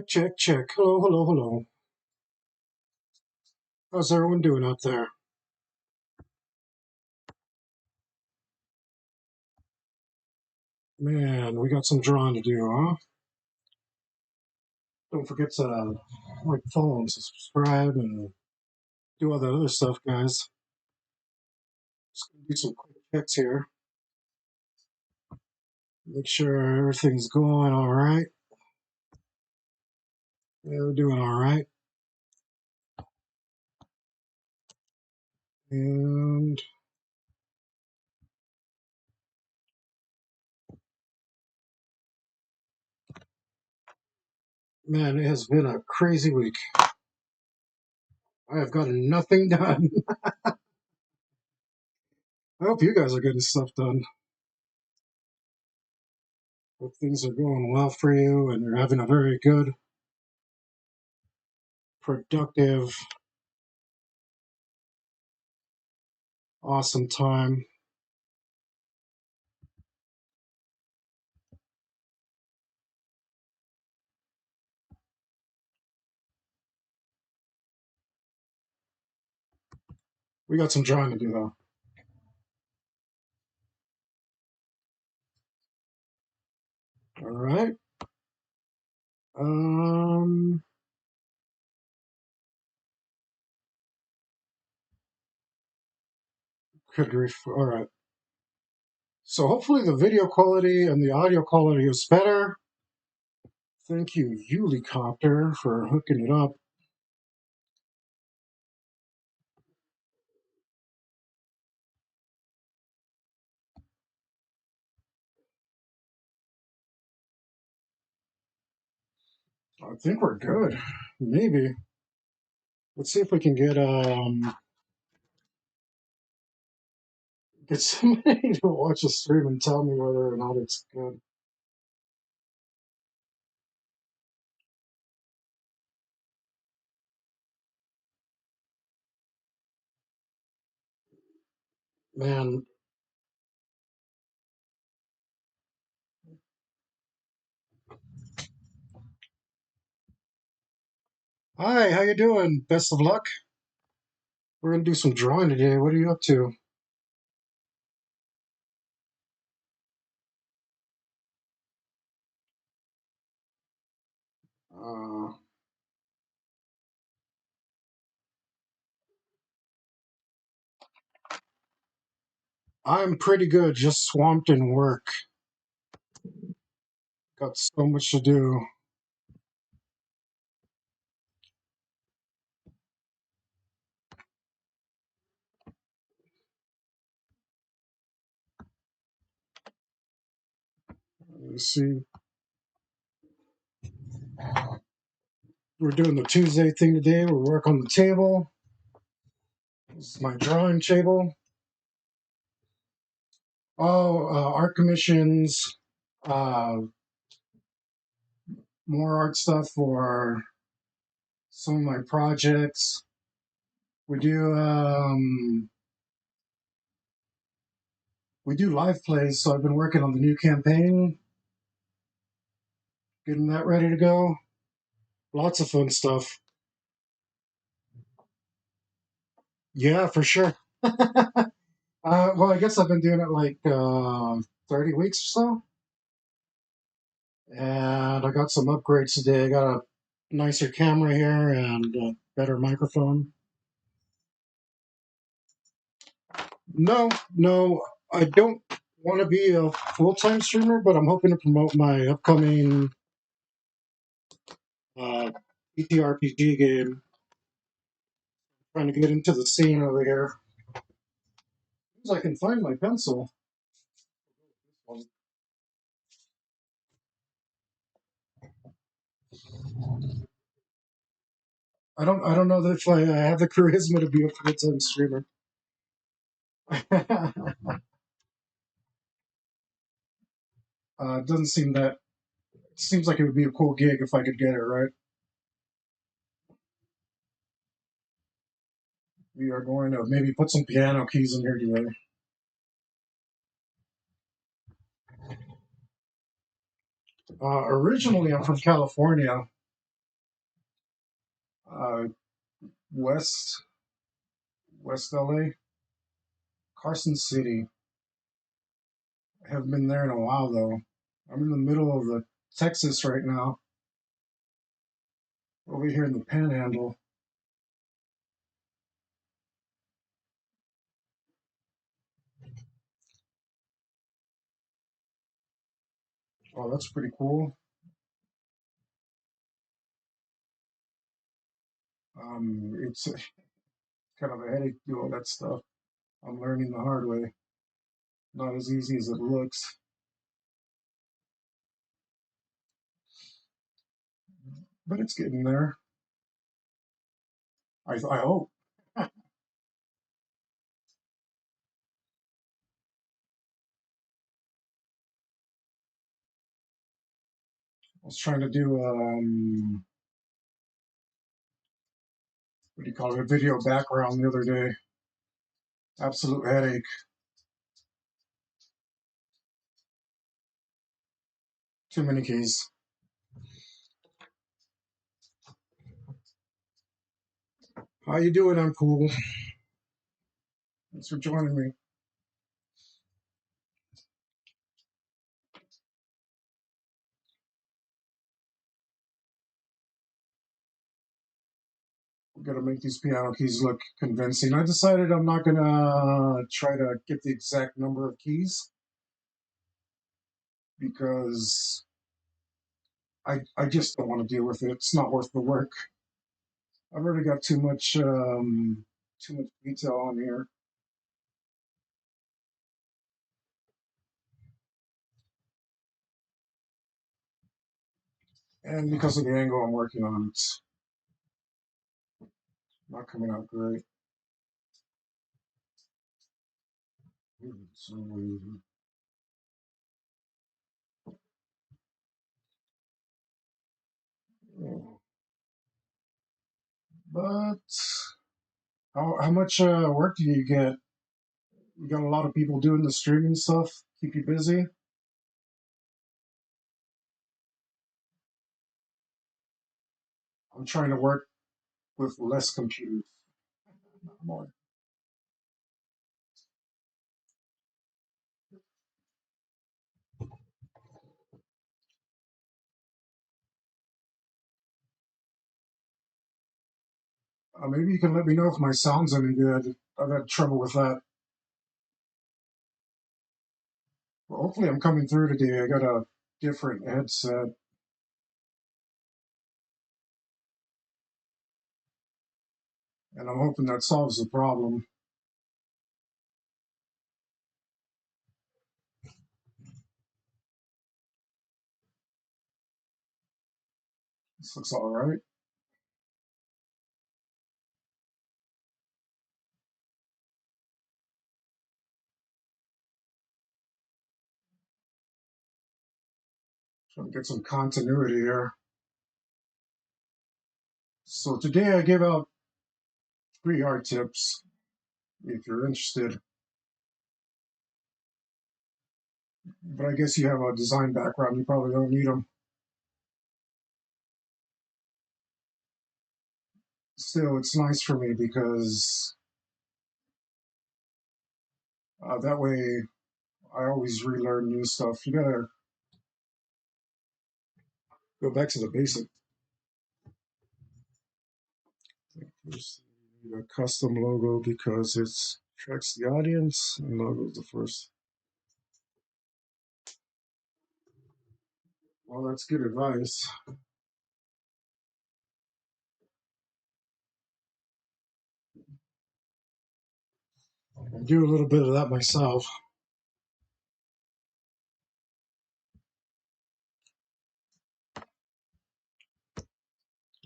Check, check. Hello, hello, hello. How's everyone doing out there? Man, we got some drawing to do, huh? Don't forget to like, follow, and subscribe, and do all that other stuff, guys. Just gonna do some quick checks here. Make sure everything's going all right. Yeah, we're doing all right. And man, it has been a crazy week. I have gotten nothing done. I hope you guys are getting stuff done. Hope things are going well for you and you're having a very good, productive, awesome time. We got some drawing to do, though. All right. Um, all right. So hopefully the video quality and the audio quality is better. Thank you, Ulicopter, for hooking it up. I think we're good. Maybe. Let's see if we can get somebody to watch the stream and tell me whether or not it's good. Man. Hi, how you doing? Best of luck. We're gonna do some drawing today. What are you up to? Uh, I'm pretty good, just swamped in work. Got so much to do. Let's see. We're doing the Tuesday thing today. We work on the table. This is my drawing table. Oh, art commissions, uh, more art stuff for some of my projects. We do live plays, so I've been working on the new campaign, getting that ready to go. Lots of fun stuff. Yeah, for sure. Well, I guess I've been doing it like 30 weeks or so. And I got some upgrades today. I got a nicer camera here and a better microphone. No, no, I don't want to be a full-time streamer, but I'm hoping to promote my upcoming uh, ETRPG game. Trying to get into the scene over here. As I can find my pencil. I don't know if I have the charisma to be a full-time streamer. It doesn't seem that. It seems like it would be a cool gig if I could get it right. We are going to maybe put some piano keys in here today. Originally, I'm from California. Uh, West West LA, Carson City. I haven't been there in a while though. I'm in the middle of the Texas right now, over here in the Panhandle. Oh, that's pretty cool. It's kind of a headache to do all that stuff. I'm learning the hard way. Not as easy as it looks, but it's getting there. I hope. I was trying to do what do you call it, a video background the other day. Absolute headache. Too many keys. How you doing? I'm cool. Thanks for joining me. We're gonna make these piano keys look convincing. I decided I'm not gonna try to get the exact number of keys because I just don't want to deal with it. It's not worth the work. I've already got too much detail on here, and because of the angle I'm working on, it's not coming out great. So, but how much work do you get? You got a lot of people doing the streaming stuff. Keep you busy. I'm trying to work with less computers, not more. Maybe you can let me know if my sound's any good. I've had trouble with that. Well, hopefully, I'm coming through today. I got a different headset, and I'm hoping that solves the problem. This looks all right. Trying to get some continuity here. So today I give out 3 art tips if you're interested. But I guess you have a design background, you probably don't need them. Still, it's nice for me because that way I always relearn new stuff. You gotta go back to the basic. First, you need a custom logo because it attracts the audience, and logo is the first. Well, that's good advice. I do a little bit of that myself.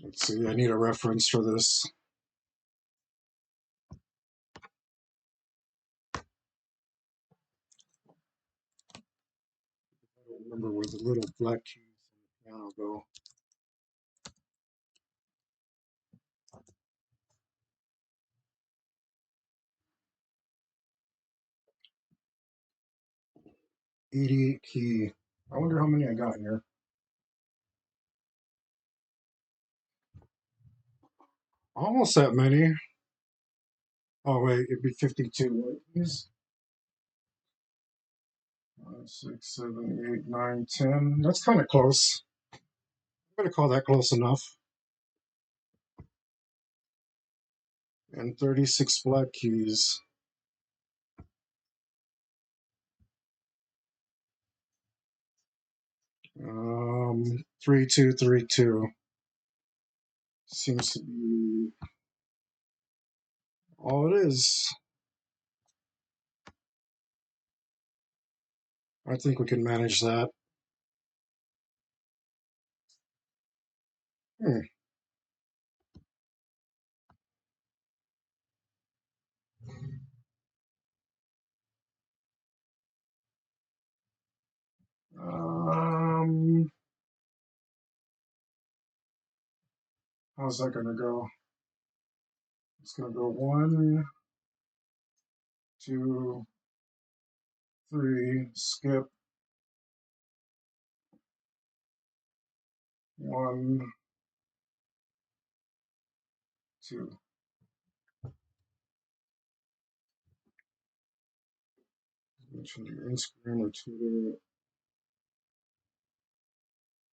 Let's see, I need a reference for this. I don't remember where the little black keys on the piano go. 88 key. I wonder how many I got here. Almost that many. Oh wait, it'd be 52. Wait, please. 5, 6, 7, 8, 9, 10. That's kind of close. I'm gonna call that close enough. And 36 black keys. 3232 seems to be all it is. I think we can manage that. Hmm. Um, how's that gonna go? It's gonna go 1, 2, 3, skip 1, 2. Mention your Instagram or Twitter.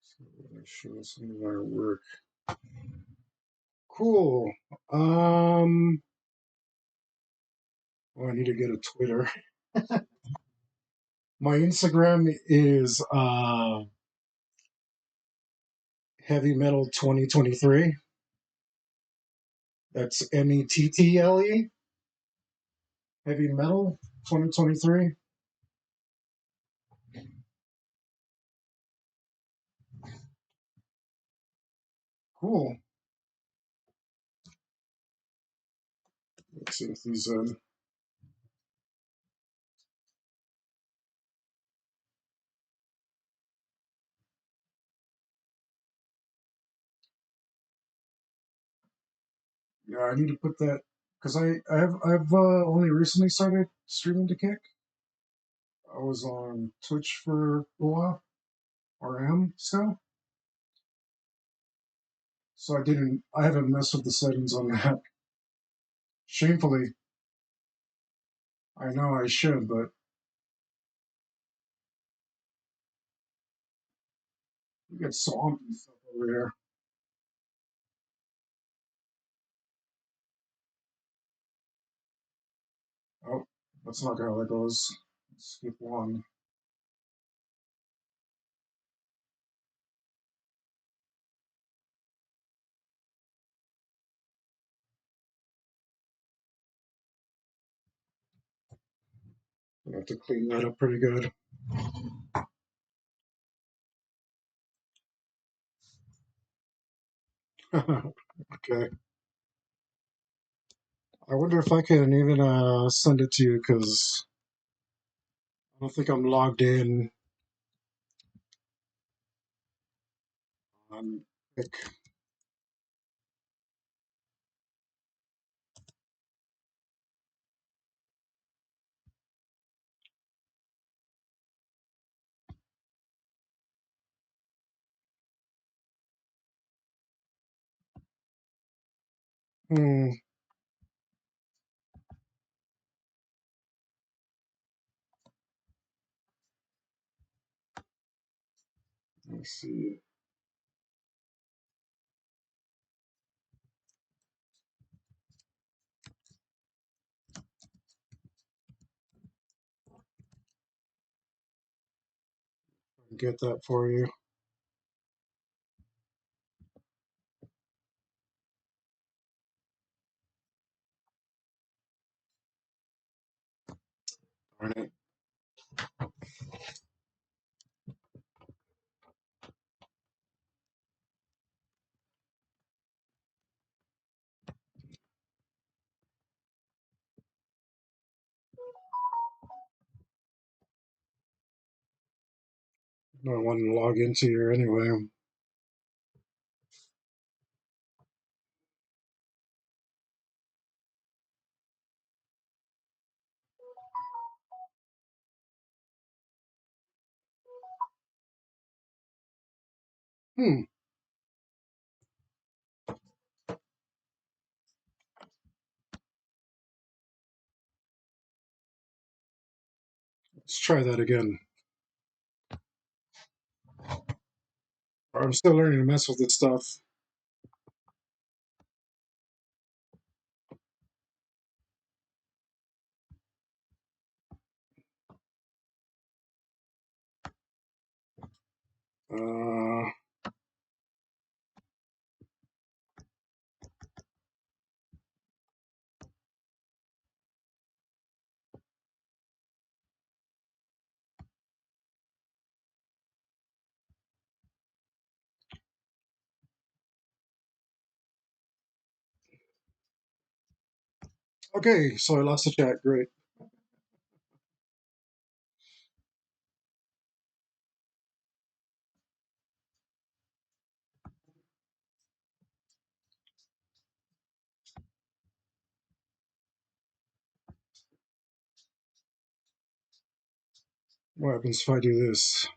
So I show some of our work. Cool. Oh, I need to get a Twitter. My Instagram is heavy metal 2023. That's METTLE. Heavy metal 2023. Cool. Let's see if these yeah, I need to put that because I've only recently started streaming to Kick. I was on Twitch for a while, or am still. So I haven't messed with the settings on that. Shamefully, I know I should, but you get swamped and stuff over here. Oh, that's not how that goes. Skip 1. I have to clean that up pretty good. Okay. I wonder if I can even send it to you because I don't think I'm logged in on Kick. Hmm. Let's see. Get that for you. Darn it. I don't want to log into here anyway. Hmm. Let's try that again. I'm still learning to mess with this stuff. Uh, okay, so I lost the chat. Great. What happens if I do this?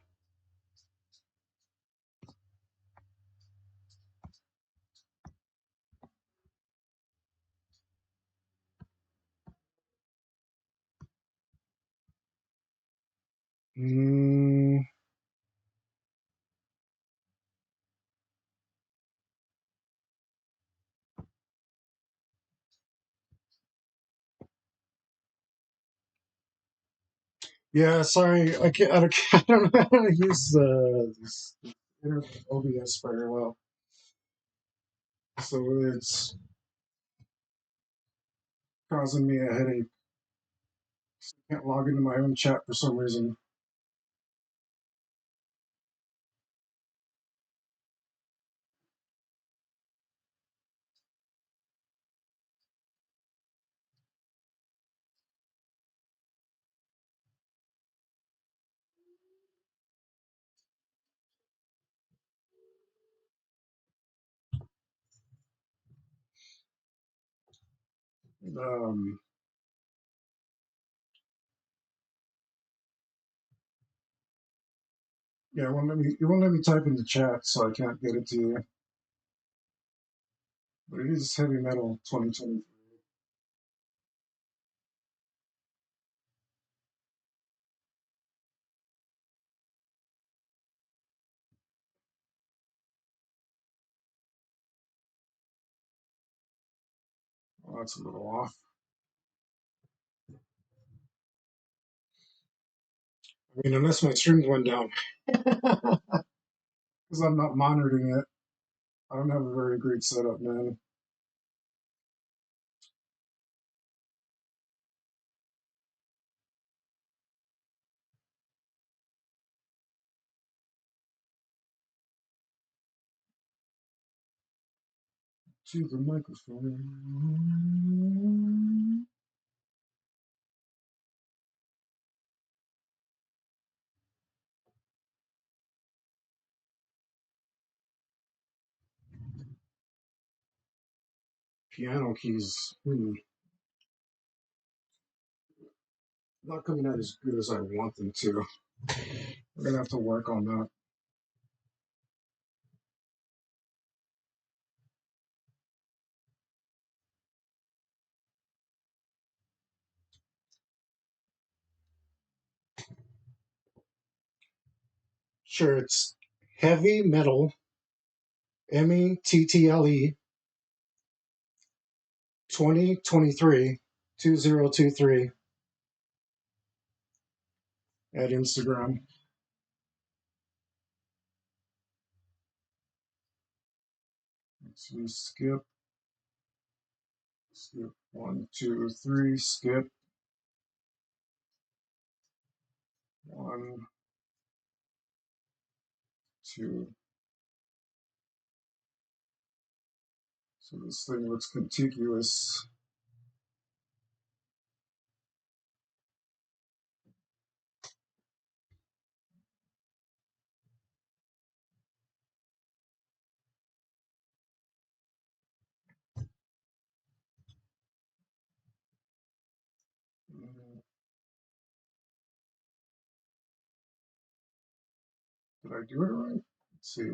Mm, yeah, sorry, I can't. I don't, I don't know how to use this OBS very well, so it's causing me a headache. Can't log into my own chat for some reason. Um, yeah, it won't let me type in the chat, so I can't get it to you. But it is heavy metal 2020. Oh, that's a little off. I mean, unless my streams went down, because I'm not monitoring it. I don't have a very great setup, man. To the microphone. Piano keys. Not coming out as good as I want them to. We're gonna have to work on that. Sure, it's heavy metal, METTLE 2023 2023 at Instagram. Let's see, skip 1, 2, 3, skip 1, 2. So this thing looks contiguous. Did I do it right? Let's see.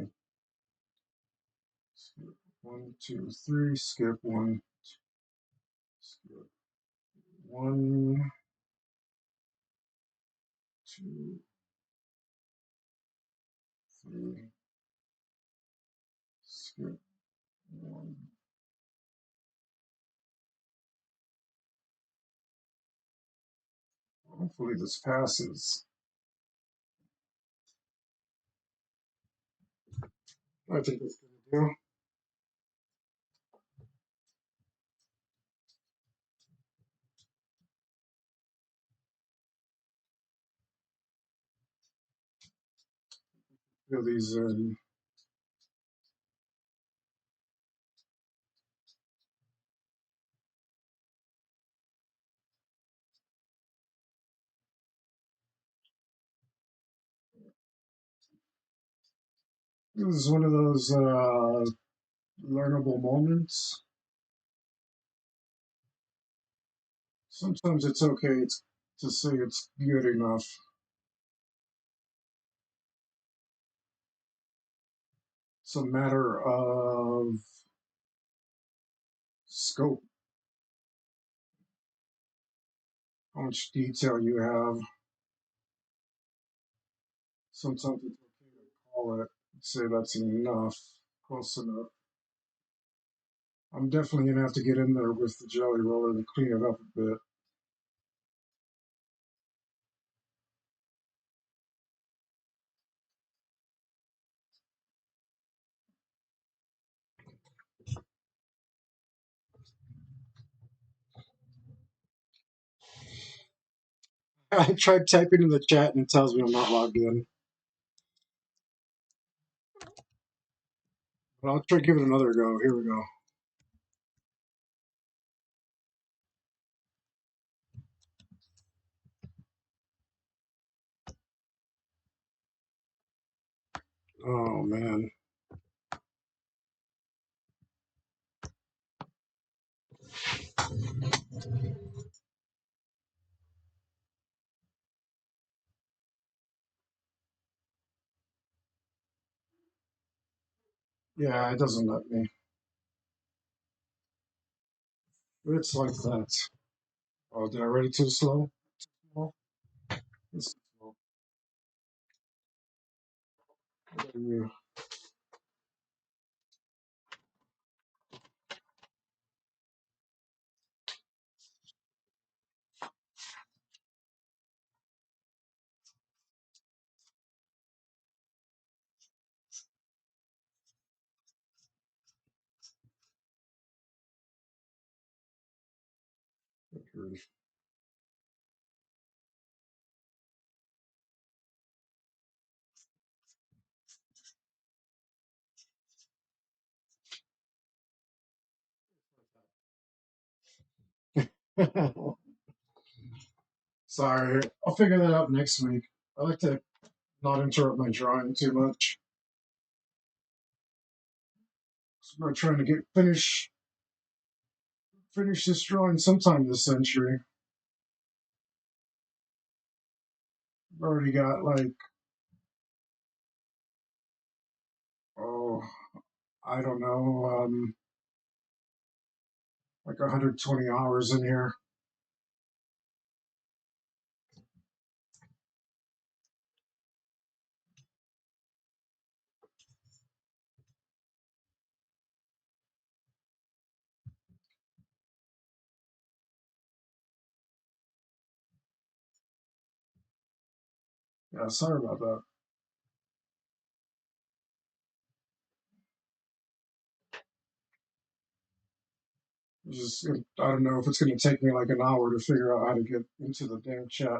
Skip 1, 2, 3, skip 1, skip 1. 2, 3, skip 1. Hopefully this passes. I think it's going to do. Fill these in. This is one of those learnable moments. Sometimes it's okay to say it's good enough. It's a matter of scope, how much detail you have. Sometimes it's okay to call it, say that's enough, close enough. I'm definitely going to have to get in there with the jelly roller and clean it up a bit. I tried typing in the chat and it tells me I'm not logged in. But I'll try to give it another go. Here we go. Oh, man. Yeah, it doesn't let me. It's like that. Oh, did I write it too slow? Well, it's slow. What are you? Sorry, I'll figure that out next week. I like to not interrupt my drawing too much. So I'm trying to finish this drawing sometime this century. I've already got like, oh, I don't know, like 120 hours in here. Yeah, sorry about that. Just, I don't know if it's going to take me like an hour to figure out how to get into the damn chat.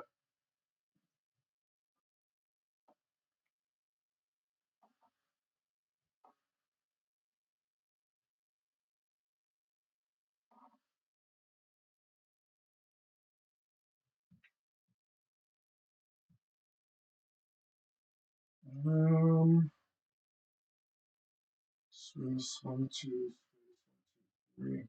Space 1, 2, 3.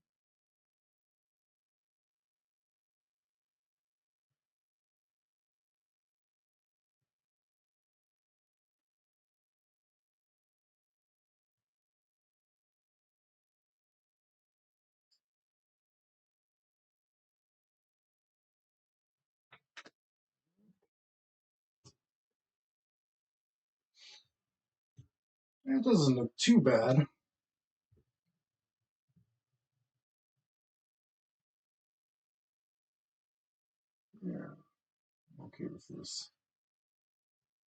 It doesn't look too bad. Yeah, I'm okay with this.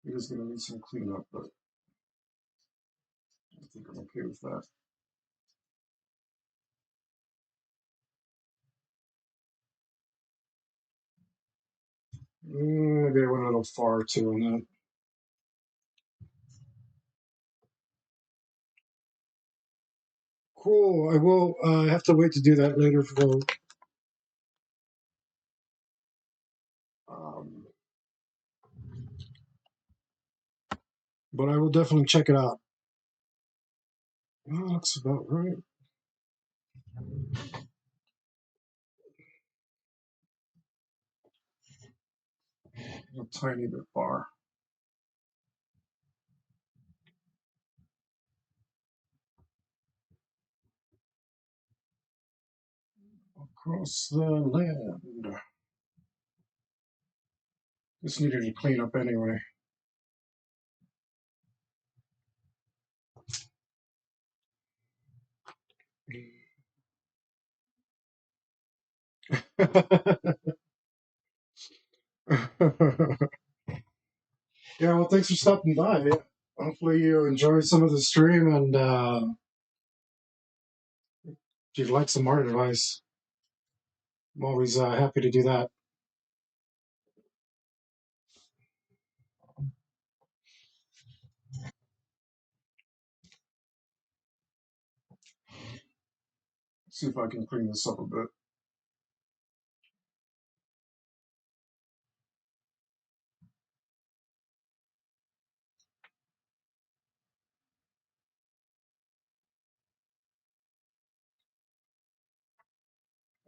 It is going to need some cleanup, but I think I'm okay with that. Maybe I went a little far too on that. Cool. I will have to wait to do that later though. Um, but I will definitely check it out. That looks about right. A tiny bit far. Across the land. This needed to clean up anyway. Yeah, well, thanks for stopping by. Hopefully, you enjoyed some of the stream, and if you'd like some art advice, I'm always happy to do that. See if I can clean this up a bit.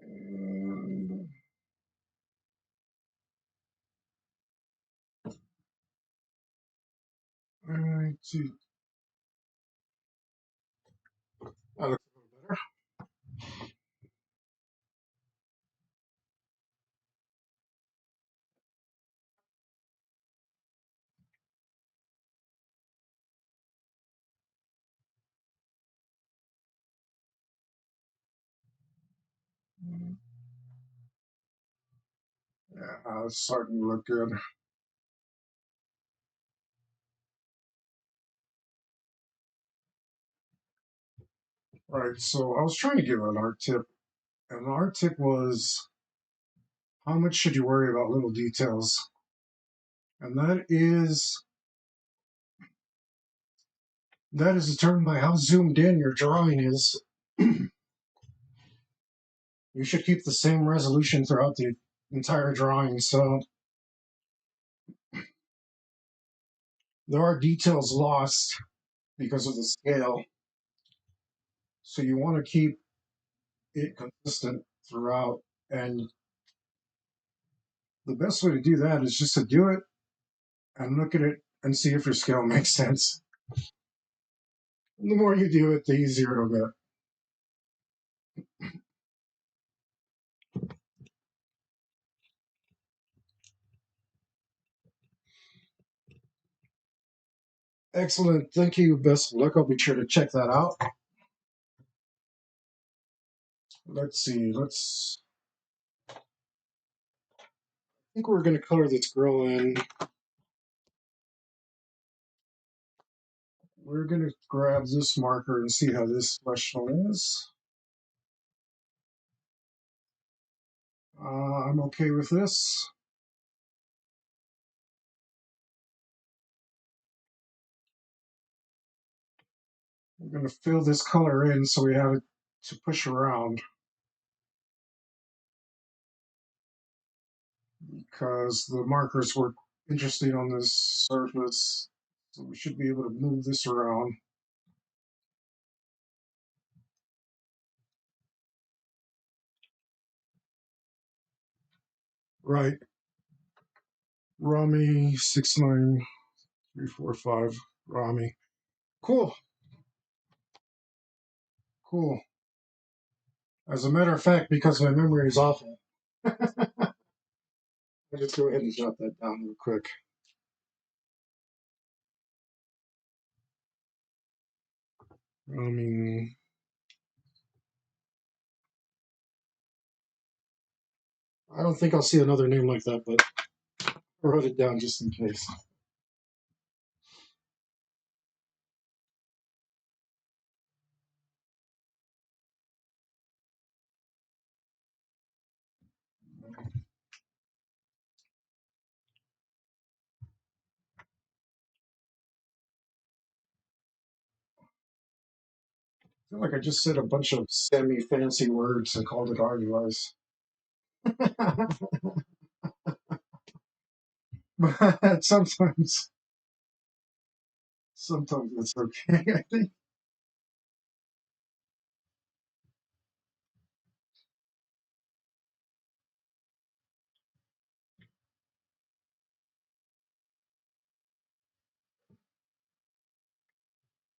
And all right, see, that looks a little better. Yeah, it's starting to look good. Right, so I was trying to give an art tip, and the art tip was how much should you worry about little details? And that is determined by how zoomed in your drawing is. You should keep the same resolution throughout the entire drawing. So there are details lost because of the scale. So you want to keep it consistent throughout. And the best way to do that is just to do it and look at it and see if your scale makes sense. And the more you do it, the easier it'll get. Excellent. Thank you. Best of luck. I'll be sure to check that out. Let's see. I think we're going to color this girl in. We're going to grab this marker and see how this flesh tone is. I'm okay with this. We're going to fill this color in so we have it to push around, because the markers were interesting on this surface. So we should be able to move this around. Right. Rami 69345. Rami. Cool. Cool. As a matter of fact, because my memory is awful, I'll just go ahead and jot that down real quick. I mean, I don't think I'll see another name like that, but I wrote it down just in case. I feel like I just said a bunch of semi-fancy words and called it artadvice. But sometimes it's okay, I think.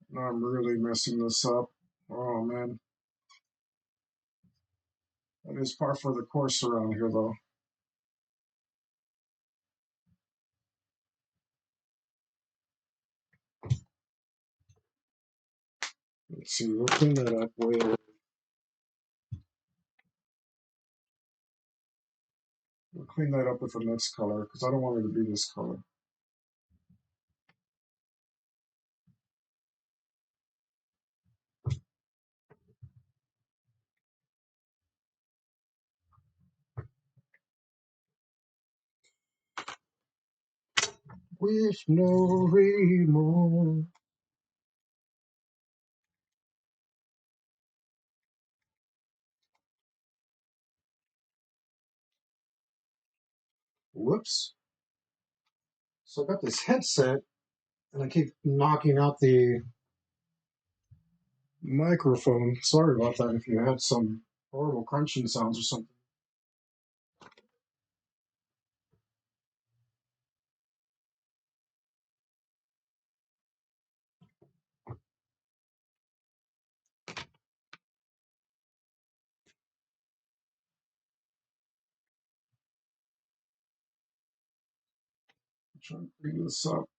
No, I'm really messing this up. Oh man, that is par for the course around here, though. Let's see, we'll clean that up we'll clean that up with the next color because I don't want it to be this color. With no remorse. Whoops. So I got this headset and I keep knocking out the microphone. Sorry about that if you had some horrible crunching sounds or something. I'm trying to bring this up.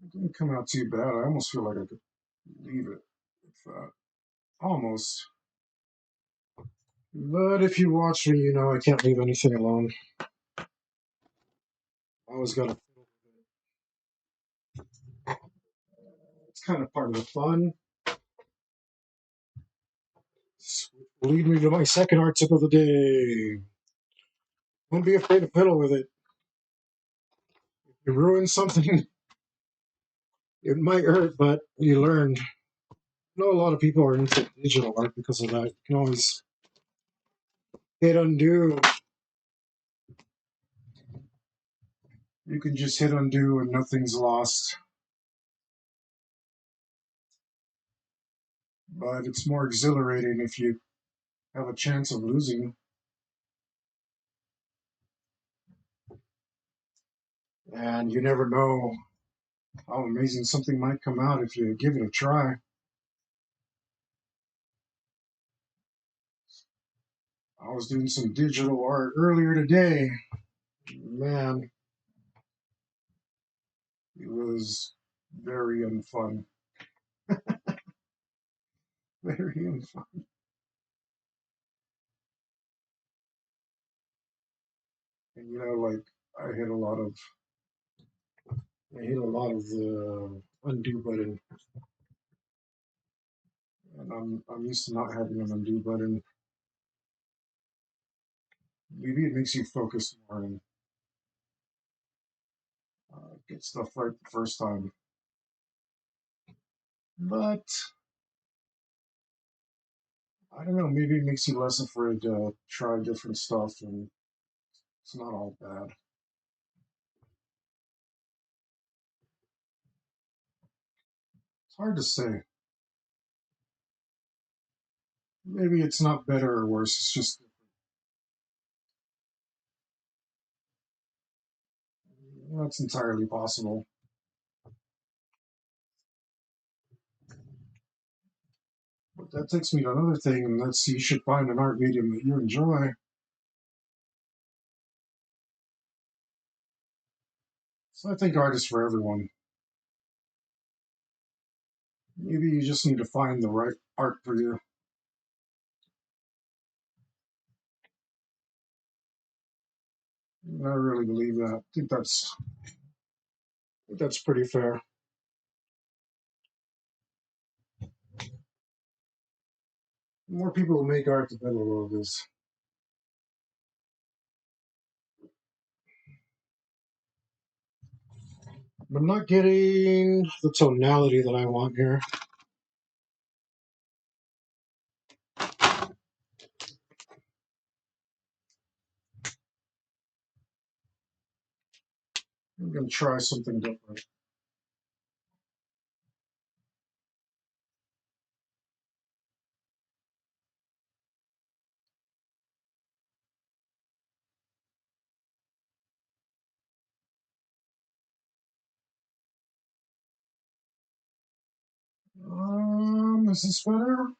It didn't come out too bad. I almost feel like I could leave it with that. Almost. But if you watch me, you know I can't leave anything alone. I always gotta. It's kind of part of the fun. Lead me to my second art tip of the day. Don't be afraid to fiddle with it. If you ruin something, it might hurt, but you learned. I know a lot of people are into digital art because of that. You can always hit undo. You can just hit undo and nothing's lost. But it's more exhilarating if you have a chance of losing. And you never know how amazing something might come out if you give it a try. I was doing some digital art earlier today. Man, it was very unfun. Very unfun. And you know, like I hit a lot of the undo button, and I'm used to not having an undo button. Maybe it makes you focus more and get stuff right the first time. But I don't know. Maybe it makes you less afraid to try different stuff, and it's not all bad. It's hard to say. Maybe it's not better or worse. It's just that's entirely possible. But that takes me to another thing, and that's you should find an art medium that you enjoy. So I think art is for everyone. Maybe you just need to find the right art for you. I really believe that. I think that's pretty fair. The more people who make art, the better the world is. But I'm not getting the tonality that I want here. I'm going to try something different. Is this better?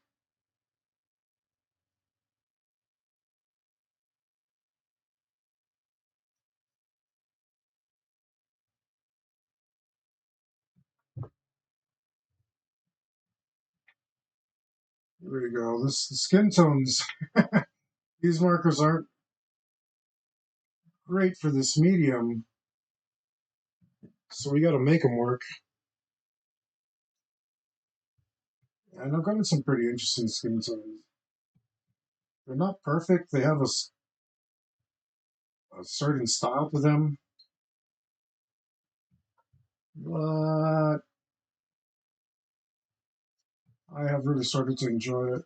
There you go. The skin tones. These markers aren't great for this medium, so we got to make them work. And I've gotten some pretty interesting skin tones. They're not perfect. They have a certain style to them, but I have really started to enjoy it.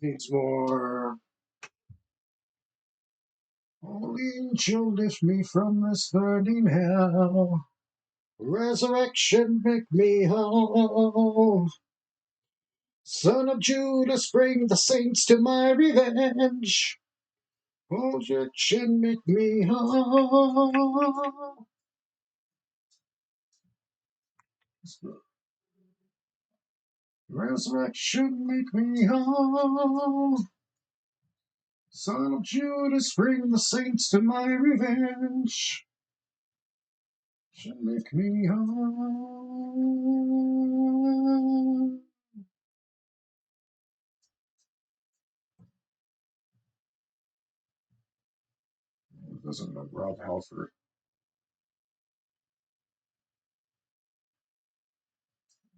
This needs more. Holy angel, lift me from this burning hell. Resurrection, make me whole. Son of Judas, bring the saints to my revenge. Resurrection, make me whole. Resurrection, make me whole. Son of Judas, bring the saints to my revenge. Should make me whole. It doesn't know Rob Halford.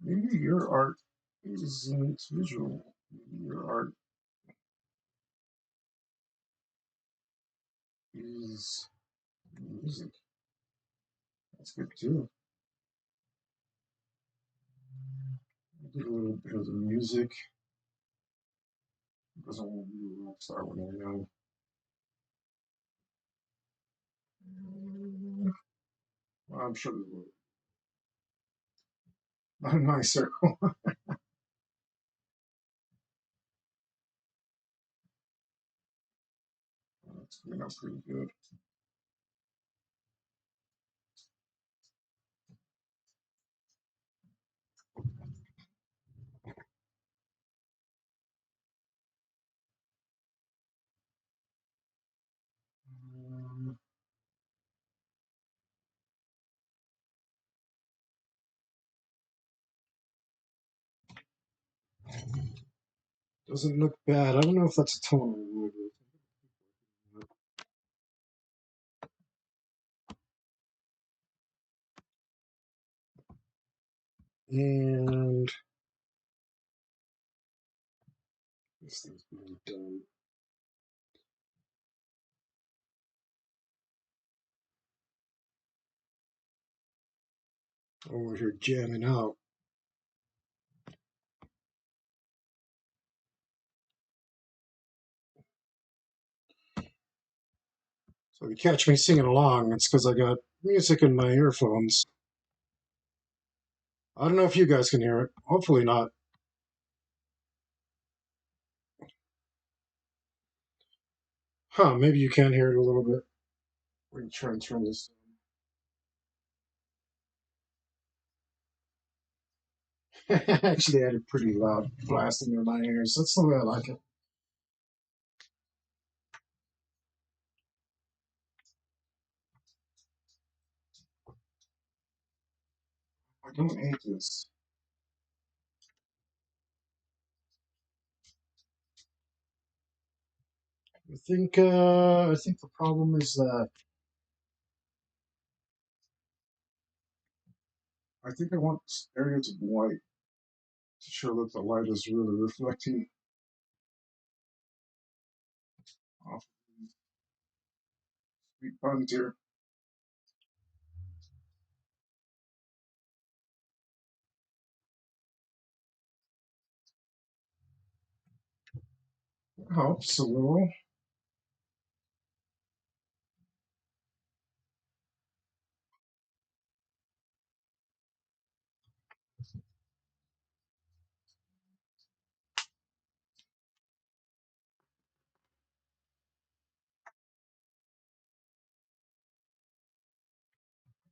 Maybe your art isn't visual. Maybe your art is music. That's good too. I did a little bit of the music. Because I want to be a rock star when I'm young. Well, I'm sure there's not in my circle. That's coming out pretty good. Um, doesn't look bad. I don't know if that's a tone or wood. And this thing's being done. Over here jamming out. So if you catch me singing along, it's because I got music in my earphones. I don't know if you guys can hear it. Hopefully not. Huh, maybe you can hear it a little bit. We can try and turn this down. Actually, I had a pretty loud blasting in my ears. That's the way I like it. I don't hate this. I think the problem is that I think I want areas of white to show that the light is really reflecting off the sweet buns here. It helps a little.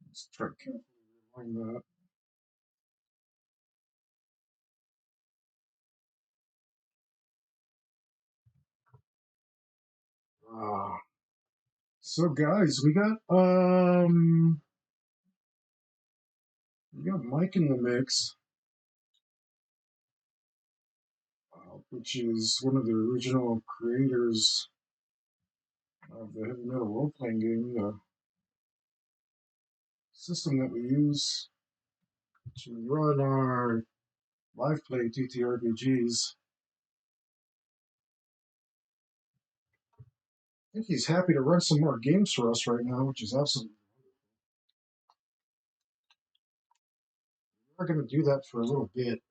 Let's try carefully line that. Ah, so guys, we got Mike in the mix, which is one of the original creators of the heavy metal role playing game, the system that we use to run our live play TTRPGs. I think he's happy to run some more games for us right now, which is absolutely. We're going to do that for a little bit.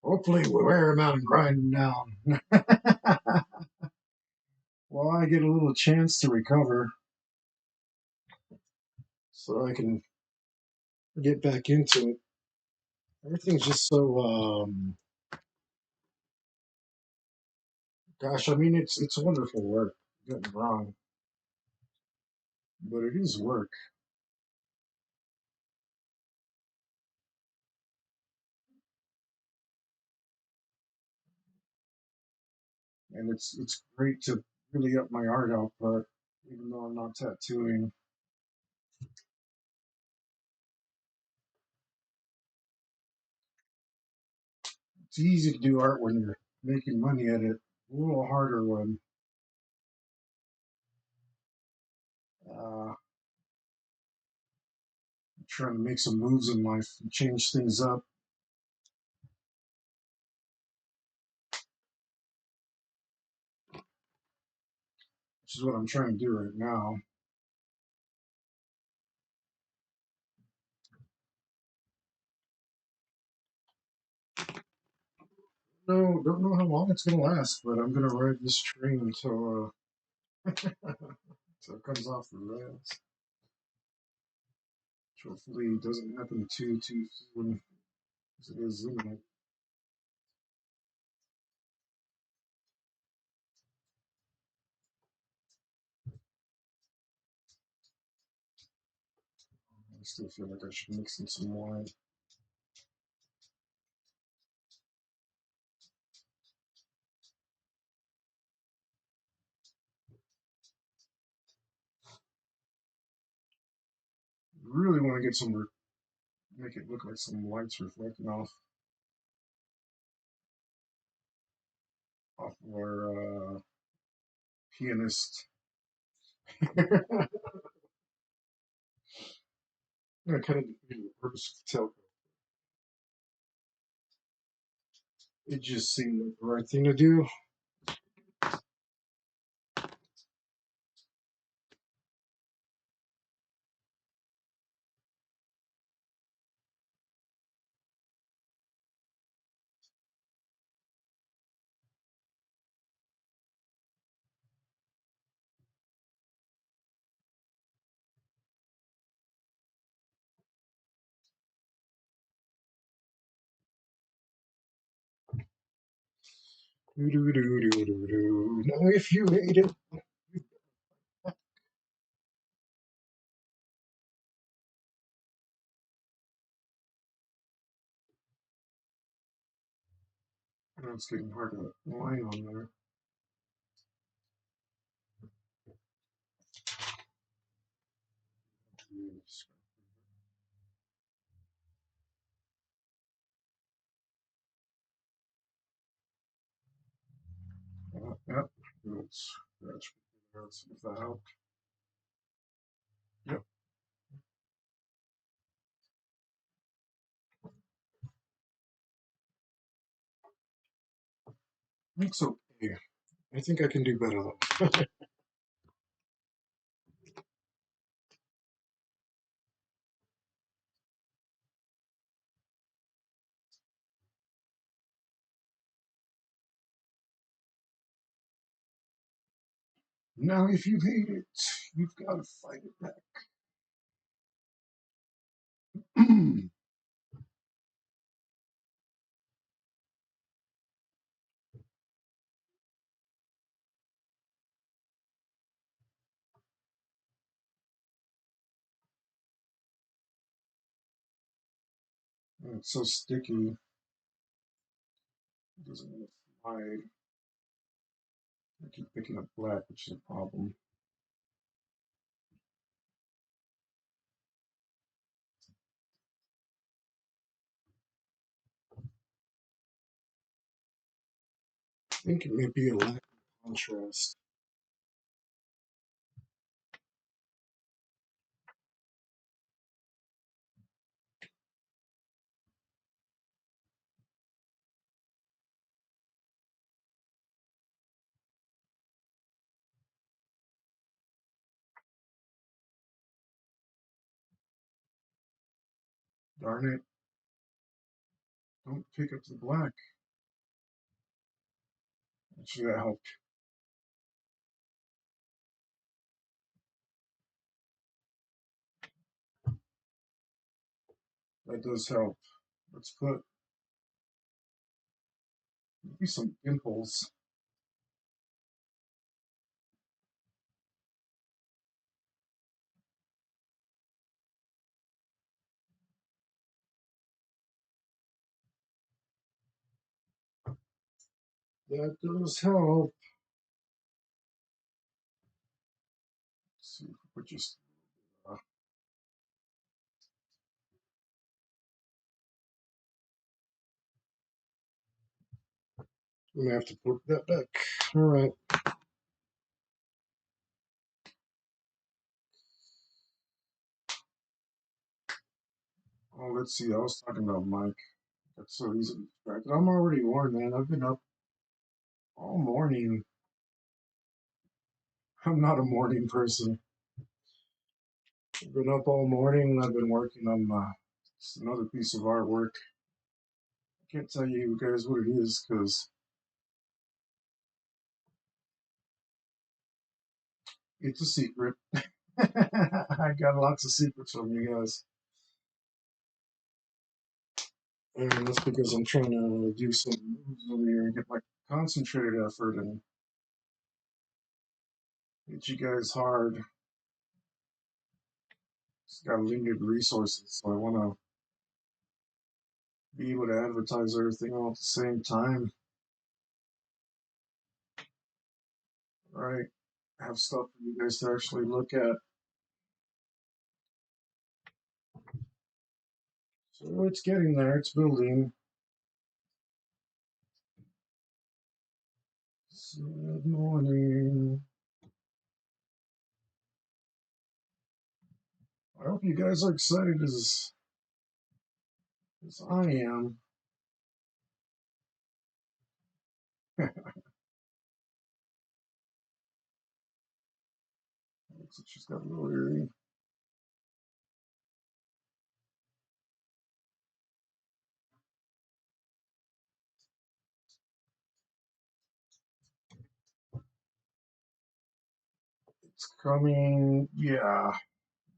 Hopefully, we wear him out and grind him down. While I get a little chance to recover, so I can get back into it. Everything's just so. Gosh, I mean, it's wonderful work. Don't get me wrong, but it is work, and it's great to really up my art output, even though I'm not tattooing. It's easy to do art when you're making money at it. A little harder when uh, I'm trying to make some moves in life and change things up, which is what I'm trying to do right now. No, don't know how long it's gonna last, but I'm gonna ride this train until it comes off the rails. Which hopefully doesn't happen too soon, as it is imminent. I still feel like I should mix in some wine. Really want to get make it look like some lights reflecting off of our pianist. I kind of defeated the purpose of the telco. It just seemed like the right thing to do. Now, if you hate it, Now it's getting hard to line on there. Yep. Let's scratch there. Let's see if that helped. Yep. Looks okay. I think I can do better though. Now, if you hate it, you've got to fight it back. It's so sticky. It doesn't want to slide. I keep picking up black, which is a problem. I think it may be a lack of contrast. Darn it. Don't pick up the black. Actually, that helped. That does help. Let's put maybe some dimples. That does help. Let's see if we just. I'm gonna have to put that back. All right. Oh, let's see. I was talking about Mike. That's so easy to distract. I'm already worn, man. I've been up all morning. I'm not a morning person. I've been up all morning. I've been working on another piece of artwork. I can't tell you guys what it is because it's a secret. I got lots of secrets from you guys. And that's because I'm trying to do some moves over here and get my concentrated effort and hit you guys hard. It's got limited resources, so I want to be able to advertise everything all at the same time. Right? Have stuff for you guys to actually look at. So it's getting there, it's building. Good morning. I hope you guys are excited as I am. Looks like she's got a little earring. It's coming. Yeah.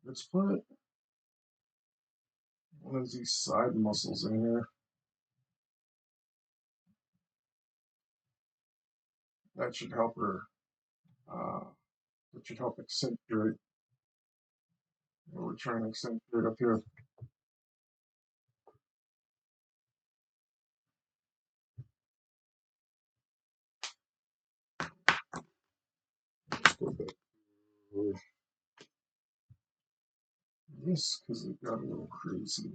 Let's put one of these side muscles in here. That should help her. That should help accentuate what we're trying to accentuate up here. over this because it got a little crazy.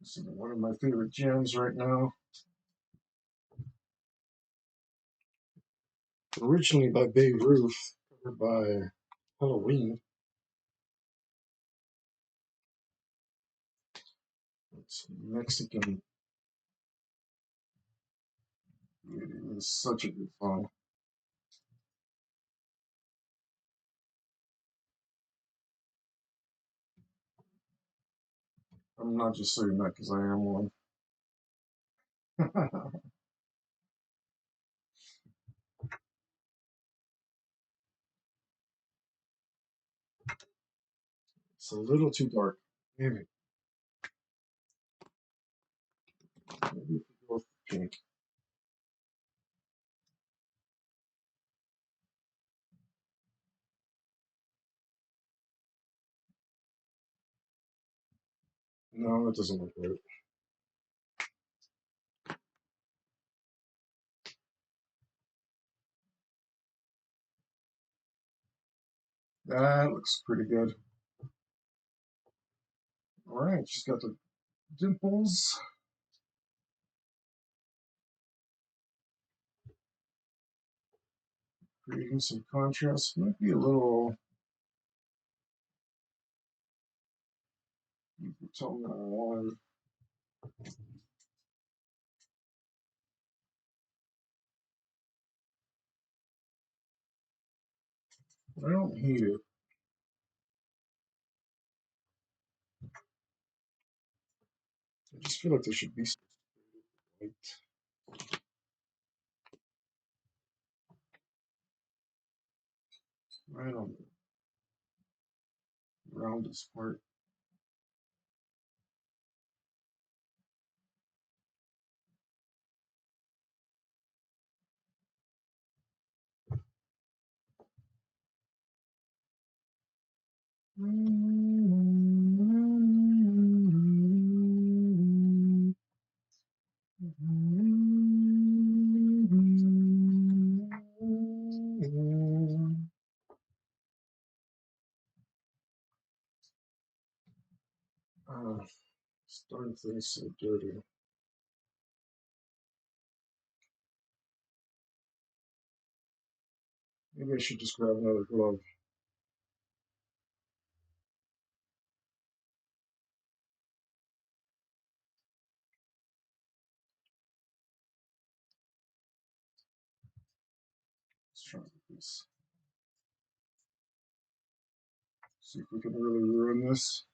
This is one of my favorite jams right now. Originally by Babe Ruth, covered by Halloween. It's Mexican. It is such a good song. I'm not just saying that because I am one. It's a little too dark. Maybe. Maybe if we go with pink. No, that doesn't look right. That looks pretty good. All right, she's got the dimples. Creating some contrast. Might be a little. You can tell me on. I don't hate it. I just feel like there should be some light right on the roundest part. Starting things so dirty. Maybe I should just grab another glove. Let's try this. See if we can really ruin this.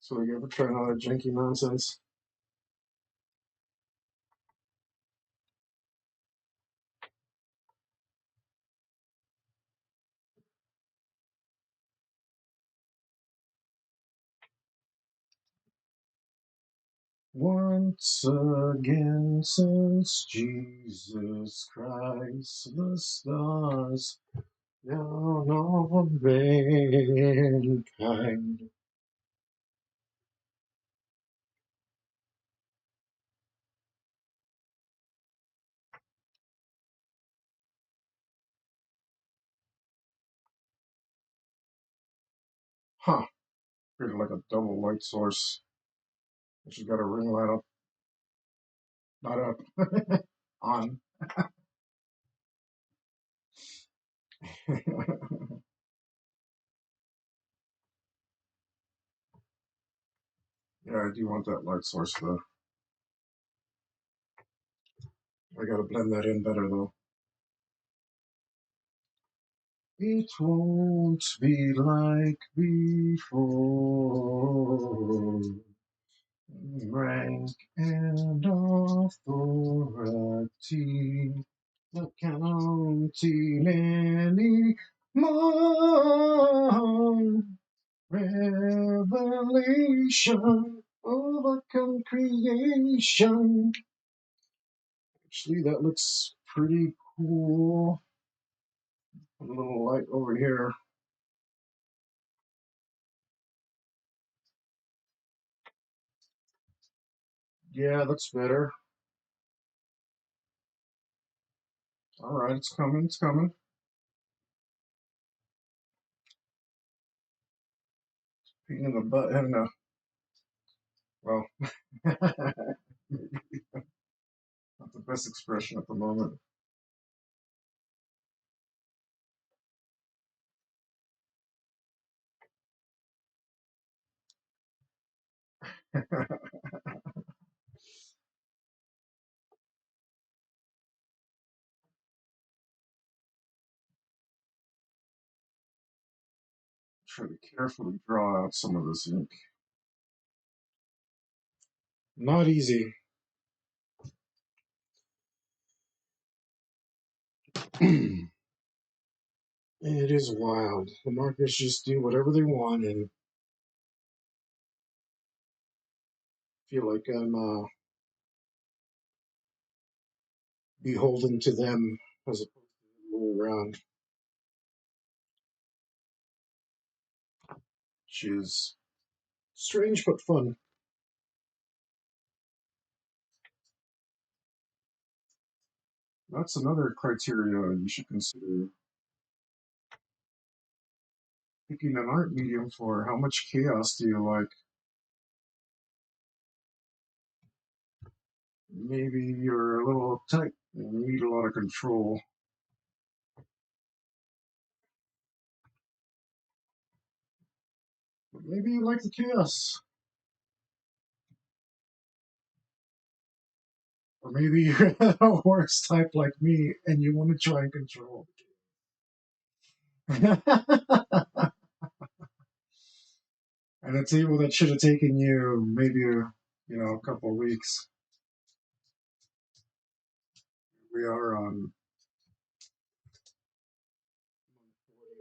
So you ever try all that janky nonsense? Once again, since Jesus Christ, the stars down on mankind. Huh. Created like a double light source. She's got a ring light up. Not up. On. Yeah, I do want that light source though. I gotta blend that in better though. It won't be like before. Rank and authority, not counting any more. Revelation overcome creation. Actually, that looks pretty cool. A little light over here. Yeah, that's better. All right, it's coming. It's coming. Being in the butt, having a well, not the best expression at the moment. Try to carefully draw out some of this ink. Not easy. It is wild. The markers just do whatever they want and feel like I'm beholden to them as opposed to the other way around, which is strange but fun. That's another criteria you should consider picking an art medium for. How much chaos do you like? Maybe you're a little tight and need a lot of control. But maybe you like the chaos. Or maybe you're a worst type like me and you want to try and control. And a table that should have taken you maybe a couple of weeks. We are on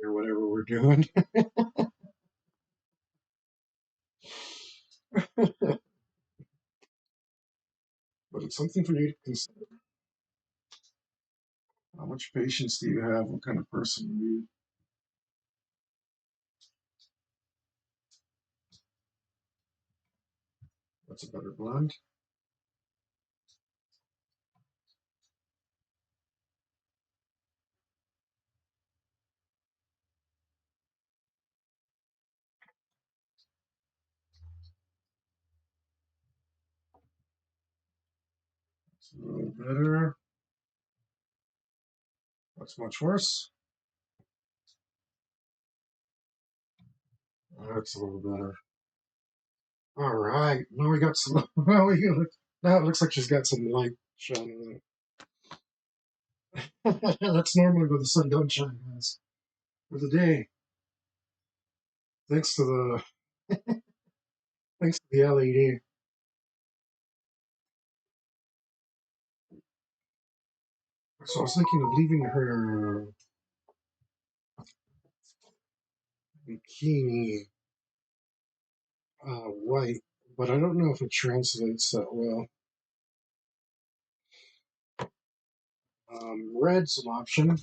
or whatever we're doing. But it's something for you to consider. How much patience do you have? What kind of person are you? That's a better blend. It's a little better. That's much worse. That's a little better. All right. Now we got some. Now it looks like she's got some light shining on it. That's normally where the sun don't shine, guys. For the day, thanks to the thanks to the LED. So I was thinking of leaving her bikini white, but I don't know if it translates that well. Red's an option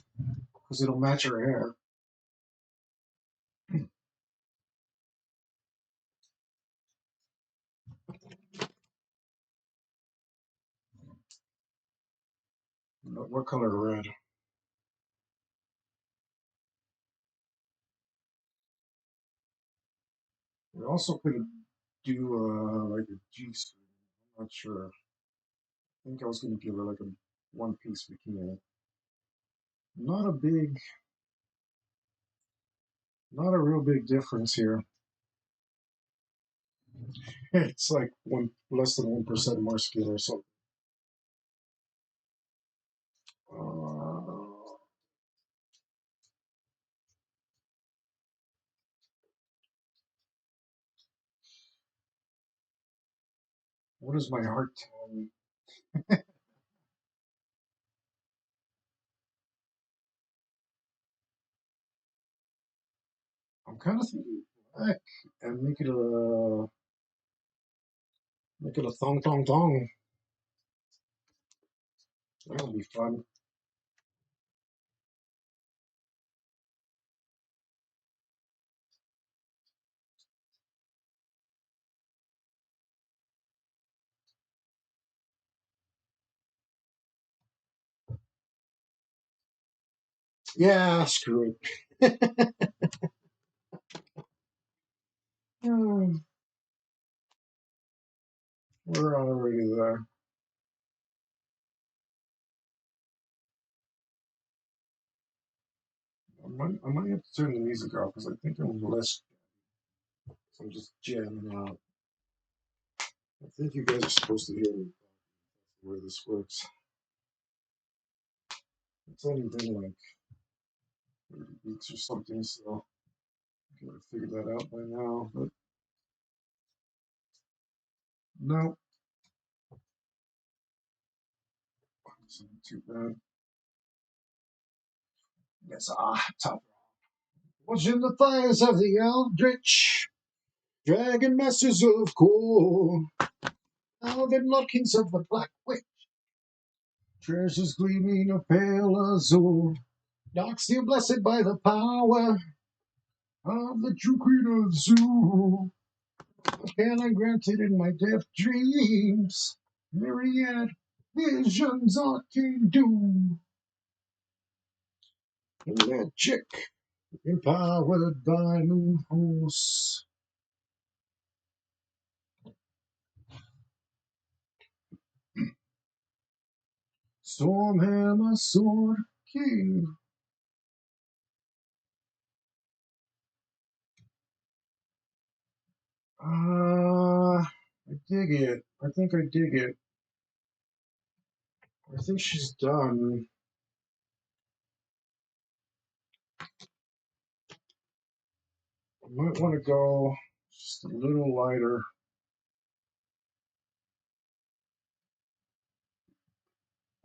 because it'll match her hair. What color red? We also could do like a G-string. I'm not sure. I think I was going to give her like a one-piece bikini. Not a big, not a real big difference here. It's like one less than 1% more skin or something. Uh, what is my heart telling me? I'm kind of thinking black and make it a thong thong thong. That'll be fun. Yeah, screw it. Hmm, we're already there. I might have to turn the music off because I think I'm less. I'm just jamming out. I think you guys are supposed to hear me the way this works. It's only been like 30 weeks or something, so I gotta figure that out by now. But no, it's not too bad. Yes, top. Watching the fires of the eldritch, dragon masters of gold, elven lockings of the black witch, treasures gleaming of pale azure, dark steel blessed by the power of the true queen of Zoo. Can I grant it in my deaf dreams? Myriad visions arcane doom. Magic empowered by moon horse. Stormhammer sword king. I dig it. I think I dig it. I think she's done. I might want to go just a little lighter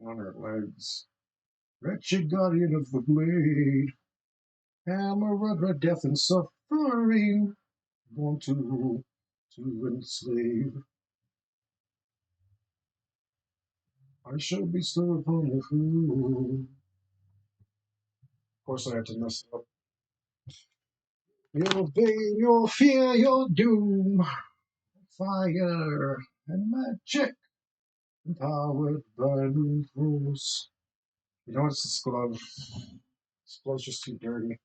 on her legs. Wretched guardian of the blade, hammer of death and suffering, born to enslave. I shall bestow upon the fool. Of course, I had to mess it up. Your bane, your fear, your doom, fire and magic, empowered by moon force. You know what's this glove? This glove's just too dirty.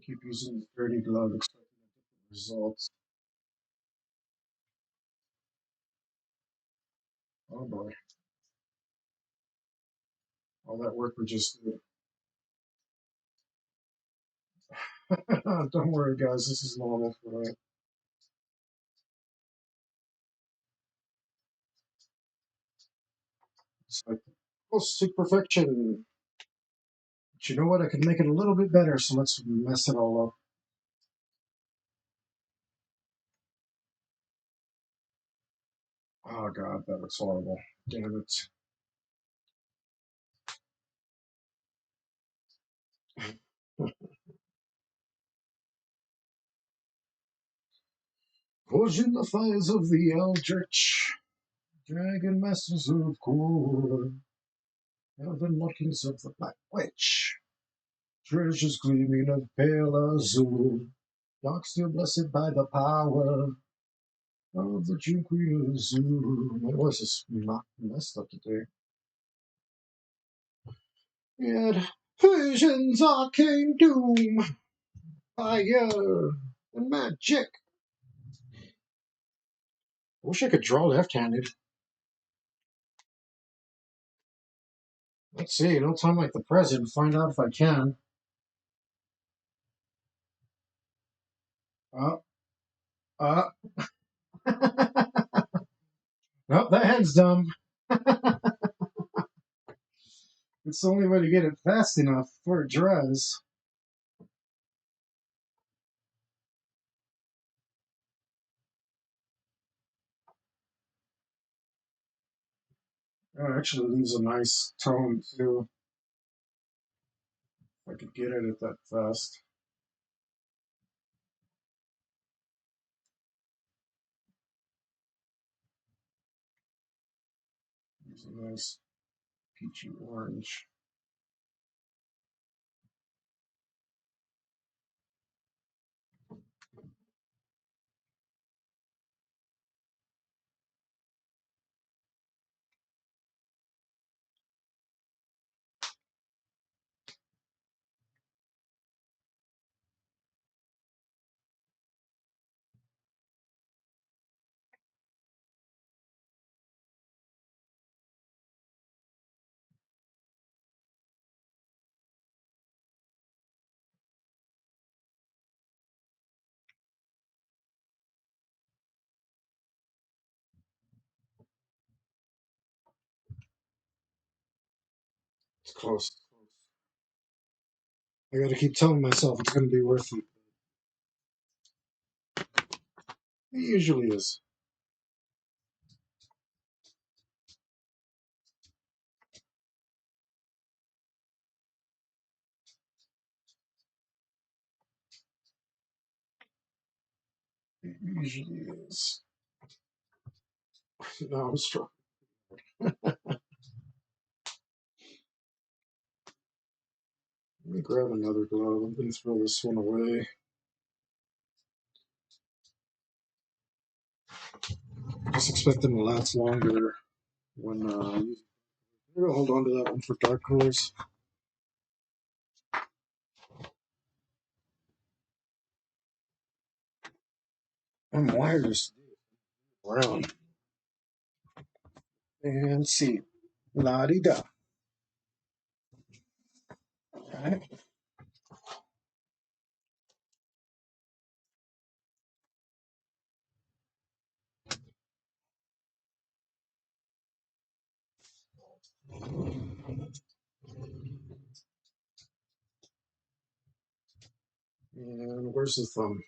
Keep using the dirty glove, expecting different results. Oh boy, all that work we just did. Don't worry, guys, this is normal for that. It's like close to perfection. But you know what? I can make it a little bit better, so let's mess it all up. Oh god, that looks horrible. Damn it. Pushing the fires of the Eldritch, dragon masters of core, elven lockings of the Black Witch, treasures gleaming of pale azure, dark steel blessed by the power of the true queen of Zoo. My voice is messed up today. Yet visions arcane doom, fire and magic. I wish I could draw left-handed. Let's see, no time like the present. Find out if I can. Uh, uh. Nope, that hand's dumb. It's the only way to get it fast enough before it dries. It actually leaves a nice tone too. If I could get at it that fast. Use a nice peachy orange. It's close. I gotta keep telling myself it's gonna be worth it. It usually is. It usually is. No, I'm struggling. Let me grab another glove. I'm gonna throw this one away. Just expect them to last longer when maybe I'll hold on to that one for dark colors. And wires around. And see. La-di-da. Alright. And where's the thumb?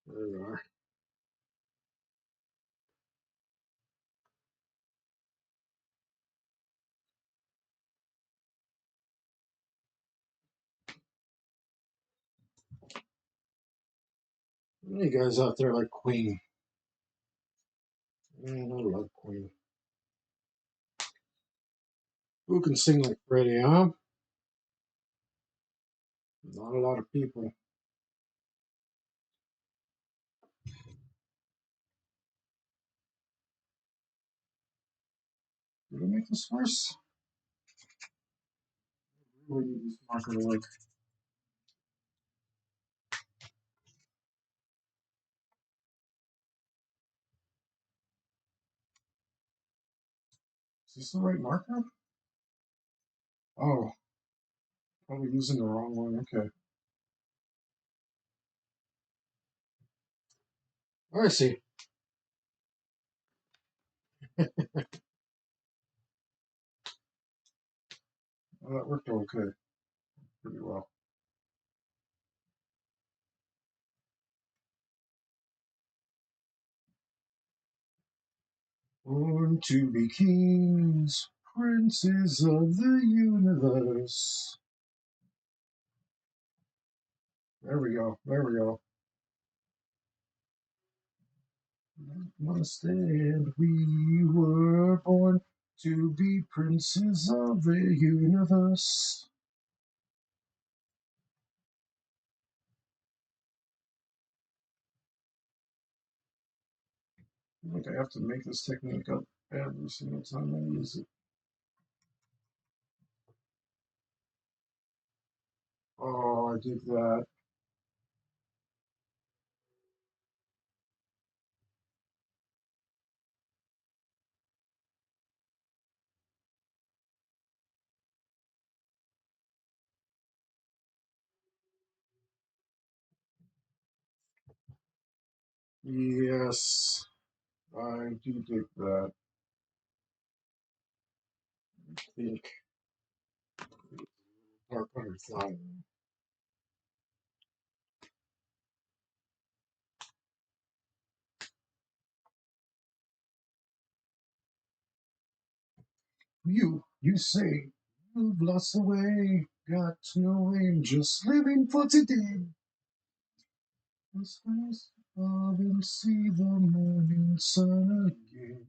There you are. You guys out there like Queen. Man, I love Queen. Who can sing like Freddie, huh? Not a lot of people. Did I make this worse? I really need this marker to work. Is this the right marker? Oh, probably using the wrong one. Okay. Oh, I see. Well, that worked okay. Pretty well. Born to be kings, princes of the universe. There we go. There we go. Understand we were born to be princes of the universe. I think I have to make this technique up every single time I use it. Oh, I did that. Yes, I do dig that. I think dark underfly. You You say you've lost the way, got no aim, just living for today. The skies above and see the morning sun again.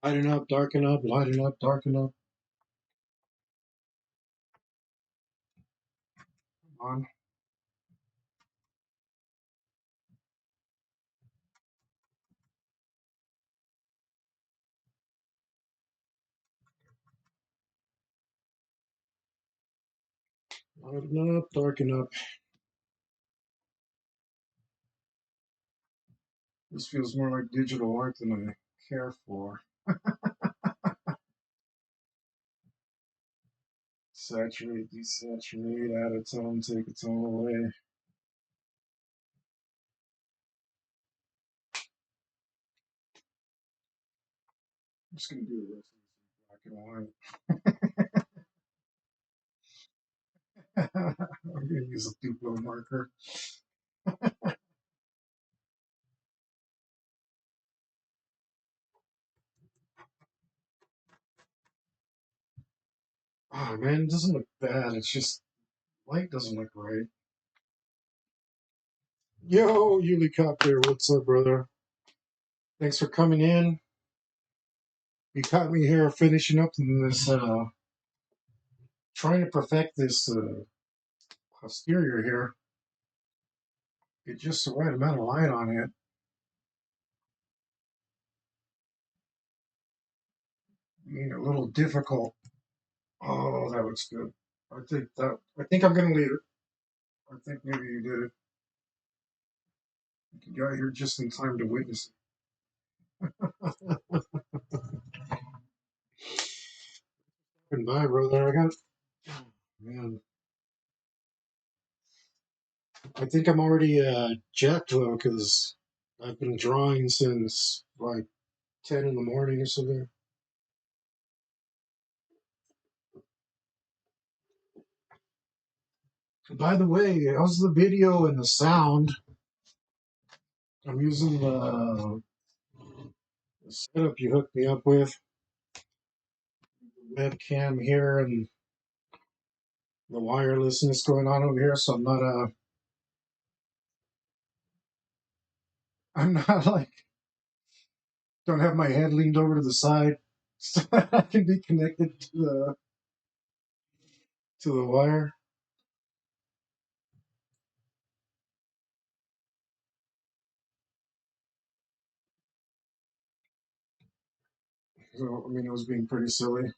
Lighten up, darken up, lighten up, darken up. Come on. Lighten up, darken up. This feels more like digital art than I care for. Saturate, desaturate, add a tone, take a tone away. I'm just gonna do the rest of this in black and white. I'm gonna use a Duplo marker. Oh man, it doesn't look bad. It's just light doesn't look right. Yo, Helicopter, what's up, brother? Thanks for coming in. You caught me here finishing up in this, trying to perfect this posterior here. Get just the right amount of light on it. I mean, a little difficult. Oh, that looks good. I think I'm gonna leave it. I think maybe you did it. You got here just in time to witness it. Goodbye, brother. Man, I think I'm already jacked though, because I've been drawing since like 10 in the morning or something. By the way, how's the video and the sound? I'm using the setup you hooked me up with, webcam here, and the wirelessness going on over here, so I'm not like, don't have my head leaned over to the side so that I can be connected to the wire. So I mean, it was being pretty silly.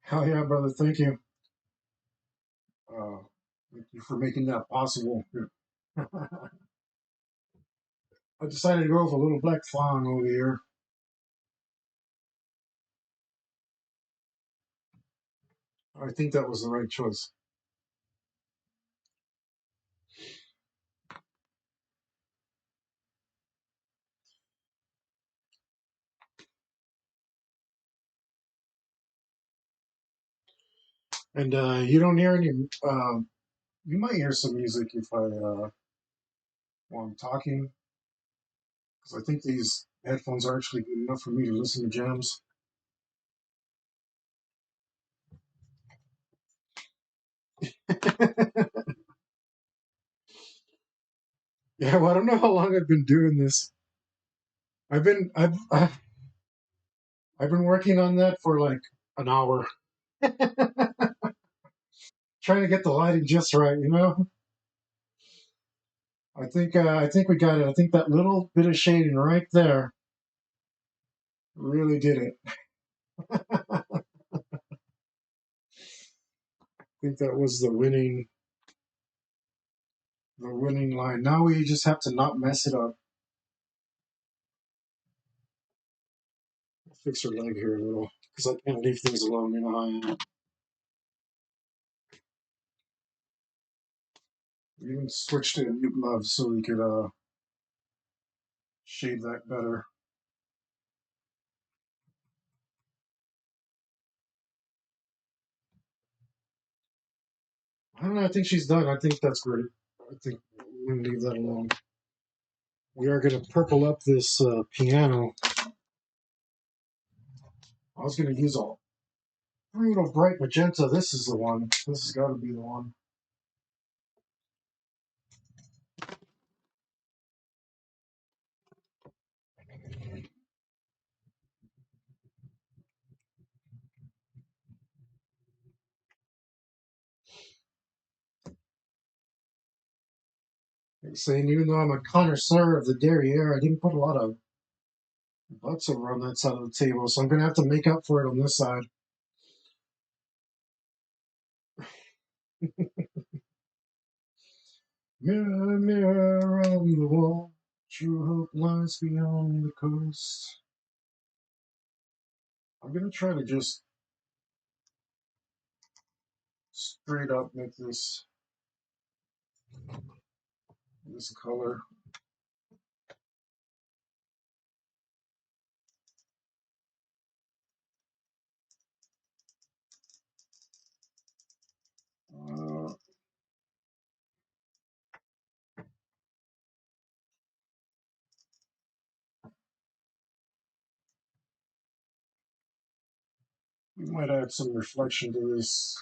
Hell yeah, brother! Thank you. Uh, Thank you for making that possible. I decided to go with a little black fawn over here. I think that was the right choice. And you don't hear any. You might hear some music if I while I'm talking, because I think these headphones are actually good enough for me to listen to jams. Yeah, well, I don't know how long I've been doing this. I've been I've been working on that for like an hour, trying to get the lighting just right. You know, I think we got it. I think that little bit of shading right there really did it. I think that was the winning line. Now we just have to not mess it up. Fix her leg here a little because I can't leave things alone. You know how I am. We even switched to a new glove so we could shade that better. I don't know. I think she's done. I think that's great. I think we're gonna leave that alone. We are gonna purple up this piano. I was gonna use a brutal bright magenta. This is the one. This has got to be the one. Saying even though I'm a connoisseur of the derriere, I didn't put a lot of butts over on that side of the table, so I'm gonna have to make up for it on this side. Mirror, mirror on the wall, true hope lies beyond the coast. I'm gonna try to just straight up make this color. Uh, we might add some reflection to this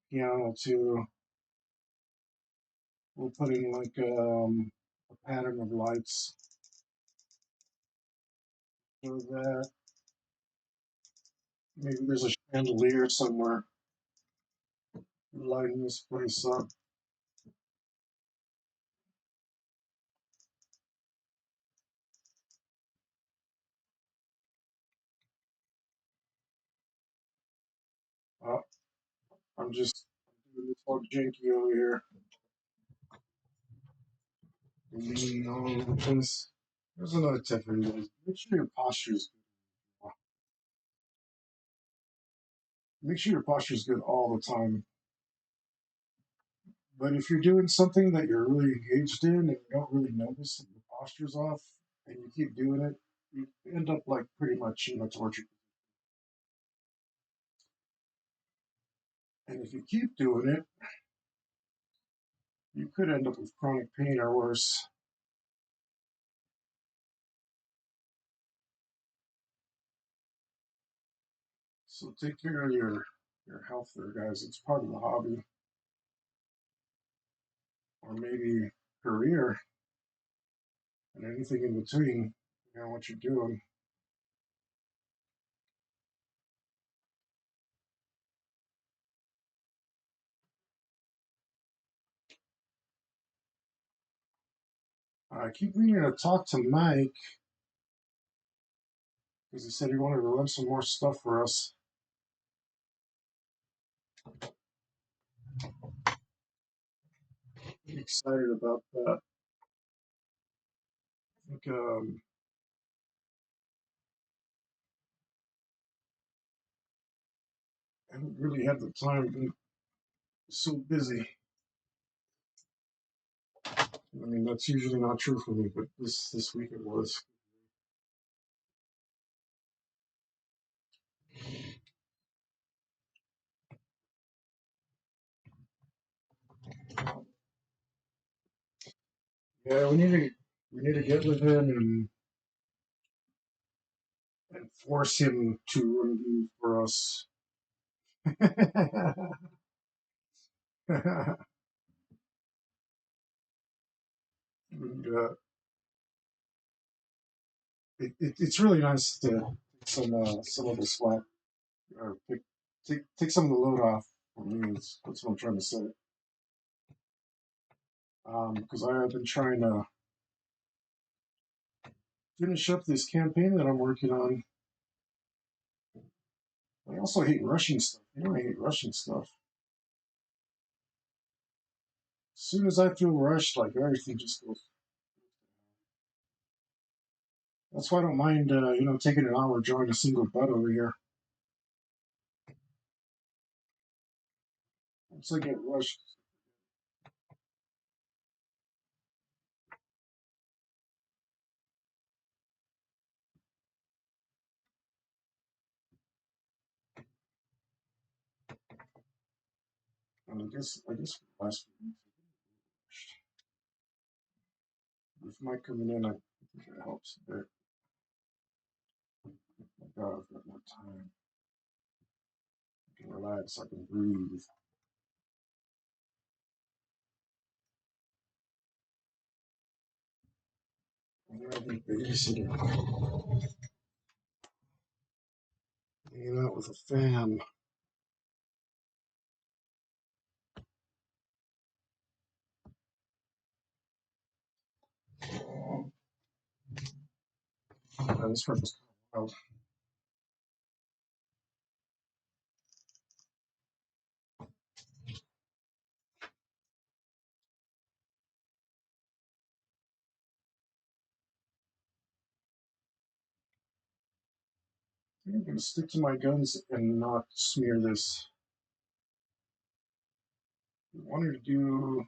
piano too. We'll put in like a pattern of lights so that maybe there's a chandelier somewhere lighting this place up. Uh, I'm just doing this all janky over here. Leaning all over the place. There's another tip for you guys. Make sure your posture is good. Make sure your posture is good all the time. But if you're doing something that you're really engaged in and you don't really notice that your posture's off and you keep doing it, you end up like pretty much in a torture. And if you keep doing it, you could end up with chronic pain or worse. So take care of your health there, guys. It's part of the hobby. Or maybe career and anything in between, you know what you're doing. I keep meaning to talk to Mike because he said he wanted to run some more stuff for us. I'm excited about that. I think I haven't really had the time. I've been so busy. I mean, that's usually not true for me, but this week it was. Yeah, we need to get with him and force him to review for us. and, it's really nice to take some of the slack or take some of the load off for me. That's what I'm trying to say. Because I have been trying to finish up this campaign that I'm working on. I also hate rushing stuff. You know, I hate rushing stuff. As soon as I feel rushed, like everything just goes. That's why I don't mind, taking an hour drawing a single bud over here. Once I get rushed, And I guess last week, with Mike coming in, I think it helps a bit. My God, I've got more time. I can relax, I can breathe. And I'll be babysitting, hanging out with a fam. This part was kind of wild. I'm gonna stick to my guns and not smear this. I wanted to do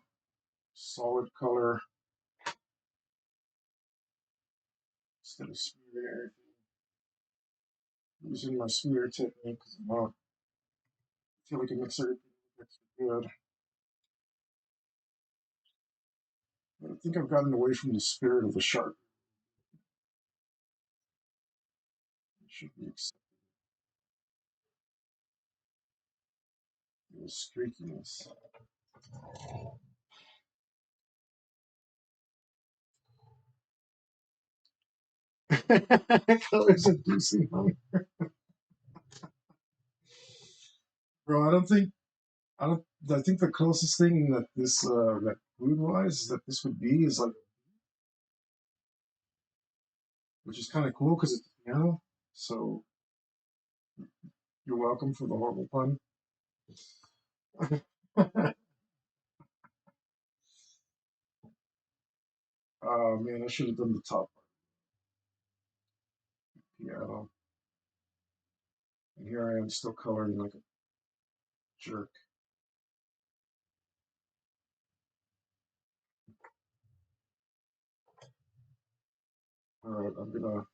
solid color instead of smearing everything. Using my smear technique because I feel like it makes everything look extra good. But I think I've gotten away from the spirit of the sharp. It should be accepted. The streakiness. Colors inducing hunger. Bro, I don't I think the closest thing that this that food wise that this would be is like, which is kind of cool because it's piano. So you're welcome for the horrible pun. Oh man, I should have done the top piano. And here I am still coloring like a jerk. Alright, I'm gonna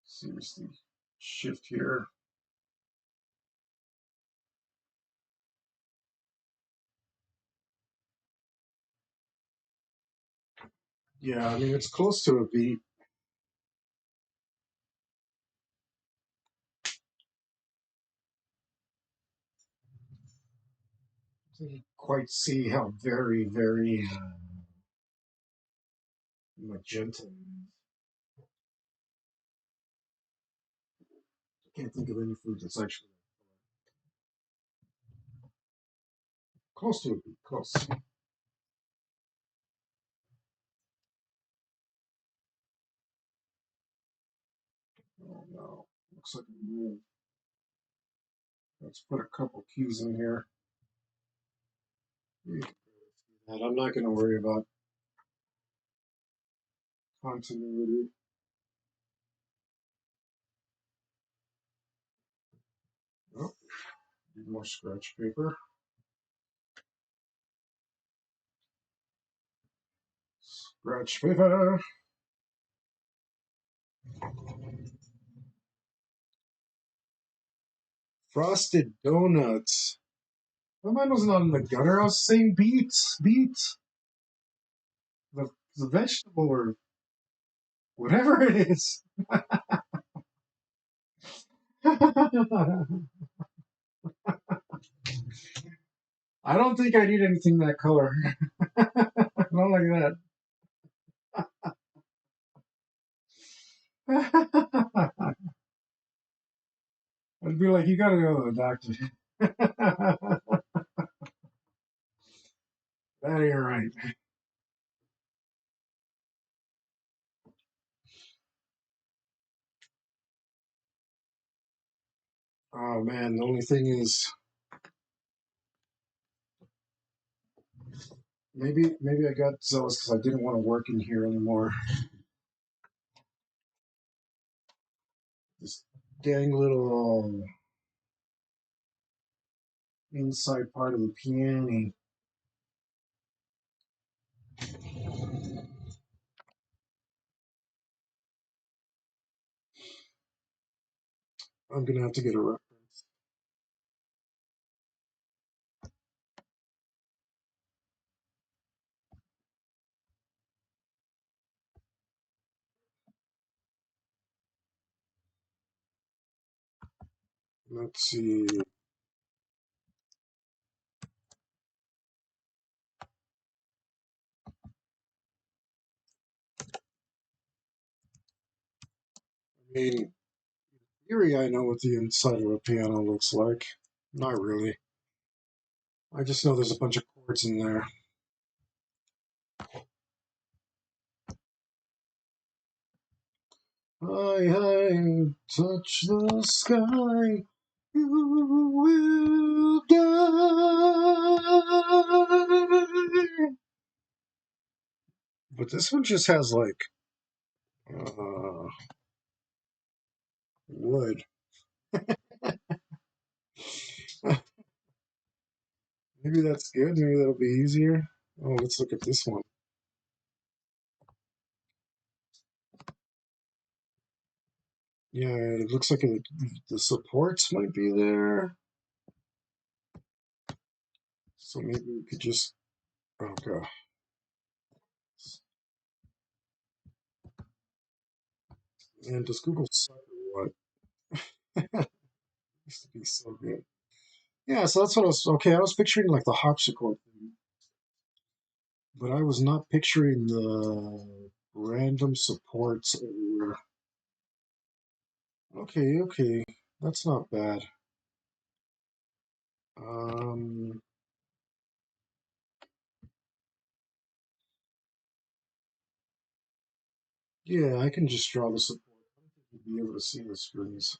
seriously shift here. Yeah, I mean it's close to a beat. I didn't quite see how very magenta it is. I can't think of any food that's actually close to a beat. Close. Oh no, looks like a move. Let's put a couple keys in here. And I'm not going to worry about continuity. Oh, need more scratch paper. Scratch paper. Frosted donuts. Well, mine was not in the gutter. I was saying beets. Beets. The, the vegetable or whatever it is. I don't think I need anything that color. Not like that. I'd be like, you gotta go to the doctor. That ain't right. Oh man, the only thing is, maybe I got zealous because I didn't want to work in here anymore. This dang little inside part of the piano. I'm gonna have to get a reference. Let's see. I mean, in theory, I know what the inside of a piano looks like. Not really. I just know there's a bunch of chords in there. I touch the sky, you will die. But this one just has like wood. Maybe that's good. Maybe that'll be easier. Oh, let's look at this one. Yeah, it looks like the supports might be there. So maybe we could just. Oh, God. And does Google suck or what? Used to be so good. Yeah, so that's what I was. Okay, I was picturing like the harpsichord thing, but I was not picturing the random supports everywhere. Okay, okay. That's not bad. Um, yeah, I can just draw the support. I don't think you'd be able to see the strings.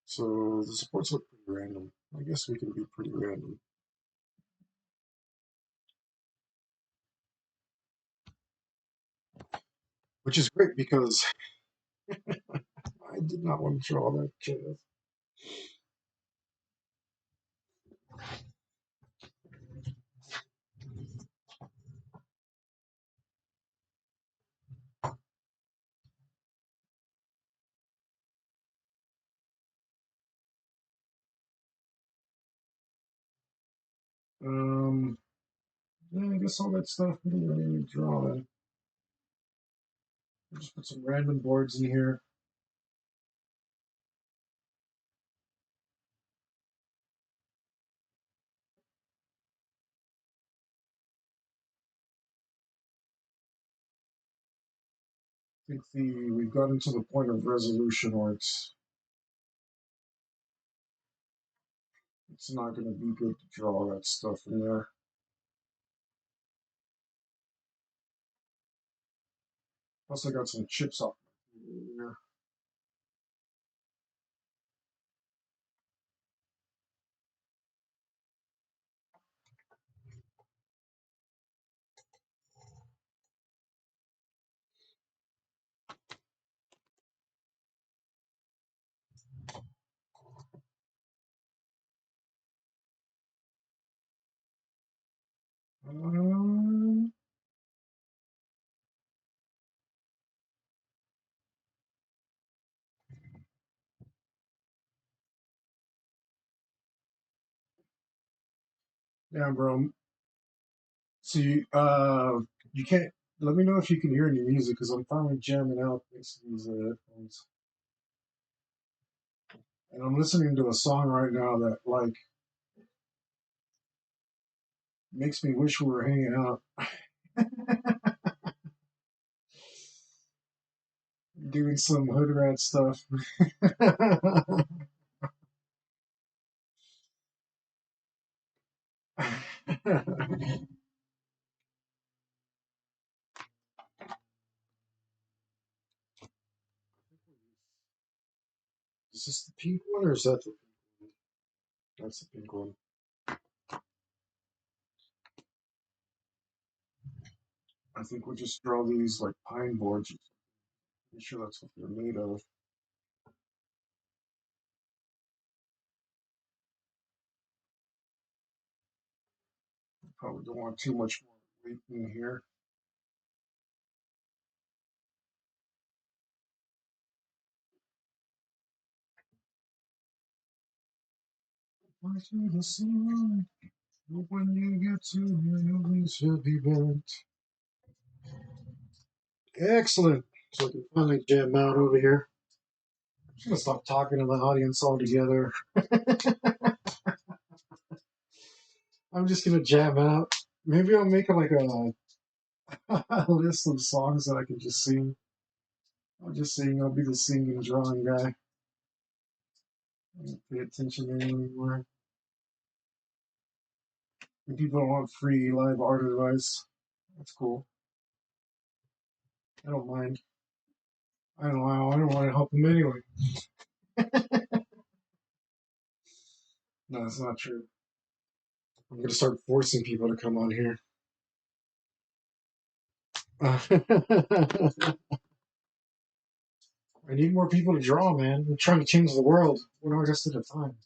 So the supports look pretty random. I guess we can be pretty random. Which is great because I did not want to draw that jazz. Um, yeah, I guess all that stuff we didn't really draw then. We'll just put some random boards in here. I think we've gotten to the point of resolution where it's not going to be good to draw that stuff in there. Plus, I got some chips off here. Um, yeah, bro. See, you can't. Let me know if you can hear any music because I'm finally jamming out thanks to these headphones. And I'm listening to a song right now that like makes me wish we were hanging out, doing some hood rat stuff. Is this the pink one or is that the pink one? That's the pink one. I think we'll just draw these like pine boards. Pretty sure that's what they're made of. Probably don't want too much more weight in here. Fly to the sun, but when you get to me, you should be bent. Excellent. So I can finally jam out over here. I'm just gonna stop talking to the audience altogether. I'm just gonna jam out. Maybe I'll make like a list of songs that I can just sing. I'll just sing. I'll be the singing, drawing guy. I don't pay attention to anyone anymore. And people don't want free live art advice. That's cool. I don't mind. I don't know. I don't want to help them anyway. No, that's not true. I'm gonna start forcing people to come on here. I need more people to draw, man. I'm trying to change the world, one artist at a time.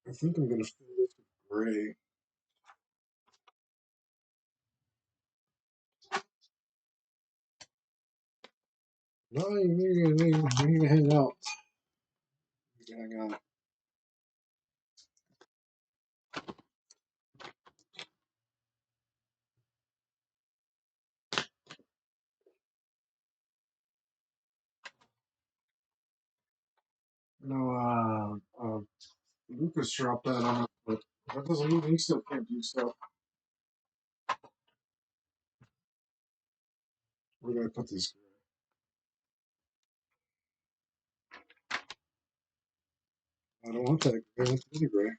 I think I'm gonna fill this with gray. No, you need to hang out. You need to hang out. No, Lucas dropped that on us, but that doesn't mean he still can't do stuff. Where did I put this? I don't want that. I want the gray.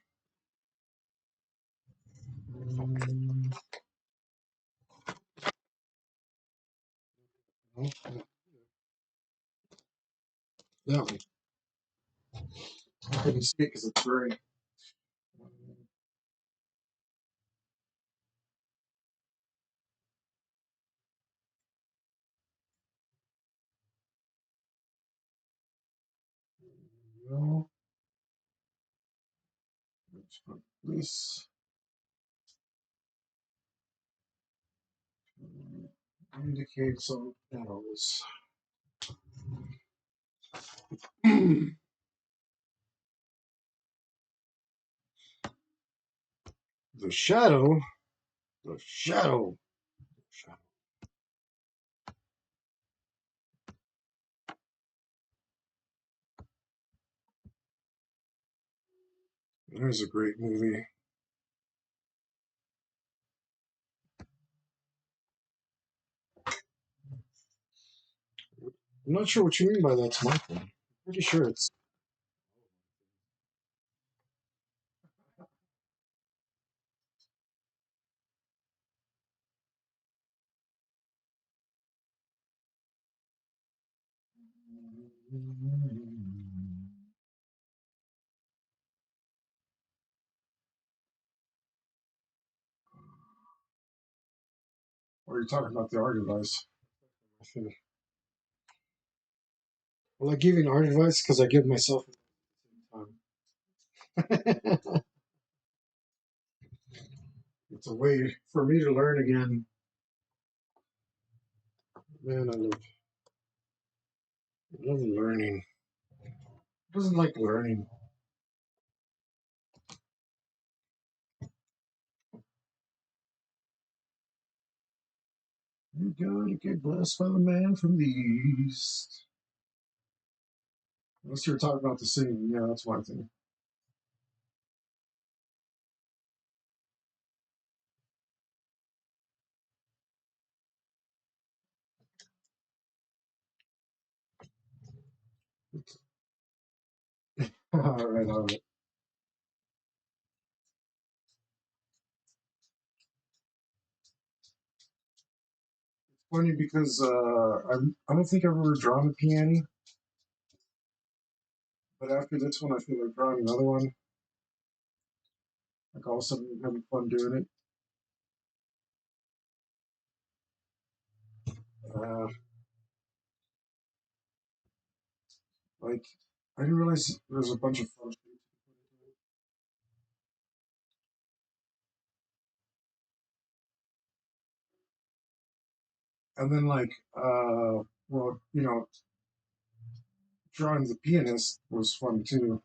No, that one. I couldn't see it because it's gray. No, let's put this. Indicate some petals. The shadow. The shadow. Shadow. There's a great movie. I'm not sure what you mean by that's my thing. I'm pretty sure it's. Or you're talking about the art advice. Well, I give you an art advice because I give myself time. It's a way for me to learn again. Man, I love learning. Who doesn't like learning? You gotta get blessed by the man from the east. Unless you were talking about the singing, yeah, that's my thing. All right, all right. Funny because I don't think I've ever drawn a piano, but after this one, I feel like drawing another one. Like all of a sudden, I'm having fun doing it. Uh, like I didn't realize there was a bunch of fun. And then well, drawing the pianist was fun too.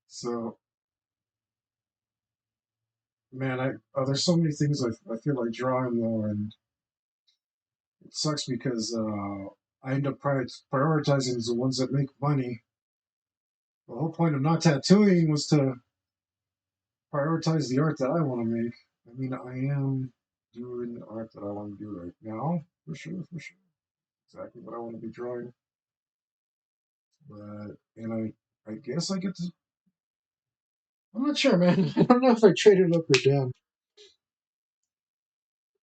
So, man, there's so many things I feel like drawing though, and it sucks because I end up prioritizing the ones that make money. The whole point of not tattooing was to prioritize the art that I want to make. I mean, I am doing the art that I want to do right now, for sure, for sure. Exactly what I want to be drawing. But, and I guess I get to. I'm not sure, man. I don't know if I traded up or down.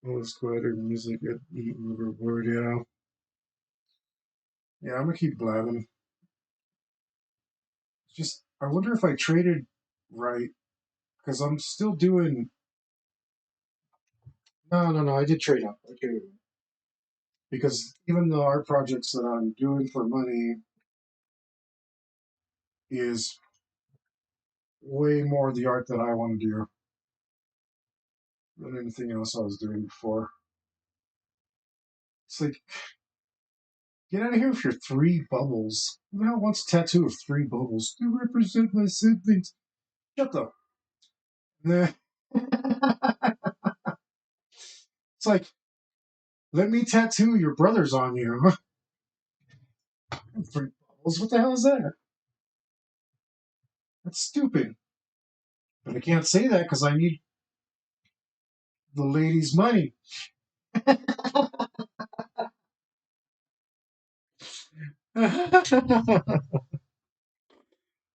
Oh, it's quieter music at eat word, yeah. Yeah, I'm gonna keep blabbing. Just, I wonder if I traded right, because I'm still doing. No, no, no, I did trade up. Okay. Because even the art projects that I'm doing for money is way more the art that I want to do than anything else I was doing before. It's like, get out of here with your three bubbles. Who the hell wants a tattoo of three bubbles? To represent my siblings. Shut the. Nah. It's like, let me tattoo your brothers on you. Three bubbles? What the hell is that? That's stupid. But I can't say that because I need the lady's money. The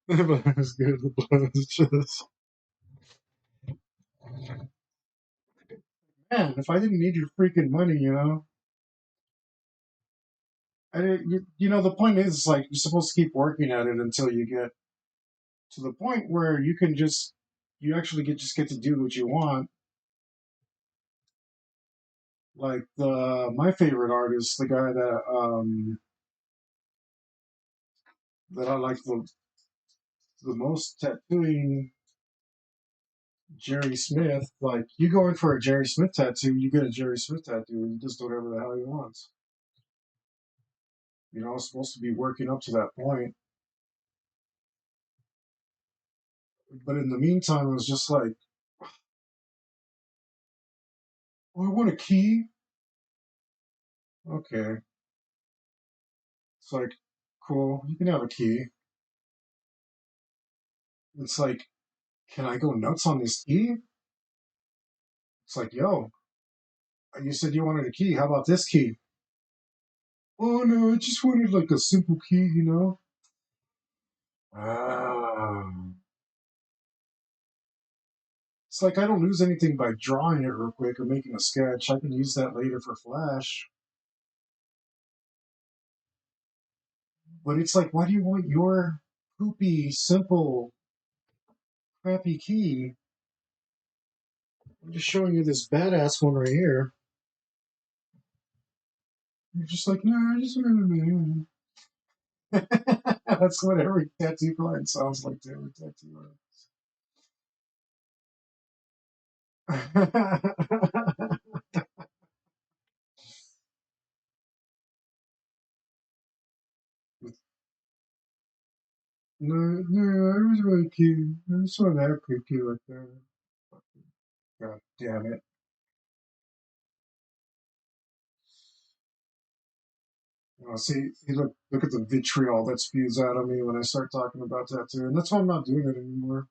blood is good. The blood is just. Man, if I didn't need your freaking money, the point is like you're supposed to keep working at it until you get to the point where you actually just get to do what you want. Like my favorite artist, the guy that I like the most tattooing, Jerry Smith. Like you go in for a Jerry Smith tattoo, you get a Jerry Smith tattoo, and you just do whatever the hell he wants. It's supposed to be working up to that point. But in the meantime, it was just like, oh, I want a key. Okay. It's like, cool, you can have a key. It's like, can I go nuts on this key? It's like, yo, you said you wanted a key. How about this key? Oh no, I just wanted like a simple key. Ah. It's like I don't lose anything by drawing it real quick or making a sketch. I can use that later for Flash. But it's like, why do you want your poopy, simple, crappy key? I'm just showing you this badass one right here. You're just like, no, I just want to. That's what every tattoo client sounds like to every tattoo artist. No, no, I was really cute. I just want to have a kid like that. God damn it. Look at the vitriol that spews out of me when I start talking about tattoo, and that's why I'm not doing it anymore.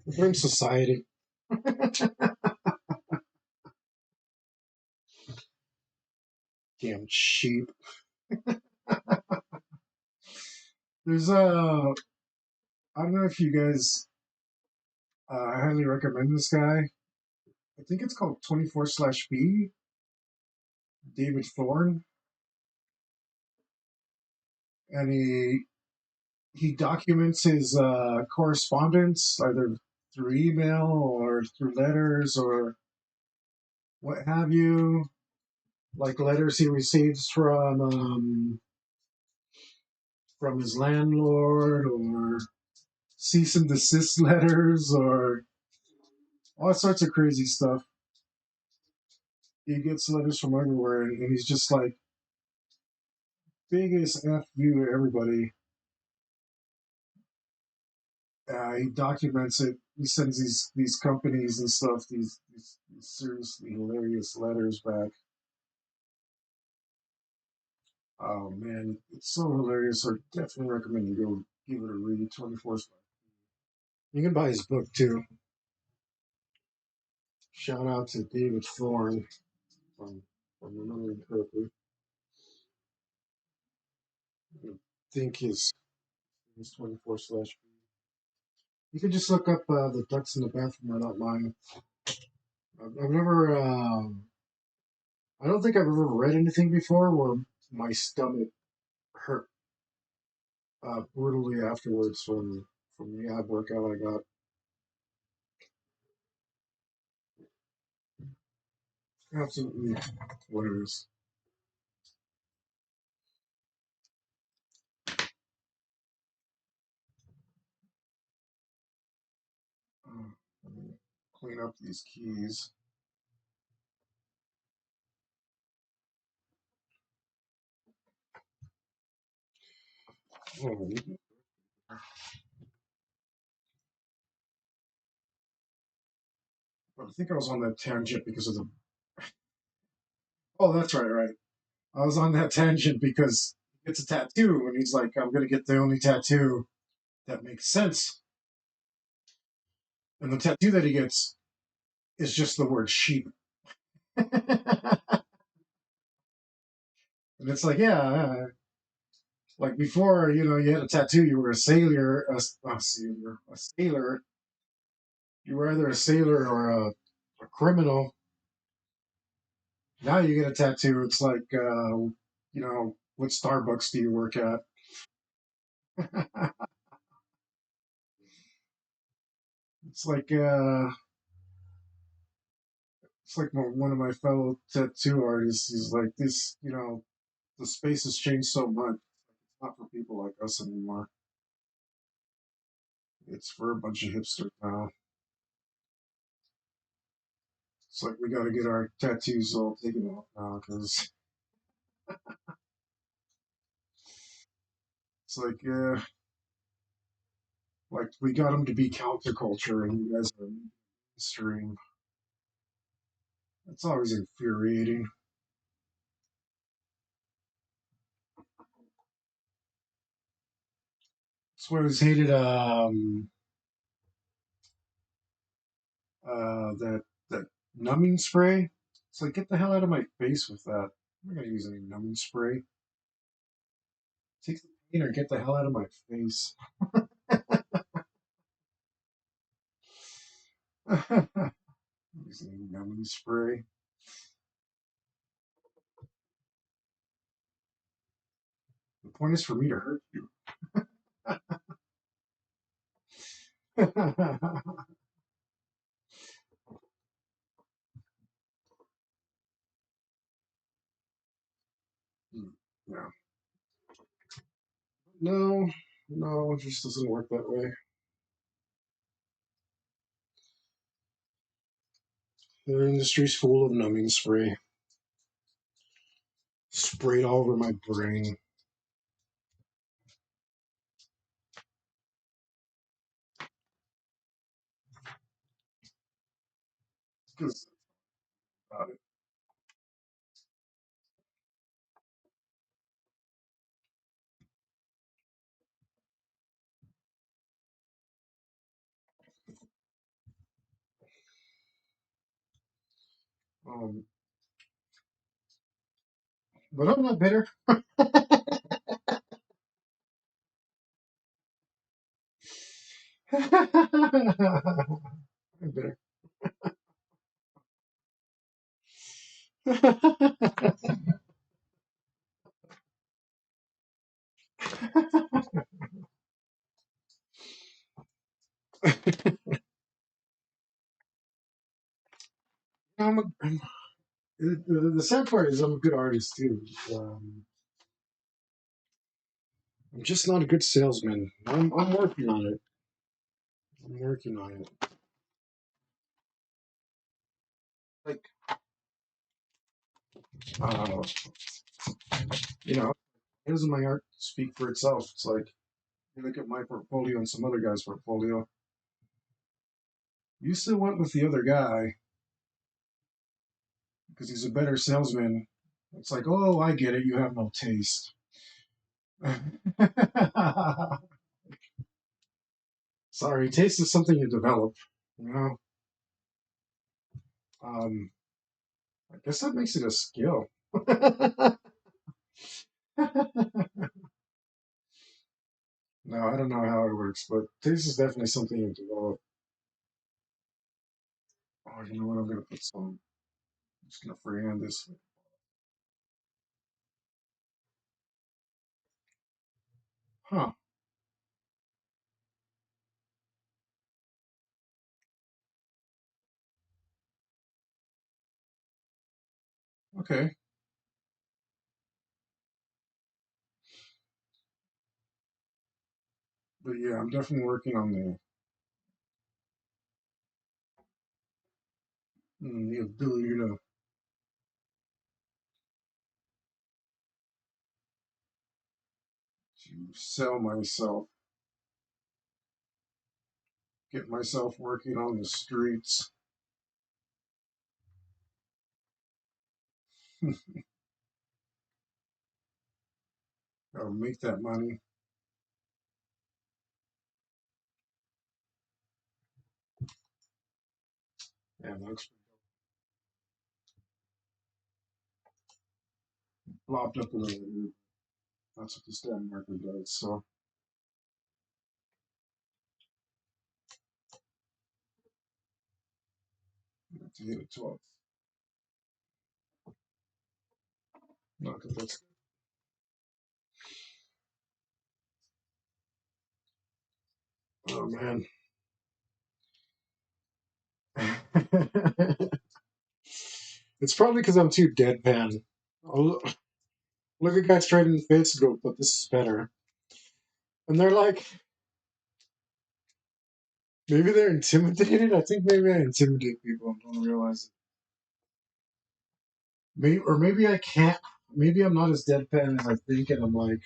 Blame society. Damn sheep. There's I don't know if you guys. I highly recommend this guy. I think it's called 24/B. David Thorne, and he documents his correspondence either through email or through letters or what have you, like letters he receives from his landlord or cease and desist letters or all sorts of crazy stuff. He gets letters from everywhere, and he's just like biggest F you to everybody. He documents it. He sends these companies and stuff these seriously hilarious letters back. Oh man, it's so hilarious. I definitely recommend you go give it a read. 24. You can buy his book too. Shout out to David Thorne from remembering correctly. I think his 24/. You can just look up the ducks in the bathroom are not mine. I've never. I don't think I've ever read anything before where my stomach hurt brutally afterwards from the ab workout I got. Absolutely, what it is. Let me clean up these keys. Oh, I think I was on that tangent because of the. Oh, that's right. I was on that tangent because he gets a tattoo and he's like, I'm gonna get the only tattoo that makes sense. And the tattoo that he gets is just the word sheep. And it's like, yeah, like before, you had a tattoo, you were a sailor, a sailor. You were either a sailor or a criminal. Now you get a tattoo. It's like, what Starbucks do you work at? it's like, uh, it's like one of my fellow tattoo artists. He's like, the space has changed so much. It's not for people like us anymore. It's for a bunch of hipsters now. It's like we got to get our tattoos all taken off now because it's like we got them to be counterculture, and you guys are mainstream. It's always infuriating. It's what I always hated. That numbing spray. It's like get the hell out of my face with that. I'm not gonna use any numbing spray. Take the pain or get the hell out of my face. Using numbing spray. The point is for me to hurt you. Yeah. No, no, it just doesn't work that way. The industry's full of numbing spray. Sprayed all over my brain. Because about it. Um, but I'm not bitter. I'm bitter. The sad part is I'm a good artist too. I'm just not a good salesman. I'm working on it. I'm working on it. Like, uh, you know, doesn't my art speak for itself? It's like, you look at my portfolio and some other guy's portfolio. You still went with the other guy because he's a better salesman. It's like, oh, I get it. You have no taste. Sorry, taste is something you develop. You know, I guess that makes it a skill. No, I don't know how it works, but taste is definitely something you develop. Oh, you know what? I'm gonna put some. I'm just gonna freehand this. Huh? Okay, but yeah, I'm definitely working on the ability to sell myself, get myself working on the streets. Gotta make that money. Yeah, that's flopped up a little bit. That's what the stamp marker does. So I have to hit it twice. No, because that's oh man. It's probably because I'm too deadpan. I'll look at guys straight in the face and go, but this is better. And they're like, maybe they're intimidated. I think maybe I intimidate people and don't realize it. Maybe, or maybe I can't. Maybe I'm not as deadpan as I think, and I'm like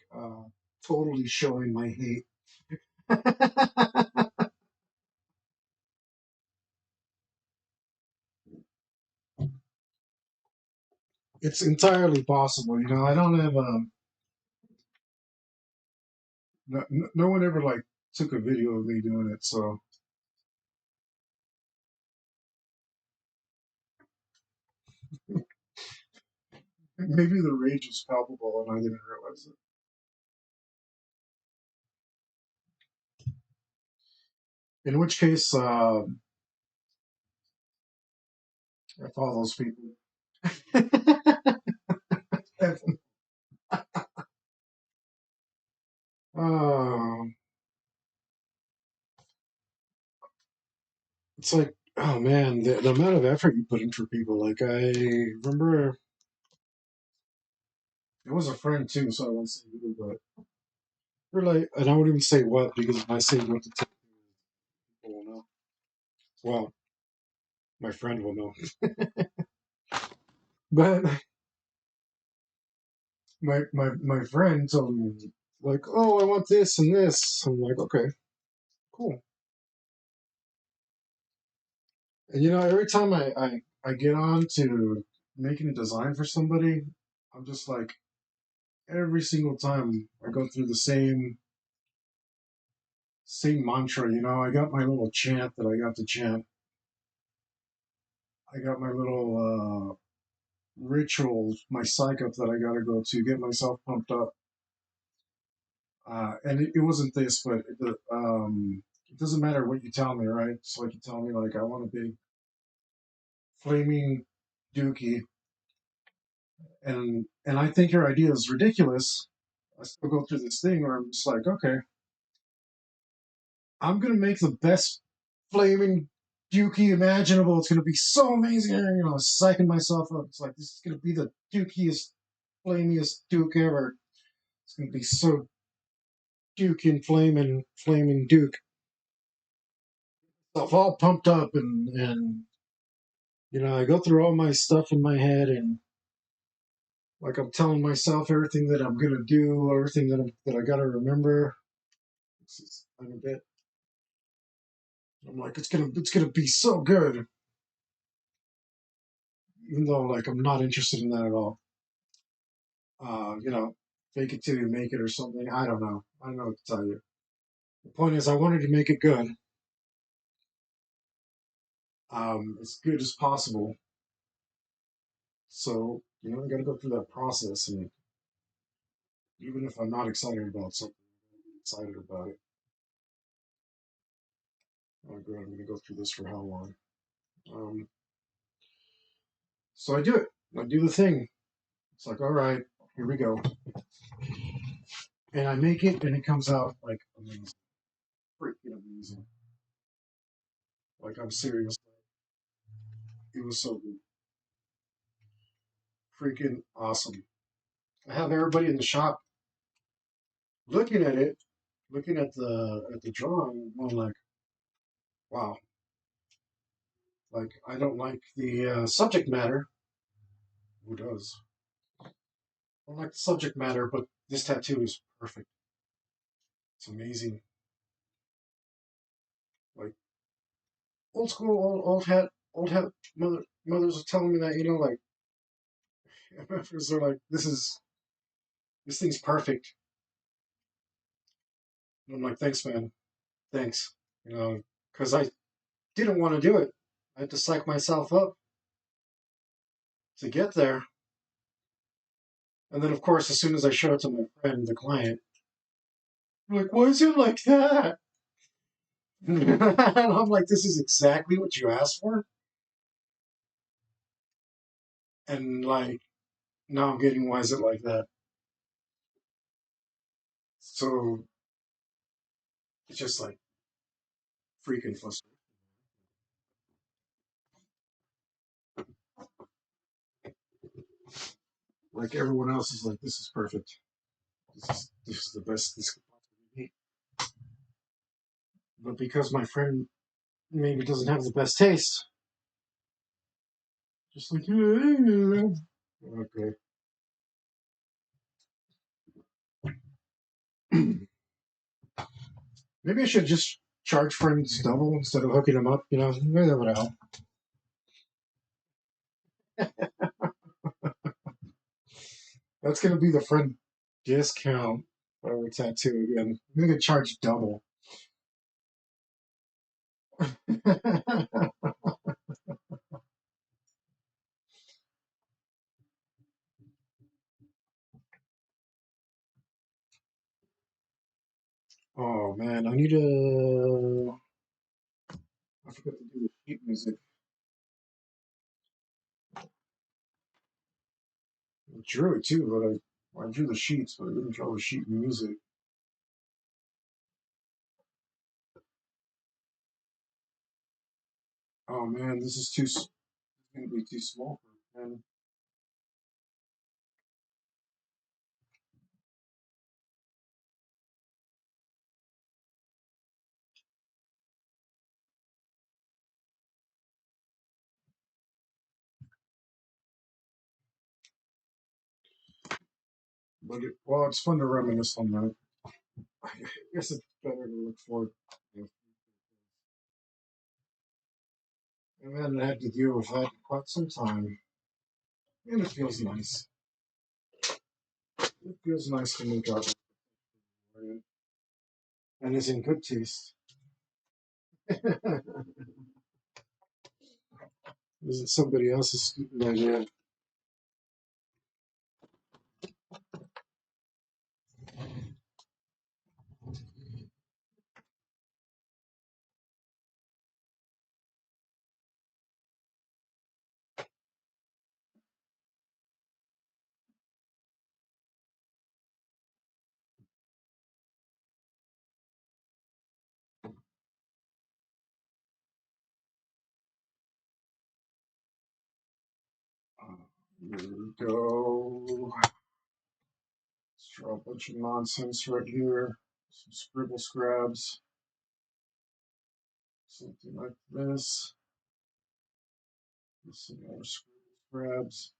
totally showing my hate. It's entirely possible, you know. I don't have no one ever like took a video of me doing it, so maybe the rage is palpable and I didn't realize it. In which case, I follow those people. um, it's like, oh man, the amount of effort you put in for people. Like I remember, it was a friend too, so I won't say who, but we're like, and I won't even say what because if I say what to tell people will know. Well, my friend will know. But my friend told me like, oh, I want this and this. I'm like, okay, cool. And you know, every time I get on to making a design for somebody, I'm just like every single time I go through the same mantra. You know, I got my little chant that I got to chant. I got my little ritual, my psych up that I got to go to get myself pumped up. And it wasn't this, but it doesn't matter what you tell me, right? So like you tell me like I want a big flaming dookie, and I think your idea is ridiculous. I still go through this thing where I'm just like, okay, I'm gonna make the best flaming dookie imaginable. It's gonna be so amazing. You know, psyching myself up. It's like this is gonna be the dookiest, flamiest duke ever. It's gonna be so duke and flaming duke. Stuff all pumped up, and I go through all my stuff in my head, and like I'm telling myself everything that I'm gonna do, everything that I gotta remember. It's a bit. I'm like, it's gonna be so good, even though like I'm not interested in that at all. You know, fake it till you make it or something. I don't know. I don't know what to tell you. The point is, I wanted to make it good, as good as possible. So I got to go through that process, and even if I'm not excited about something, I'm excited about it. Oh god, I'm gonna go through this for how long? Um, so I do it. I do the thing. It's like, all right, here we go, and I make it, and it comes out like amazing, freaking amazing. Like I'm serious. It was so good, freaking awesome. I have everybody in the shop looking at it, looking at the drawing, going like, wow. Like I don't like the subject matter. Who does? I don't like the subject matter, but this tattoo is perfect. It's amazing. Like old school, old hat mothers are telling me that like MFers are like, this thing's perfect. And I'm like, thanks, man, thanks. Because I didn't want to do it. I had to psych myself up to get there. And then, of course, as soon as I show it to my friend, the client, I'm like, why is it like that? And I'm like, this is exactly what you asked for. And like, now I'm getting, why is it like that? So it's just like freaking frustrating. Like everyone else is like, this is perfect. This is the best this could possibly be. But because my friend maybe doesn't have the best taste, just like, okay. Maybe I should just charge friends double instead of hooking them up. Maybe that would help. That's gonna be the friend discount for a tattoo again. I'm gonna charge double. Oh man, I need to. I forgot to do the sheet music. I drew it too, but I drew the sheets, but I didn't draw the sheet music. Oh man, this is gonna be too small for a pen. But well, it's fun to reminisce on that. I guess it's better to look forward. And then I had to deal with that quite some time, and it feels nice. It feels nice to make art, and it's in good taste. Isn't somebody else's stupid idea? Here we go. Let's draw a bunch of nonsense right here. Some scribble scrabs. Something like this. Some more grabs.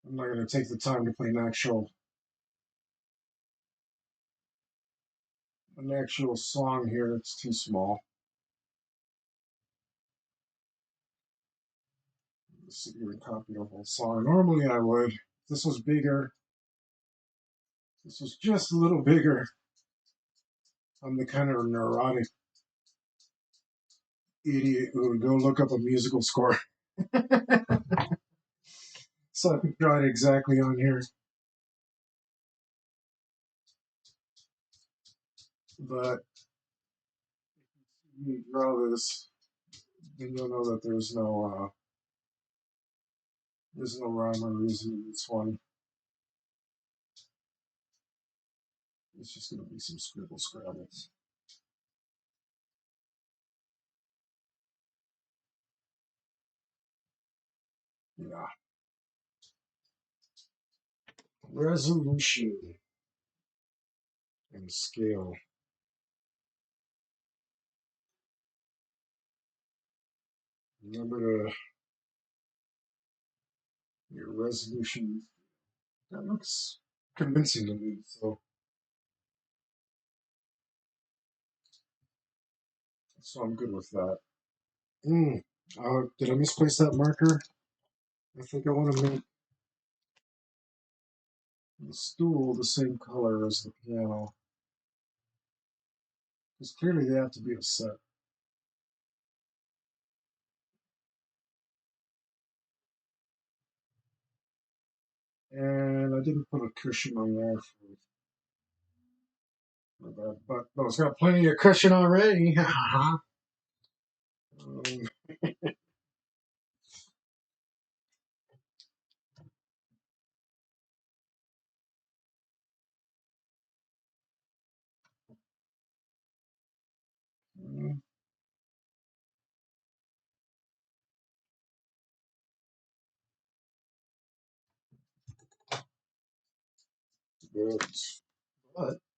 I'm not going to take the time to play an actual song here. It's too small. This is even copy the whole song. Normally I would. If this was bigger. This was just a little bigger. I'm the kind of neurotic idiot who would go look up a musical score. So I can draw it exactly on here. But if you draw this, then you'll know that there's no rhyme or reason in this one. It's just going to be some scribble scrabbles. Yeah. Resolution and scale. Remember to your resolution. That looks convincing to me. So I'm good with that. Did I misplace that marker? I think I want to make the stool the same color as the piano. Because clearly they have to be a set. And I didn't put a cushion on there for that, but it's got plenty of cushion already. um,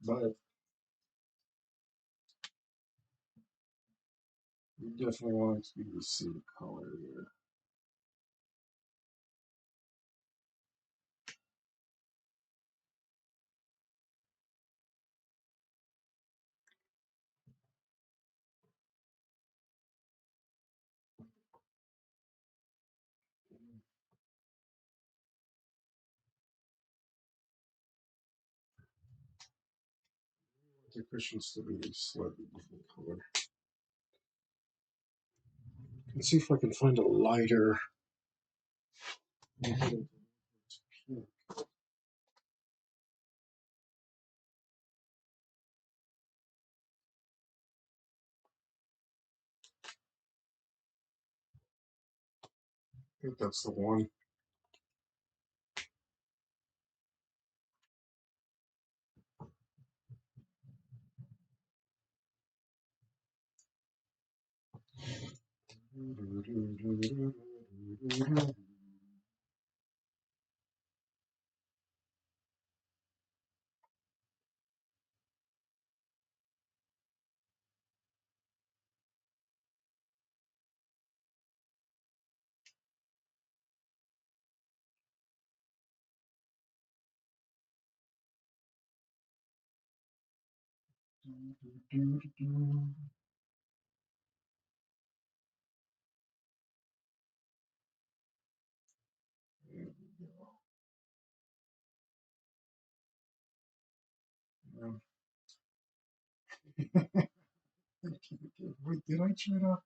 but you definitely want it to be the same color here. The cushions to be a slightly different color. Let's see if I can find a lighter. I think that's the one. Wait, did I trade up?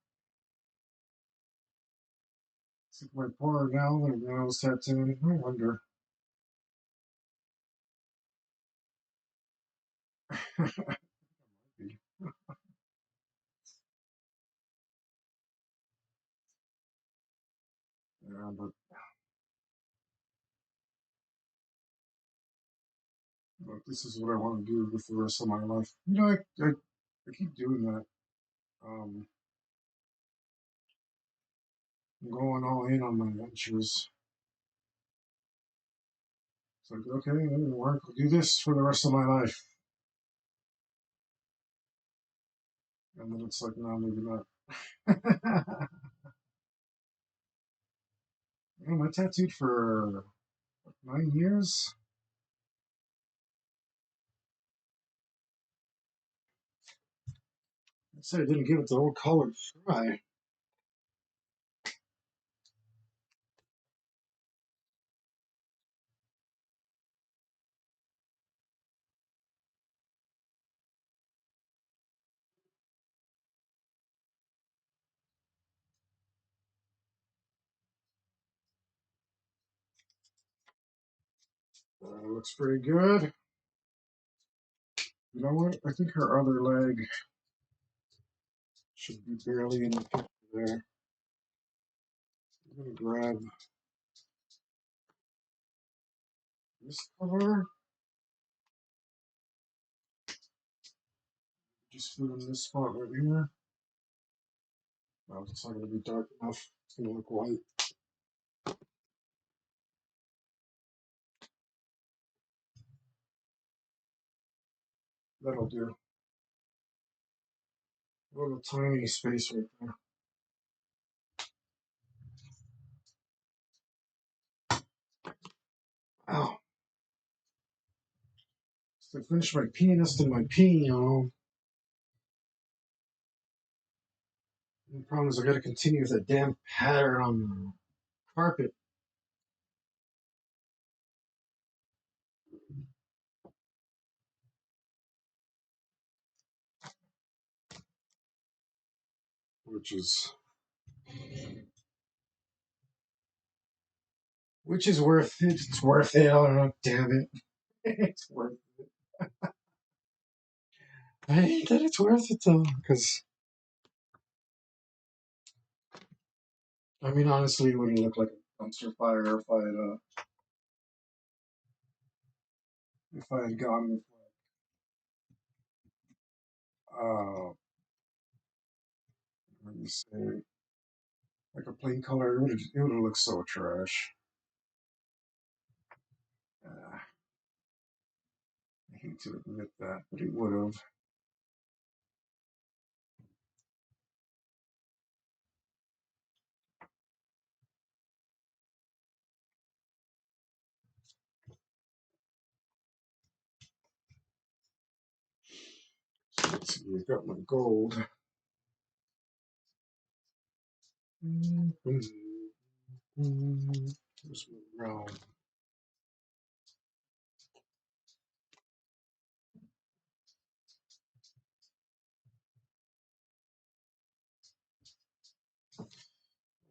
It's like my poor gal and nails tattooed. No wonder. Yeah, but this is what I want to do with the rest of my life. I keep doing that. Um, I'm going all in on my ventures. It's like, okay, I'll do this for the rest of my life. And then it's like, no, maybe not. Man, I tattooed for 9 years. I said I didn't give it the whole college try. Looks pretty good. You know what? I think her other leg should be barely in the picture there. I'm gonna grab this cover. Just put in this spot right here. No, it's not gonna be dark enough. It's gonna look white. That'll do. A little tiny space right there. Ow. So I finished my pianist and my piano. The problem is I gotta continue with that damn pattern on the carpet. Which is worth it. It's worth it. Oh, damn it. It's worth it. I hate that it's worth it though, because I mean honestly it wouldn't look like a dumpster fire if I had gone with what do you say, like a plain color, it would have looked so trash. I hate to admit that, but it would have. So let's see, I got my gold. There's my brown.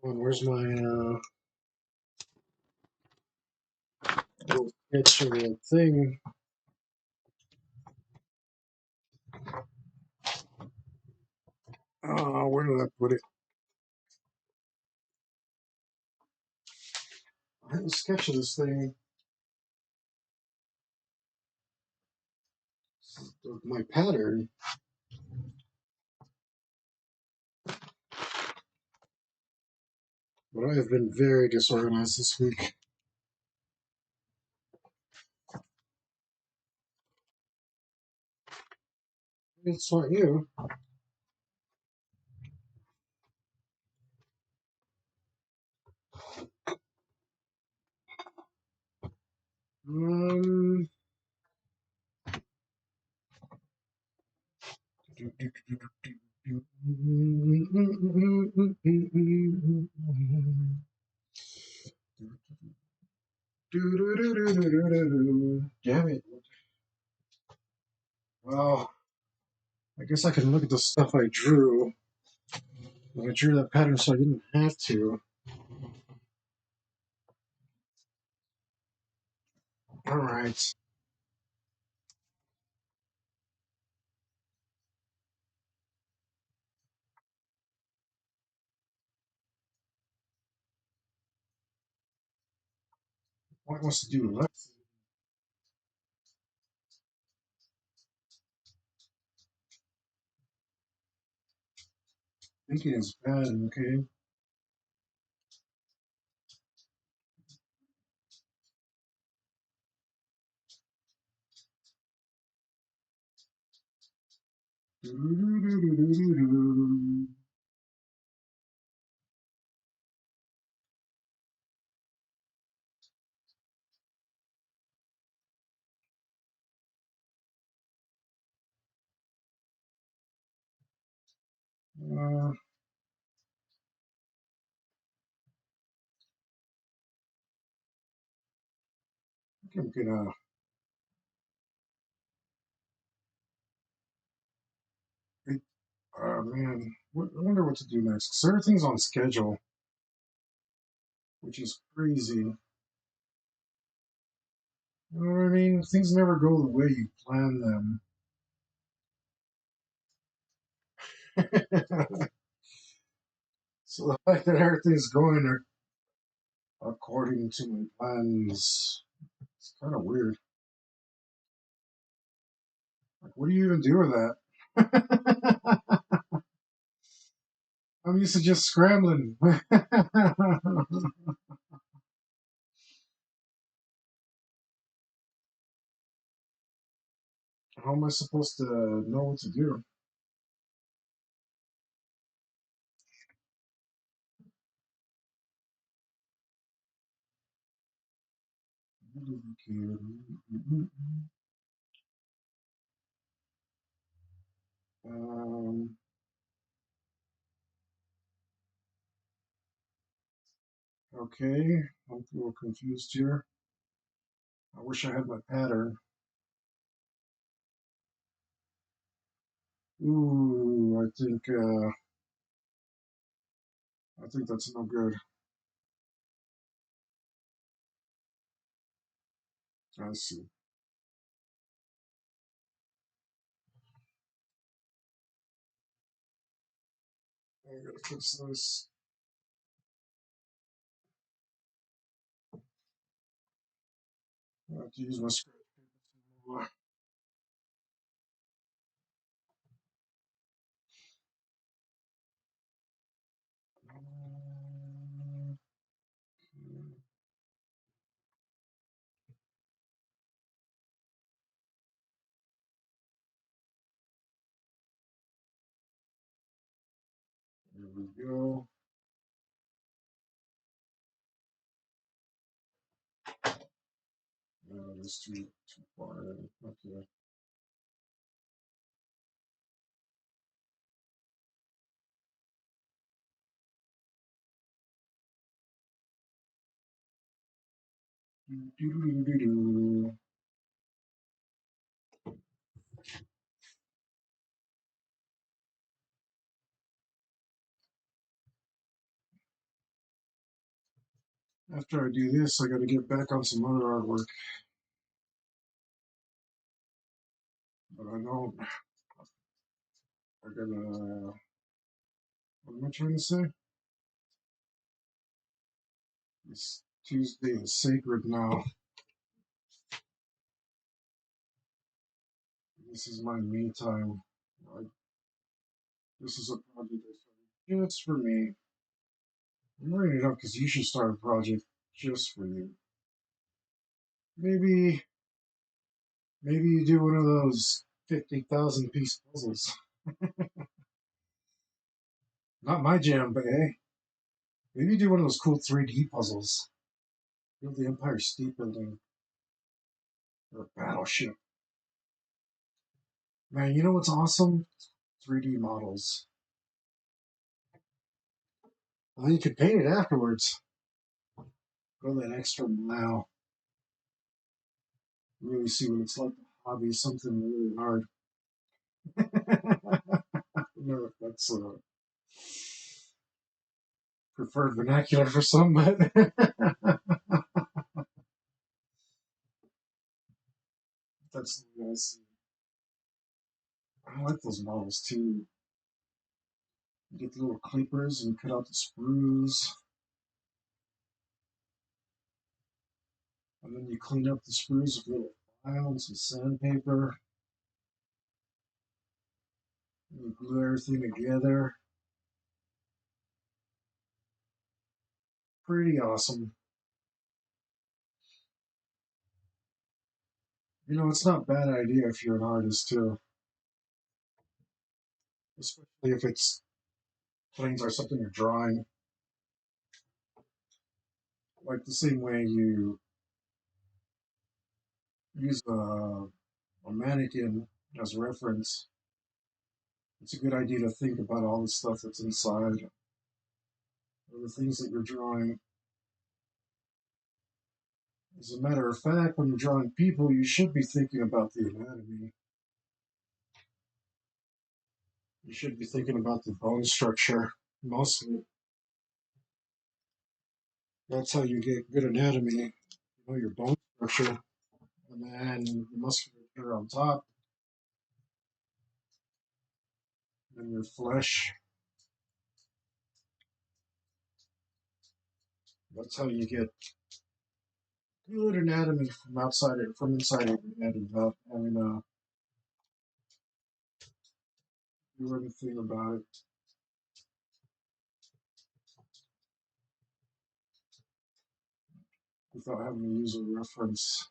And where's my little picture thing? Where did I put it? I had a sketch of this thing. My pattern. But I have been very disorganized this week. It's not you. Um. Damn it. Well, I guess I can look at the stuff I drew. I drew that pattern so I didn't have to. Alright. What wants to do left? Thinking is bad, okay? I think I'm gonna. Man, I wonder what to do next. 'Cause everything's on schedule, which is crazy. You know what I mean? Things never go the way you plan them. So the fact that everything's going according to my plans, it's kind of weird. Like, what do you even do with that? I'm used to just scrambling. How am I supposed to know what to do? Um, okay, I'm a little confused here. I wish I had my pattern. Ooh, I think that's no good. I see. I gotta fix this. I have to use my scratch paper some more. There we go. That's too far in. Okay. Doo-doo-doo-doo-doo. After I do this, I gotta get back on some other artwork. But I don't. I gotta. What am I trying to say? This Tuesday is sacred now. This is my me time. I, this is a project I started just for me. I'm writing it up because you should start a project just for you. Maybe, maybe you do one of those 50,000 piece puzzles. Not my jam, but hey, maybe you do one of those cool 3D puzzles. Build the Empire State Building or a battleship. Man, you know what's awesome? 3D models. And then you can paint it afterwards. Go that extra mile. Really see what it's like to hobby something really hard. I don't know if that's preferred vernacular for some, but that's nice. I like those models too. You get the little clippers and cut out the screws, and then you clean up the screws with a little file and some sandpaper. And you glue everything together. Pretty awesome. You know, it's not a bad idea if you're an artist too. especially if it's planes or something you're drawing. Like the same way you use a mannequin as a reference, it's a good idea to think about all the stuff that's inside or the things that you're drawing. As a matter of fact, when you're drawing people, you should be thinking about the anatomy. You should be thinking about the bone structure mostly. That's how you get good anatomy. You know your bone structure, and then the musculature on top, and your flesh. That's how you get good anatomy from outside it, from inside of your head without having to do anything about it. Without having to use a reference.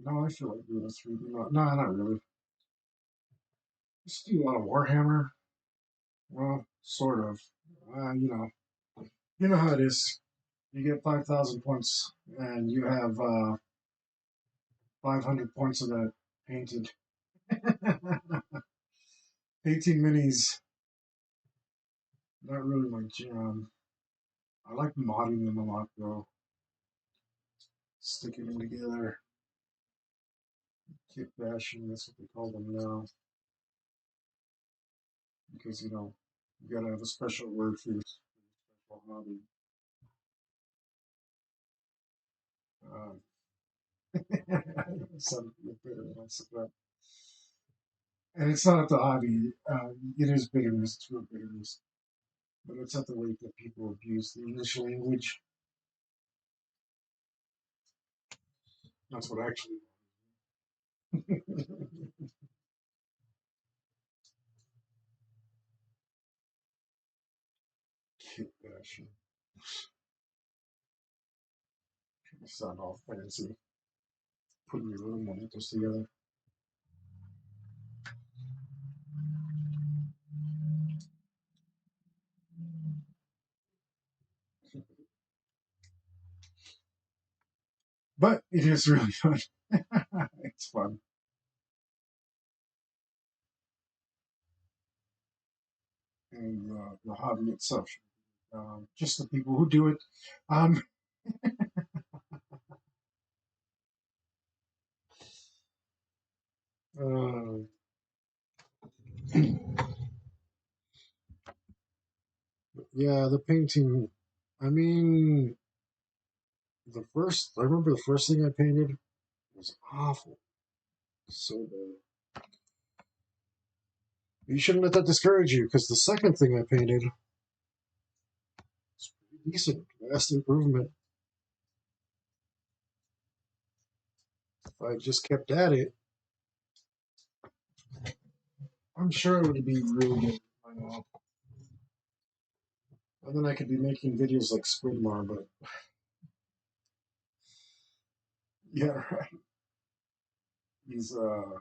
No, I feel like doing a 3D. No, not really. Just do a lot of Warhammer. Well, sort of. You know how it is. You get 5,000 points, and you have 500 points of that painted. 18 minis, not really my jam. I like modding them a lot, though. Sticking them together. Kit bashing, that's what they call them now. Because, you gotta have a special word for your special hobby. Uh, some bitterness. And it's not the hobby. It is bitterness, true bitterness. But it's not the way that people abuse the English language. That's what actually. Kit bashing. You sound all fancy. Putting your little momentos together. But it is really fun. It's fun. And the hobby itself. Just the people who do it. Um, uh, yeah, the painting. I mean, I remember the first thing I painted was awful. So bad. You shouldn't let that discourage you, because the second thing I painted was pretty decent. Vast improvement. If I just kept at it, I'm sure it would be really good by now. And then I could be making videos like Squidmar, but yeah, right. He's uh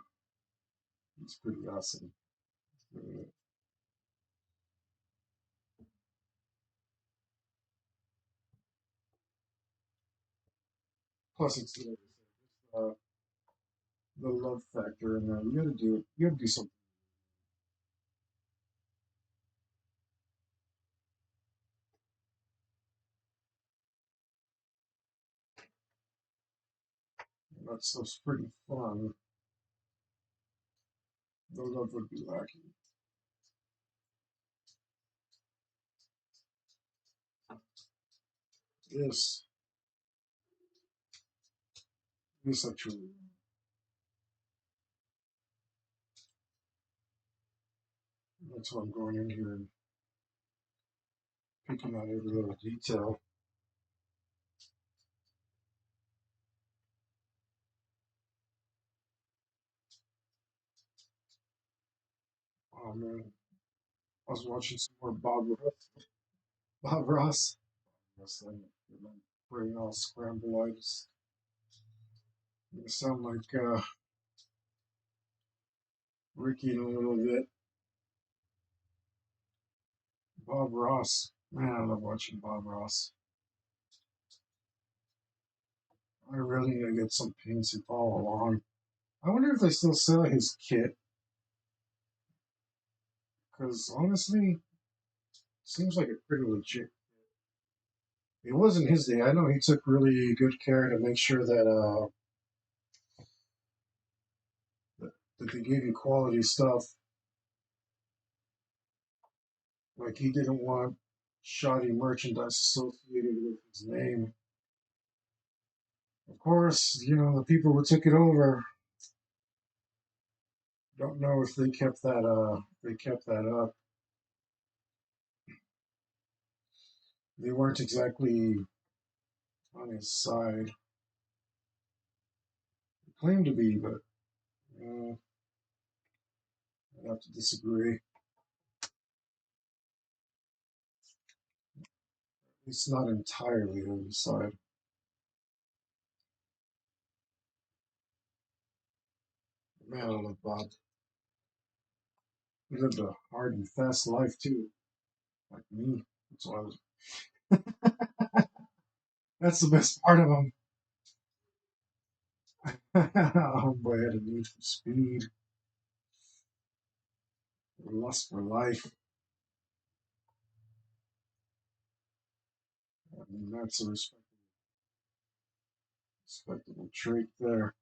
he's pretty awesome. Uh, Plus, it's the love factor, and you got to do it. You got to do something. That stuff's pretty fun. The love would be lacking. Yes, yes, actually. That's why I'm going in here and picking out every little detail. Oh man, I was watching some more Bob Ross. Bob Ross. Yes, I'm brain all scrambled. You sound like Ricky in a little bit. Bob Ross. Man, I love watching Bob Ross. I really need to get some paints and follow along. I wonder if they still sell his kit. Because honestly, it seems like a pretty legit. It wasn't his day. I know he took really good care to make sure that they gave you quality stuff. Like he didn't want shoddy merchandise associated with his name. Of course, the people who took it over don't know if they kept that up. They weren't exactly on his side. They claimed to be, but I have to disagree. It's not entirely on his side. Man, I love Bob. He lived a hard and fast life too, like me. That's why that's the best part of him. Homeboy had a need for speed, a lust for life. I mean, that's a respectable trait there.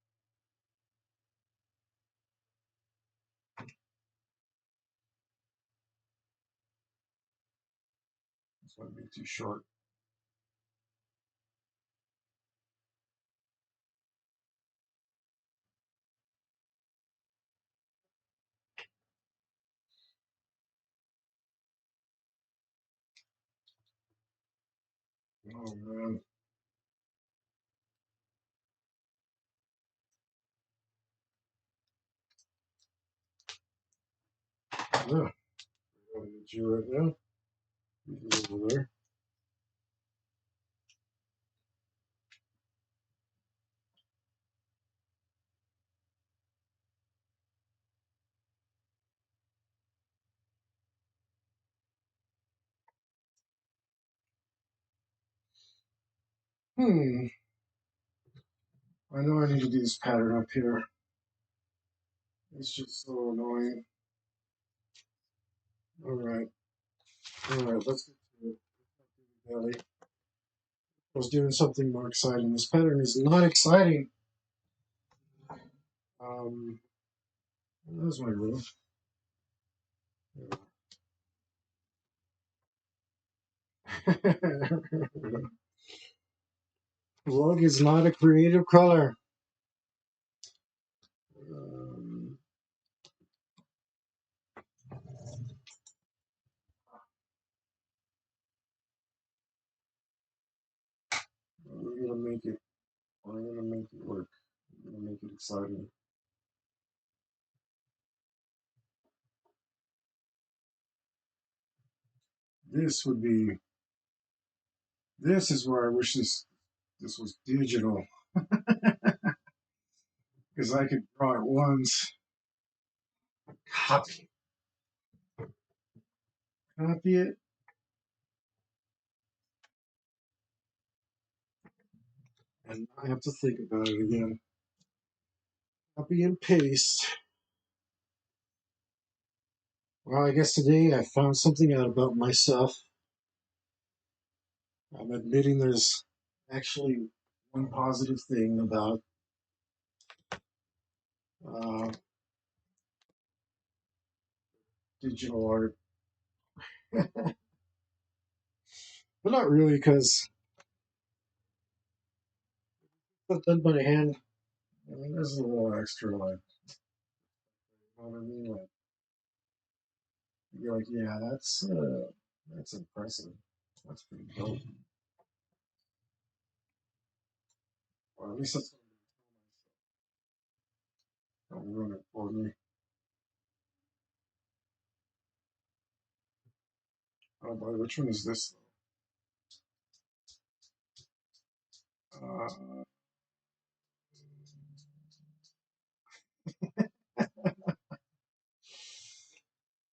This might be too short. Oh man. Yeah, I'm gonna get you right now. You can go over there. Hmm. I know I need to do this pattern up here. It's just so annoying. All right. All right. Let's get to it. Belly. I was doing something more exciting. This pattern is not exciting. Um, There's my room. Rug is not a creative color. Um, we're gonna make it. We're gonna make it work. We're gonna make it exciting. This would be. This is where I wish this was digital because I could draw it once, copy, copy it, and I have to think about it again. Copy and paste. Well, I guess today I found something out about myself. I'm admitting there's actually one positive thing about uh, digital art, but not really because it's done by hand. I mean, there's a little extra, like, you know what I mean? Like, you're like, yeah, that's impressive. That's pretty dope. Or at least that's don't ruin it for me. Oh boy, which one is this? Uh,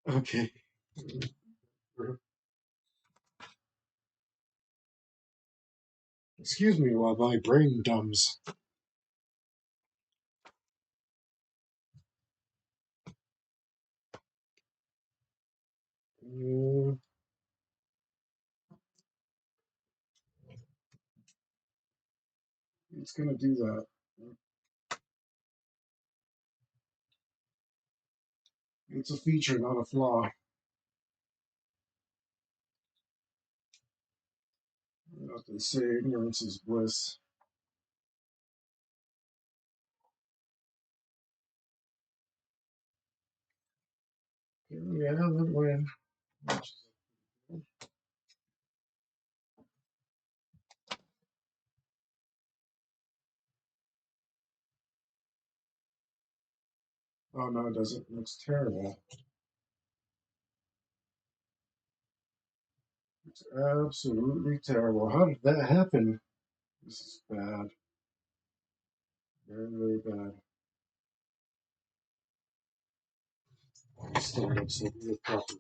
Okay. Excuse me while my brain dumbs. Mm, it's gonna do that. It's a feature, not a flaw. What they say, ignorance is bliss. Yeah, that way. Oh no, it doesn't. It looks terrible. It's absolutely terrible. How did that happen? This is bad. Very, very bad. Still looks like the proper.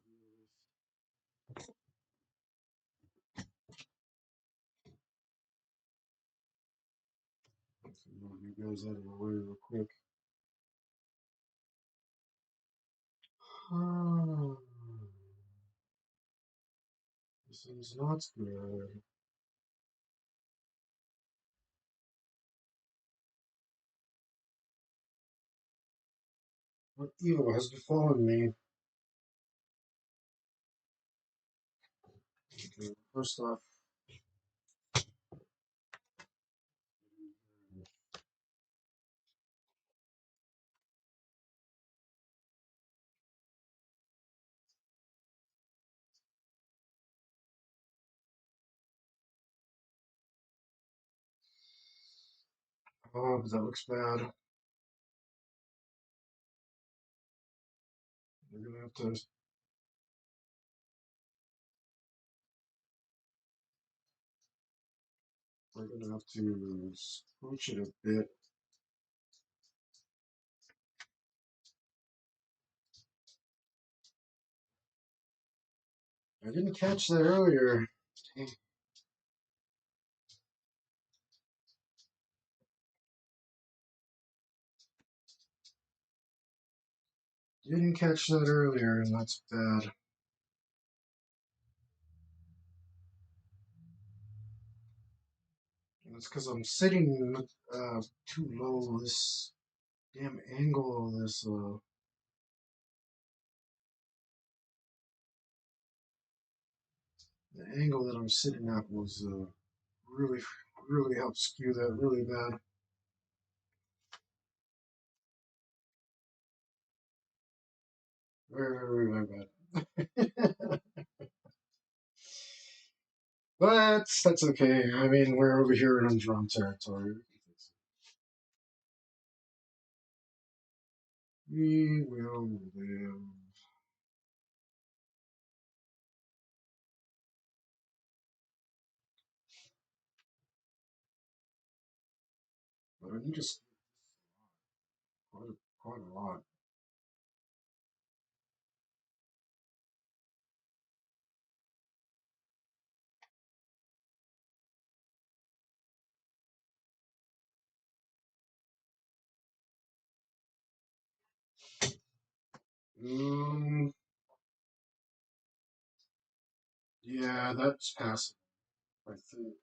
Move you guys out of the way real quick. This is not good. What evil has befallen me? Okay, first off, oh, that looks bad. We're gonna have to. We're gonna have to scooch it a bit. I didn't catch that earlier. Didn't catch that earlier, and that's bad. And it's because I'm sitting too low. This damn angle of this the angle that I'm sitting at was really really helped skew that really bad. Very very very bad. But that's okay. I mean, we're over here in undrawn territory. We will live. But I need to quite a lot. Um, yeah, that's passive. I think.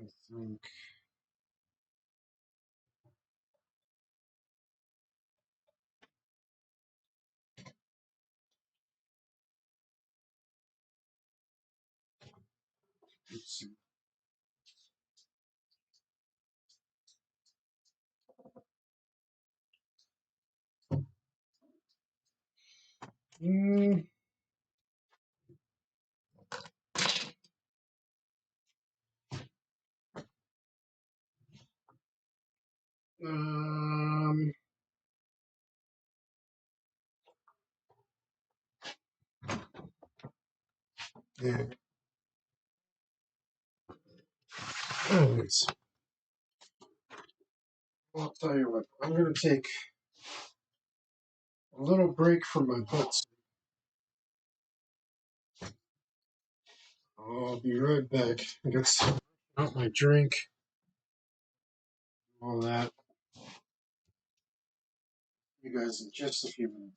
I think. Let's see. Mm, um, yeah, Anyways, I'll tell you what, I'm going to take a little break from my butts. I'll be right back. I got some out my drink, all that. You guys in just a few minutes.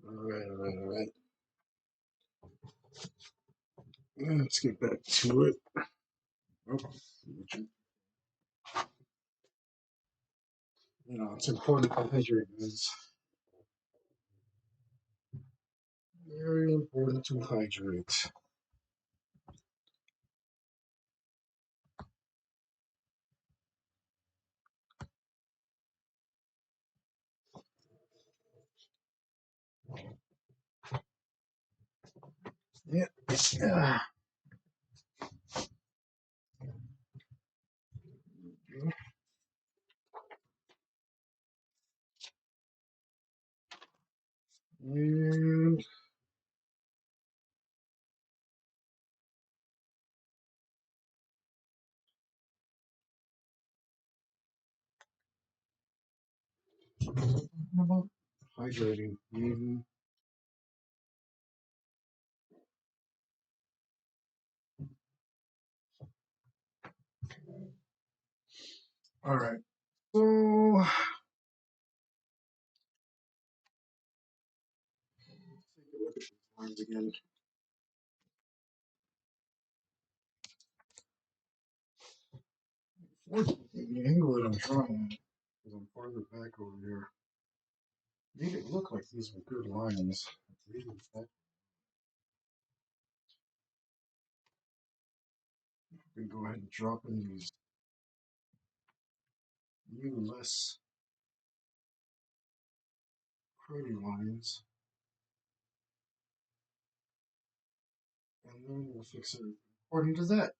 All right. Let's get back to it. Oh, it's important to hydrate, guys. Very important to hydrate. Yeah. Yeah. And hydrating. All right. So take a look at these lines again. Fortunately, the angle that I'm drawing is I'm farther back over here. Made it look like these were good lines. We can go ahead and drop in these new, less pretty lines, and then we'll fix it according to that.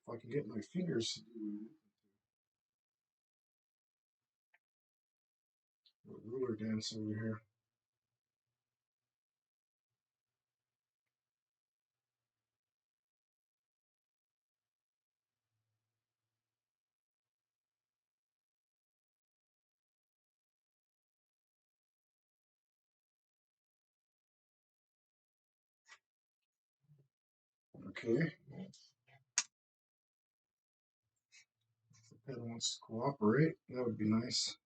If I can get my fingers to do a ruler dance over here. Okay. If the pen wants to cooperate, that would be nice.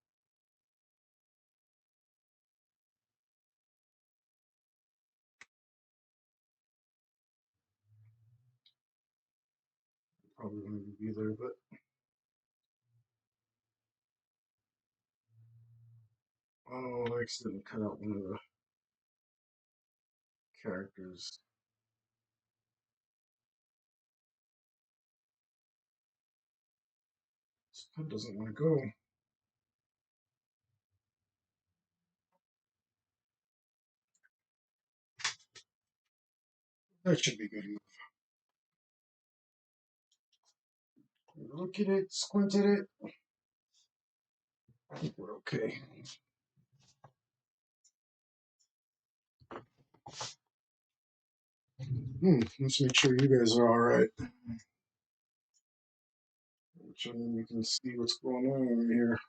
Probably won't even be there, but oh, I accidentally cut out one of the characters. This pen doesn't want to go. That should be good enough. Look at it, squint at it. I think we're okay. Let's make sure you guys are all right. Which I mean, you can see what's going on over here.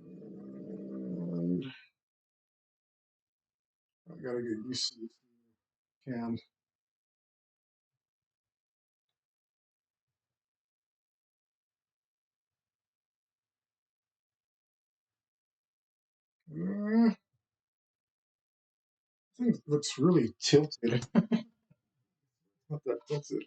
And I gotta get used to this cam. I think it looks really tilted. Not that tilted.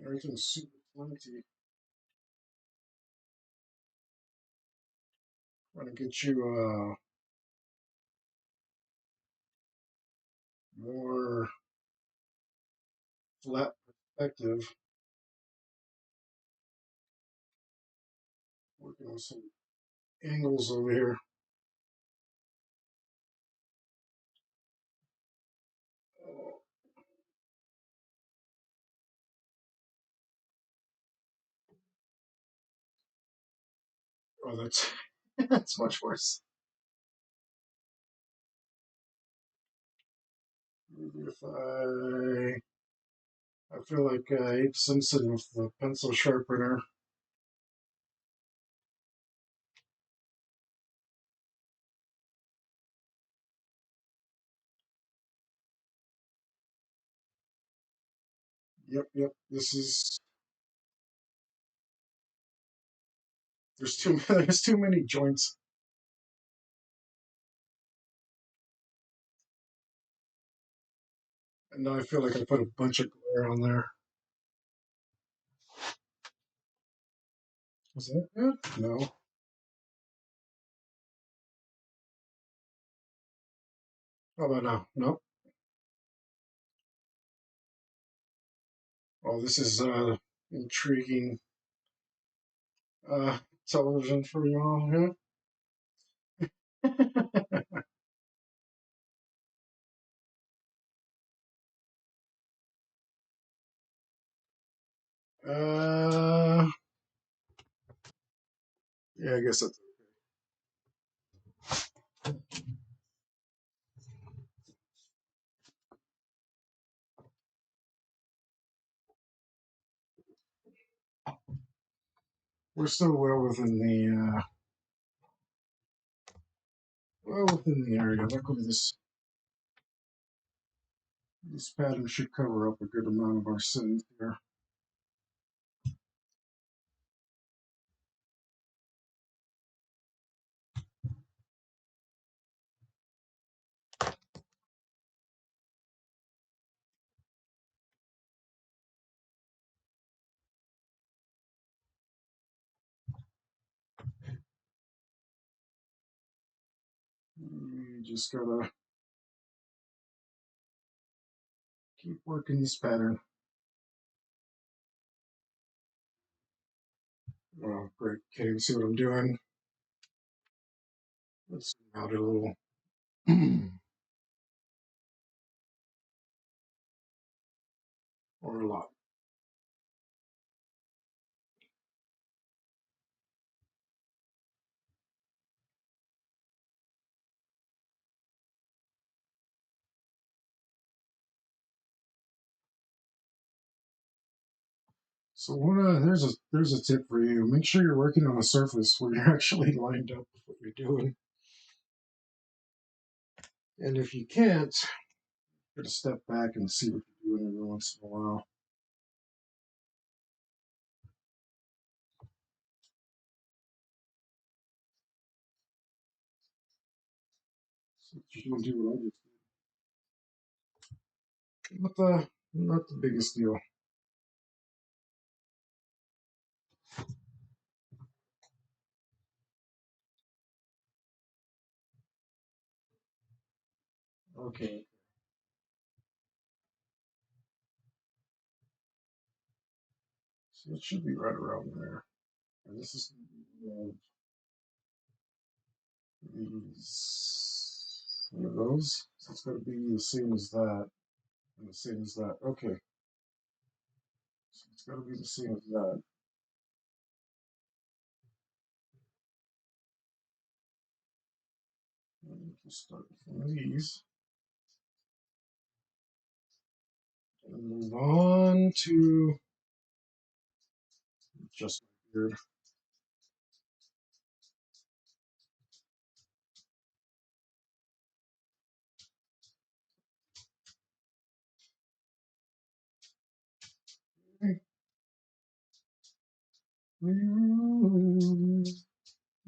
Everything's super flinty. Trying to get you more flat perspective. Working on some angles over here. Oh, that's that's much worse. Maybe if I feel like Abe Simpson with the pencil sharpener. Yep, yep. This is there's too there's too many joints. And now I feel like I put a bunch of glare on there. Is that good? No. How about now? Nope. Oh, this is intriguing uh television for y'all, huh? uh yeah, I guess that's we're still well within the area. Luckily this pattern should cover up a good amount of our sins here. You just gotta keep working this pattern. Oh, great. Can't even see what I'm doing. Let's zoom out a little. Or a lot. So there's a tip for you. Make sure you're working on a surface where you're actually lined up with what you're doing. And if you can't, you gotta step back and see what you're doing every once in a while. So you don't do what I just did. Not the biggest deal. Okay. So it should be right around there. And this is these one of those. So it's gotta be the same as that. And the same as that. Okay. So it's gotta be the same as that. And we'll start with one of these. And move on to just my beard.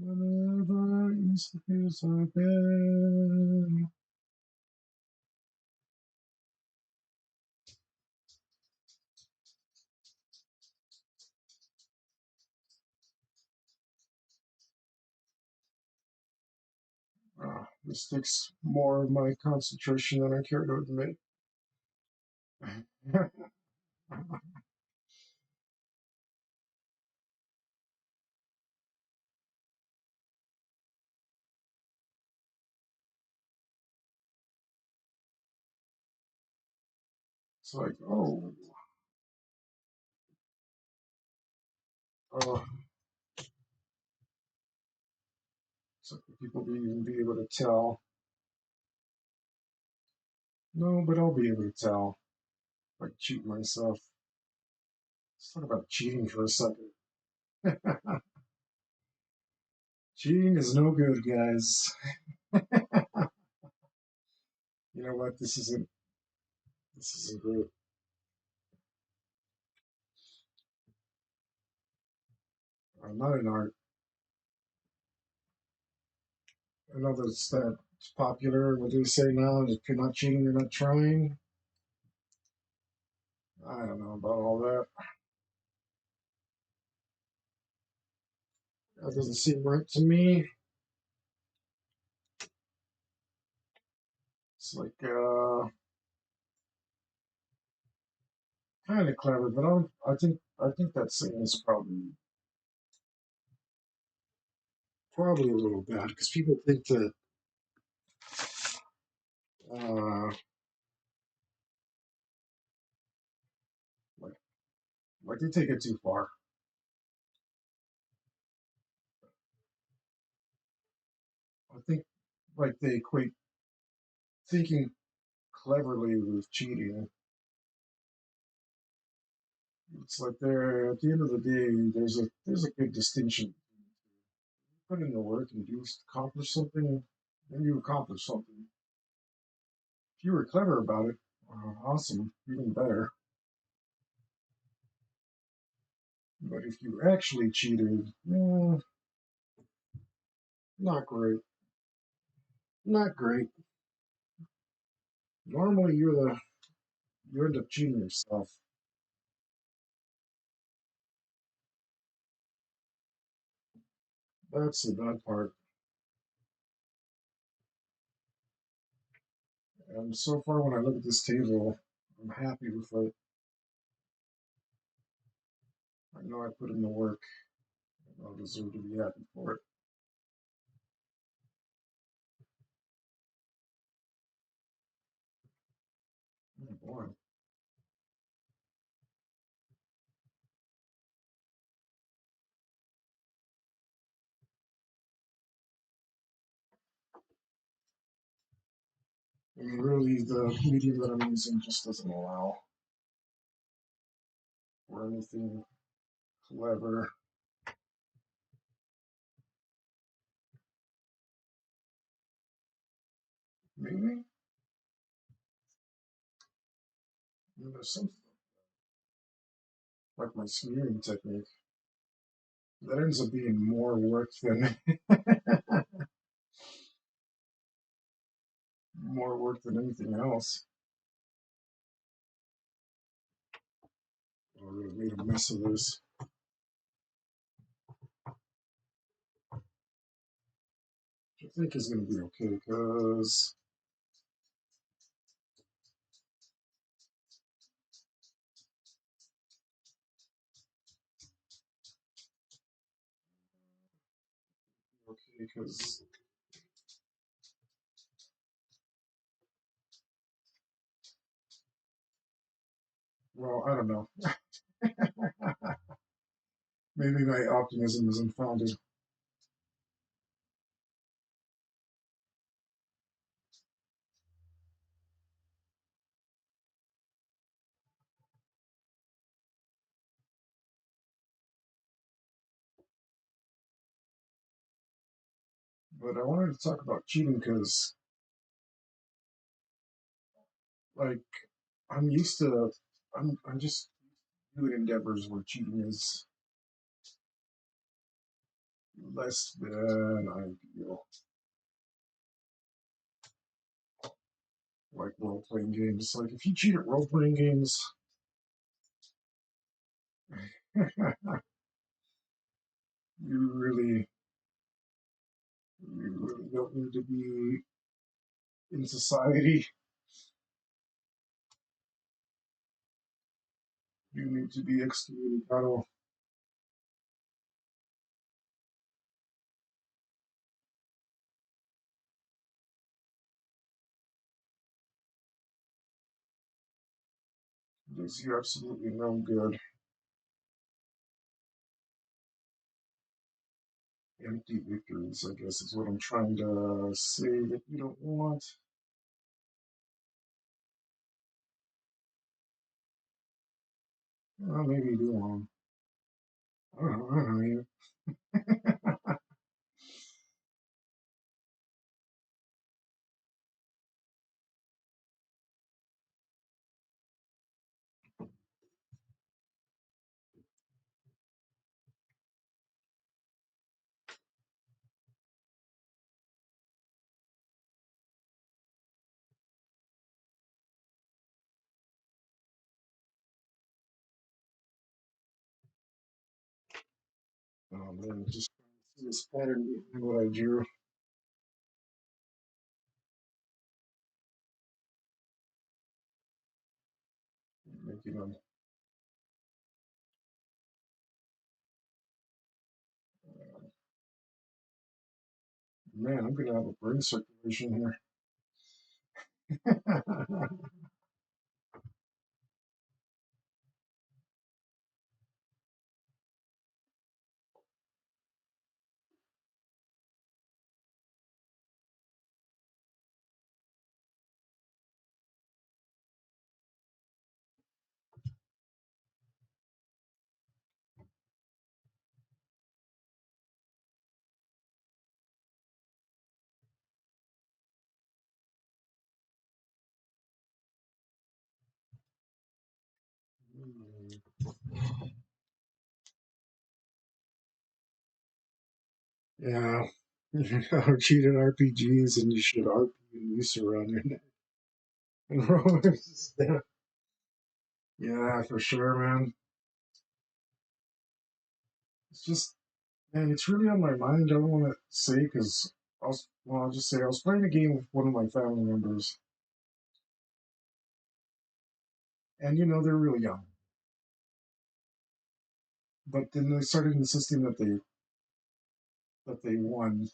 Whenever East feels so bad. This takes more of my concentration than I care to admit. It's like, oh, so people be even be able to tell. No, but I'll be able to tell if I cheat myself. Let's talk about cheating for a second. Cheating is no good, guys. You know what? This isn't great. I'm not an art. I know that's popular. What do they say now? If you're not cheating, you're not trying. I don't know about all that. That doesn't seem right to me. It's like kind of clever, but I think that saying is probably a little bad because people think that uh, like they take it too far. I think like they equate thinking cleverly with cheating. It's like there at the end of the day, there's a big distinction. Put in the work and you accomplish something, then you accomplish something. If you were clever about it, awesome, even better. But if you actually cheated, not great. Not great. Normally, you end up cheating yourself. That's the bad part. And so far, when I look at this table, I'm happy with it. I know I put in the work, and I'll deserve to be happy for it. Oh boy, I mean, really, the medium that I'm using just doesn't allow for anything clever. Maybe there's something like my smearing technique that ends up being more work than more work than anything else. I really made a mess of this. Which I think is going to be okay because well, I don't know. Maybe my optimism is unfounded, but I wanted to talk about cheating because, like, I'm used to, I'm just doing endeavors where cheating is less than ideal, like role playing games. Like, if you cheat at role playing games, you really, you really don't need to be in society. You need to be excommunicado. Does you absolutely no good. Empty victories, I guess, is what I'm trying to say that you don't want. Well, maybe you do wrong. I don't know you. Oh man, just see this pattern behind what I drew. Making them. Man, I'm gonna have a brain circulation here. Yeah, you know, cheated RPGs and you should RP and use around your neck and rollers. Yeah, for sure, man. It's just, man, it's really on my mind. I don't want to say because I'll just say I was playing a game with one of my family members, and you know they're really young, but then they started insisting that they won,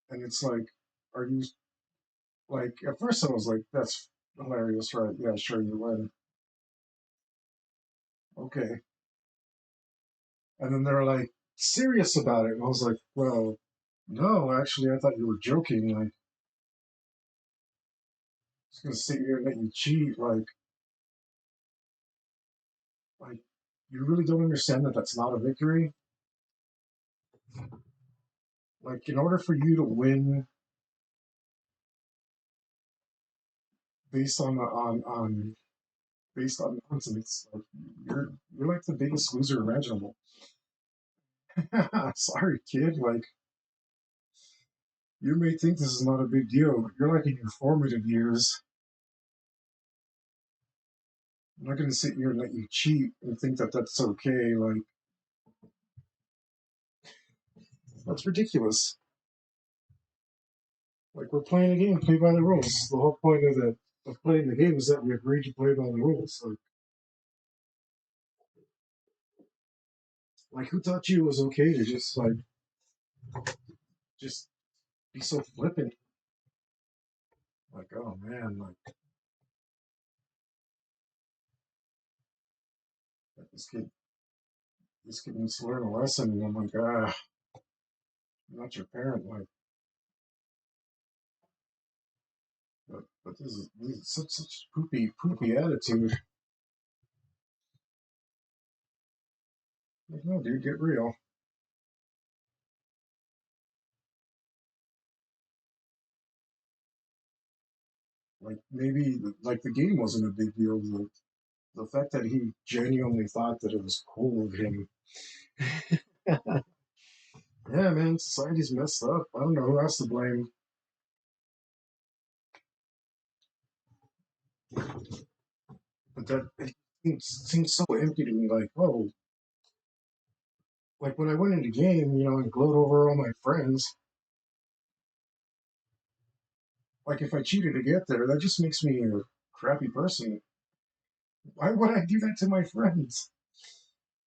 and it's like, are you like? At first, I was like, that's hilarious, right? Yeah, sure, you win. Okay, and then they're like serious about it, and I was like, well, no, actually, I thought you were joking. Like, I was gonna sit here and let you cheat, like you really don't understand that that's not a victory. Like, in order for you to win based on based on nonsense, like you're like the biggest loser imaginable. Sorry, kid. Like, you may think this is not a big deal, but you're like in your formative years. I'm not gonna sit here and let you cheat and think that that's okay. Like, that's ridiculous. Like, we're playing a game, play by the rules. The whole point of playing the game is that we agreed to play by the rules. Like who taught you it was okay to just be so flippant? Like, oh man, like this kid, this kid needs to learn a lesson. And I'm like, I'm not your parent. Like, but this is such poopy attitude. Like, no, dude, get real. Like, maybe like the game wasn't a big deal. The fact that he genuinely thought that it was cool of him. Yeah, man, society's messed up. I don't know who else to blame. But that it seems so empty to me. Like, oh, like when I went into game, you know, and gloat over all my friends. Like if I cheated to get there, that just makes me a crappy person. Why would I do that to my friends?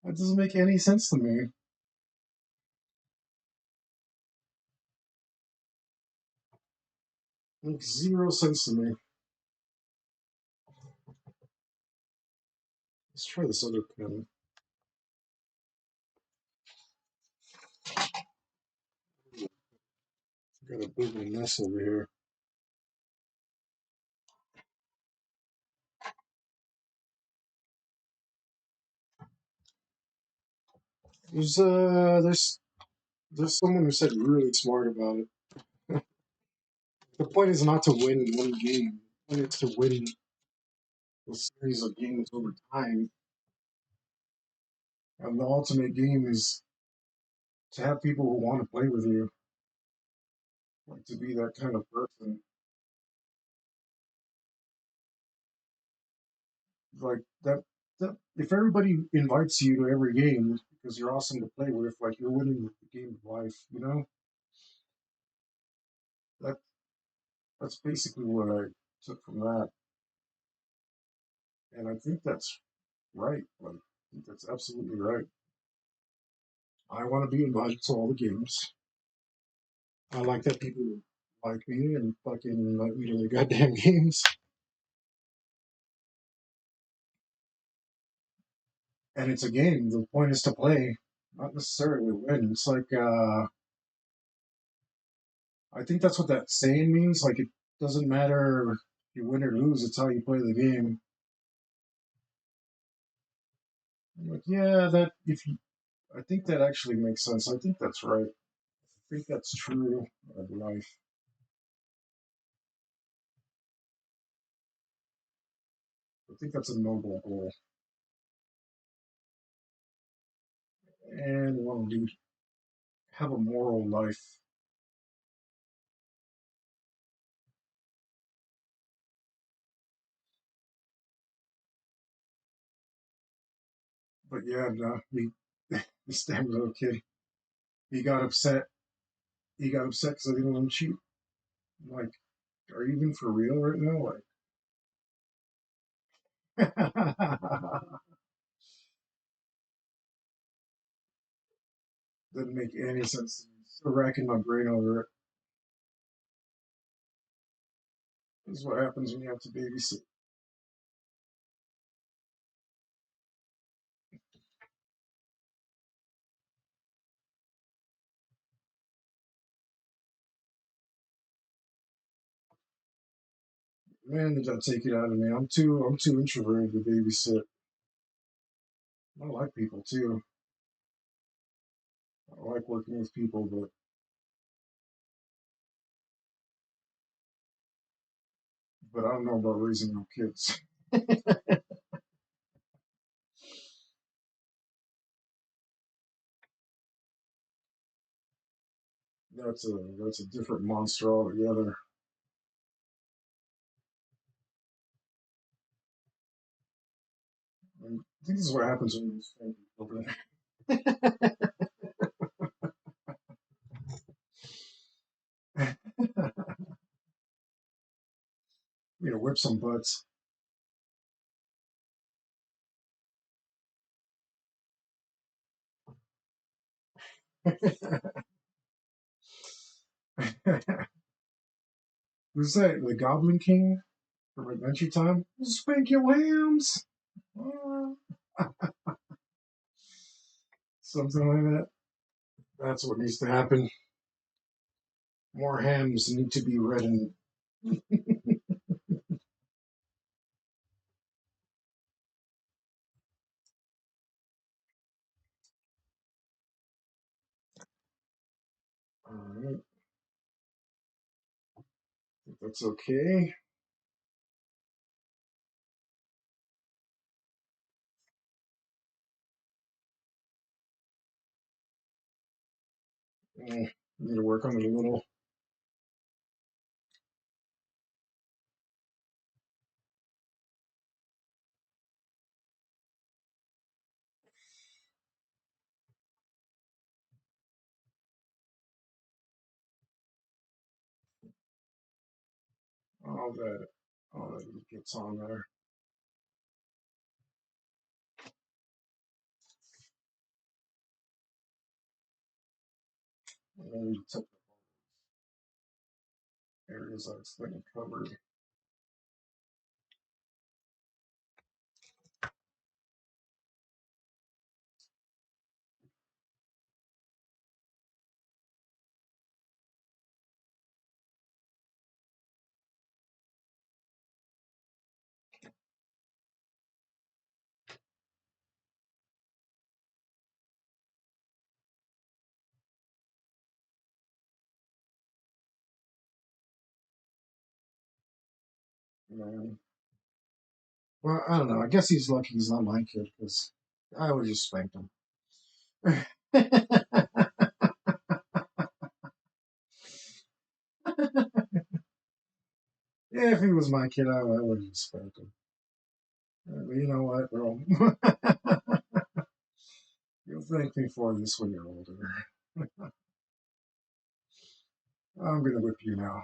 That doesn't make any sense to me. Makes zero sense to me. Let's try this other pen. Got a bit of a mess over here. There's someone who said really smart about it. The point is not to win one game. The point is to win a series of games over time. And the ultimate game is to have people who want to play with you, like to be that kind of person. Like that if everybody invites you to every game because you're awesome to play with, like you're winning the game of life, you know? That that's basically what I took from that. And I think that's right. Like I think that's absolutely right. I want to be invited to all the games. I like that people like me and fucking invite me to the goddamn games. And it's a game. The point is to play, not necessarily win. It's like I think that's what that saying means. Like it doesn't matter if you win or lose, it's how you play the game. I'm like, yeah, that if you I think that actually makes sense. I think that's right. I think that's true of life. I think that's a noble goal. And want to have a moral life. But yeah, no, this damn little kid, he got upset. He got upset because I didn't let him cheat. I'm like, are you even for real right now? Like, didn't make any sense to me. Still racking my brain over it. This is what happens when you have to babysit. Man, did that take it out of me? I'm too introverted to babysit. I like people too. I like working with people, but I don't know about raising no kids. That's a different monster altogether. And I think this is what happens when you spank children. Whip some butts. Who's that? The Goblin King from Adventure Time? Spank your hams. Something like that. That's what needs to happen. More hams need to be reddened. All right, think that's okay. Need to work on it a little. All that, all that gets on there. And then you took the areas I was thinking covered. Man. Well, I don't know. I guess he's lucky he's not my kid because I would just spank him. Yeah, if he was my kid, I would just spank him. But you know what, bro? You'll thank me for this when you're older. I'm gonna whip you now.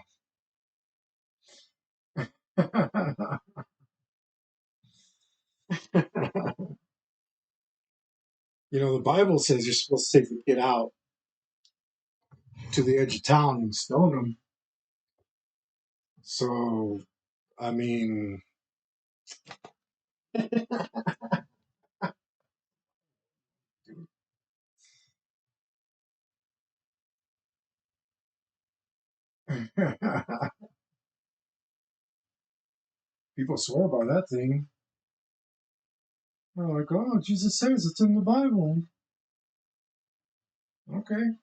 You know, the Bible says you're supposed to take the kid out to the edge of town and stone him. So, I mean, people swear by that thing. They're like, oh, Jesus says it's in the Bible. Okay.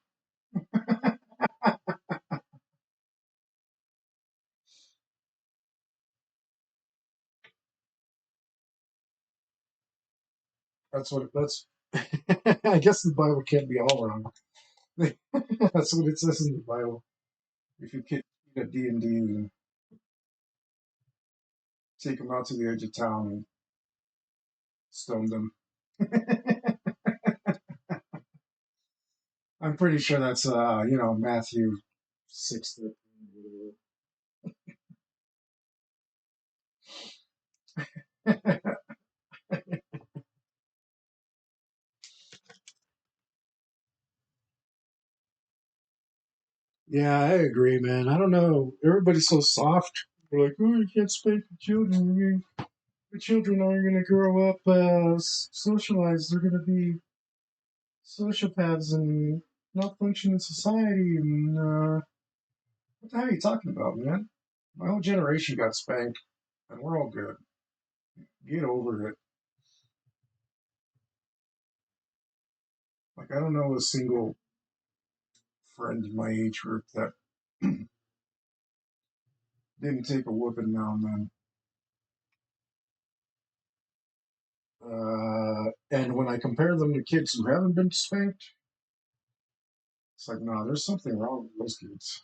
That's. I guess the Bible can't be all wrong. That's what it says in the Bible. If you kid a D&D and take them out to the edge of town and stone them. I'm pretty sure that's Matthew 6:13. Yeah, I agree, man. I don't know. Everybody's so soft. They're like, oh, you can't spank the children. The children are going to grow up socialized. They're going to be sociopaths and not function in society. And what the hell are you talking about, man? My whole generation got spanked, and we're all good. Get over it. Like, I don't know a single friend in my age group that didn't take a whooping now and then. And when I compare them to kids who haven't been spanked, it's like, no, there's something wrong with those kids.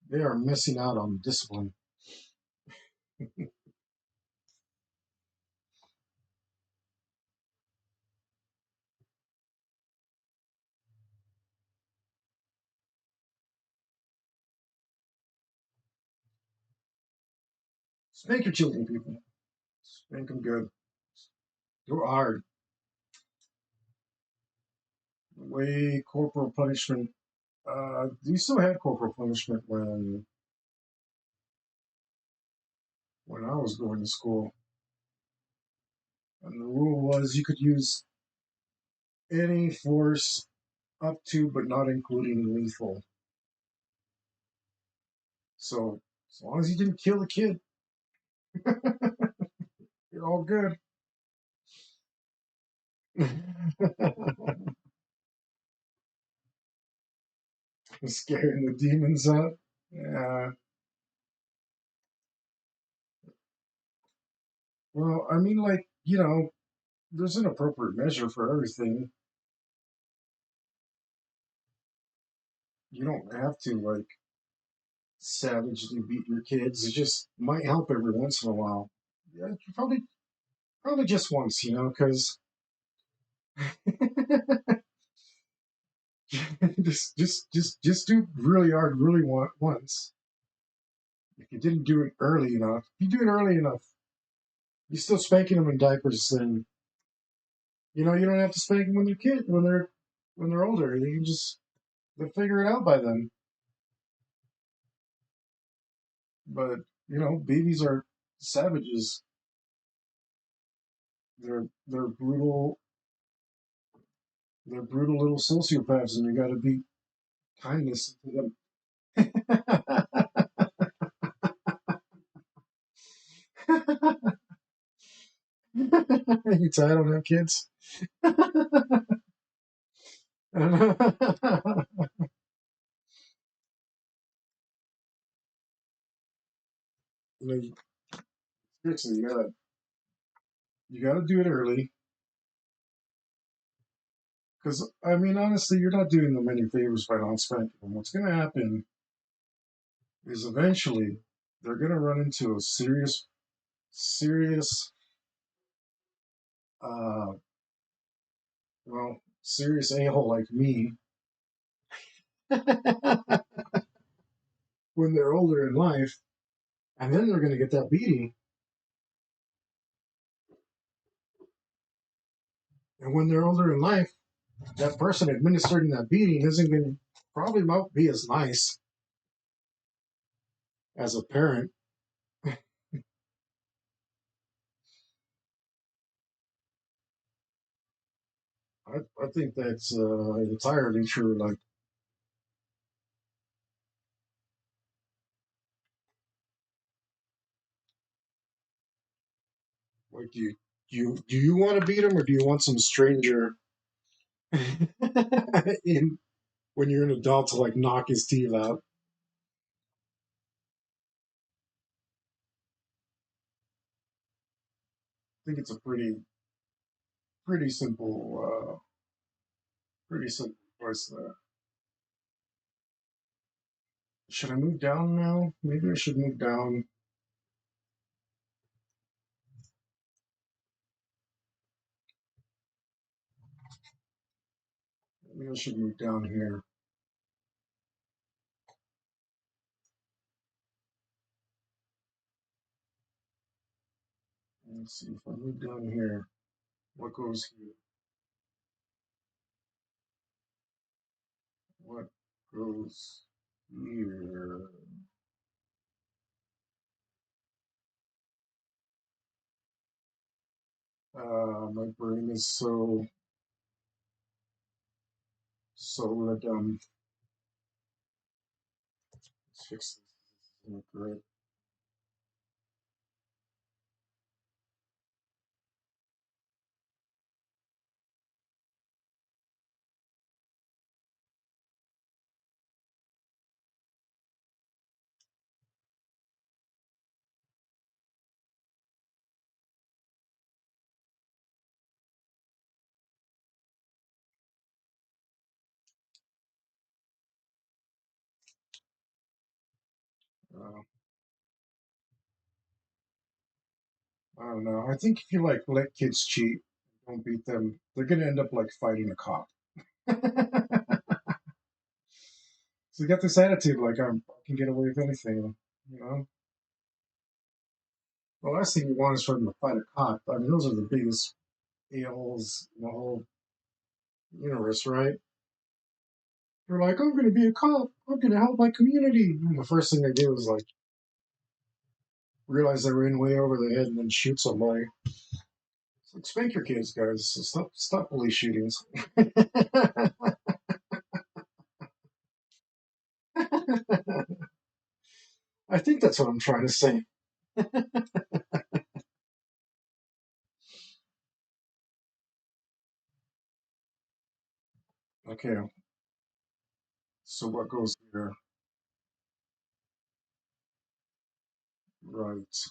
They are missing out on discipline. Spank your children, people. Spank them good. Go hard. The way corporal punishment. You still had corporal punishment when I was going to school, and the rule was you could use any force up to, but not including lethal. So as long as you didn't kill the kid, you're all good. Scaring the demons out. Yeah. Well, I mean, like, there's an appropriate measure for everything. You don't have to, like, savagely beat your kids. It just might help every once in a while. Yeah, probably just once, because just do really hard, really once. If you didn't do it early enough, if you do it early enough, you're still spanking them in diapers. Then you don't have to spank them when they're when they're older. They can just they'll figure it out by then. But babies are savages. They're brutal. They're brutal little sociopaths, and you got to be kindness to them. You tell I don't have kids. Yeah, You know, seriously, you gotta do it early. Because I mean, honestly, you're not doing them any favors by not spanking them. What's gonna happen is eventually they're gonna run into a serious, uh, serious a-hole like me when they're older in life, and then they're gonna get that beating. And when they're older in life, that person administering that beating isn't going to probably won't be as nice as a parent. I think that's entirely true. Like do you want to beat him or do you want some stranger in when you're an adult to like knock his teeth out? I think it's a pretty pretty simple choice there. Should I move down now? Maybe I should move down. Maybe I should move down here. Let's see if I move down here. What goes here? What goes here? My brain is so dumb. Let's fix this. This isn't great. Uh, I don't know. I think if you like let kids cheat, don't beat them, they're gonna end up like fighting a cop. So you got this attitude like I can get away with anything, you know. The last thing you want is for them to fight a cop. I mean, those are the biggest a-holes in the whole universe, right? They're like, I'm gonna be a cop. I'm gonna help my community. And the first thing they do is like realize they were in way over the head and then shoot somebody. It's like spank your kids, guys. So stop police shootings. I think that's what I'm trying to say. Okay, so what goes here? Right.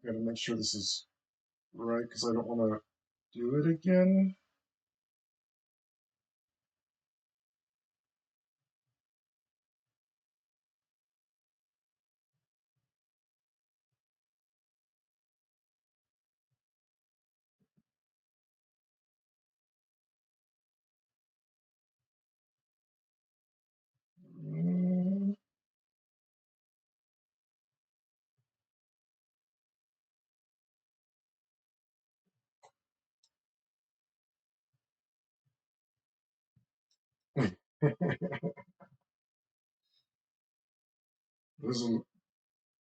Gotta make sure this is right because I don't want to do it again. Mm. This is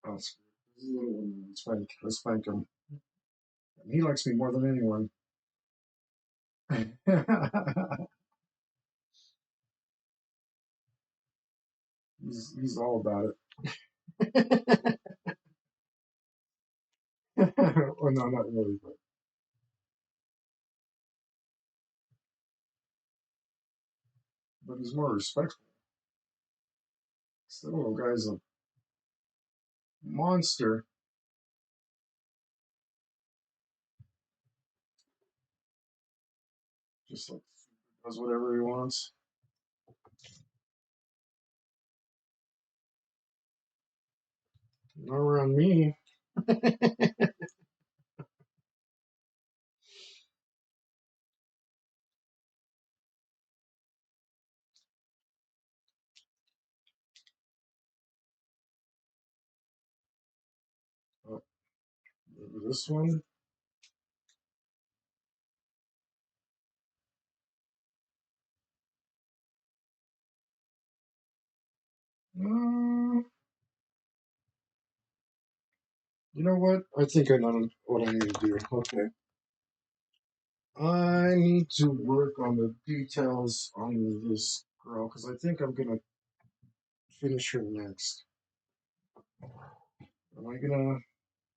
oh, this is a little one. Let's spank him. He likes me more than anyone. He's all about it. Well, no, not really, but he's more respectful. This little guy's a monster. Just like does whatever he wants. Not around me. Oh, maybe this one. You know what? I think I know what I need to do. Okay. I need to work on the details on this girl because I think I'm gonna finish her next. Am I gonna?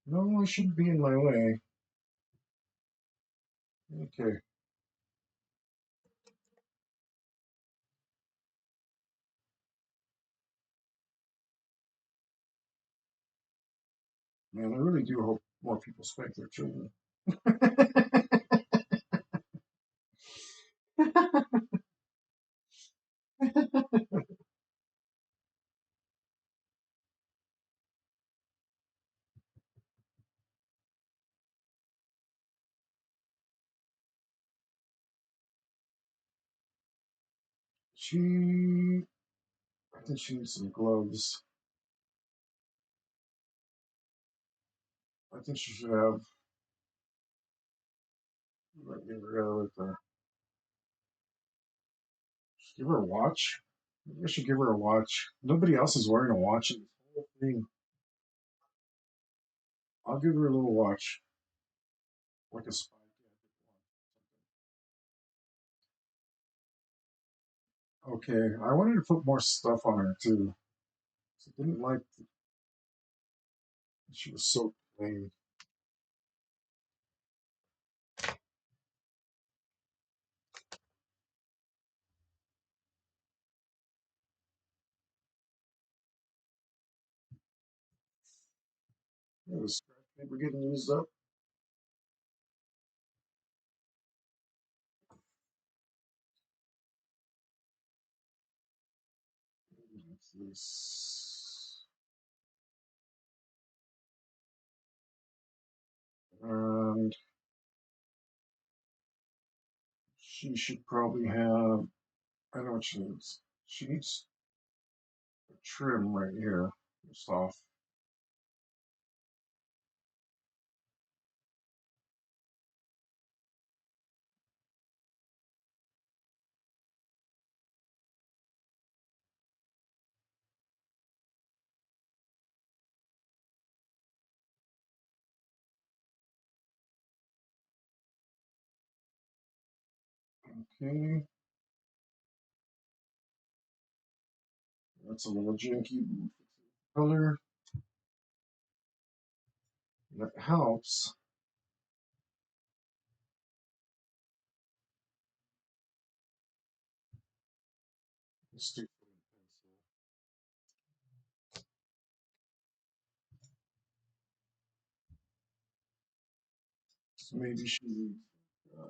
No, I shouldn't be in my way. Okay. Man, I really do hope more people spank their children. She, I think she needs some gloves. I think she should have. Let me go with the. Give her a watch. Maybe I should give her a watch. Nobody else is wearing a watch in this whole thing. I'll give her a little watch, like a spike. Okay, I wanted to put more stuff on her too. I didn't like she was so plain. Yeah, the scratch paper getting used up. This. And she should probably have. I know what she needs. She needs a trim right here. Just off. Okay, that's a little janky color. That helps. Stick so maybe she. Uh,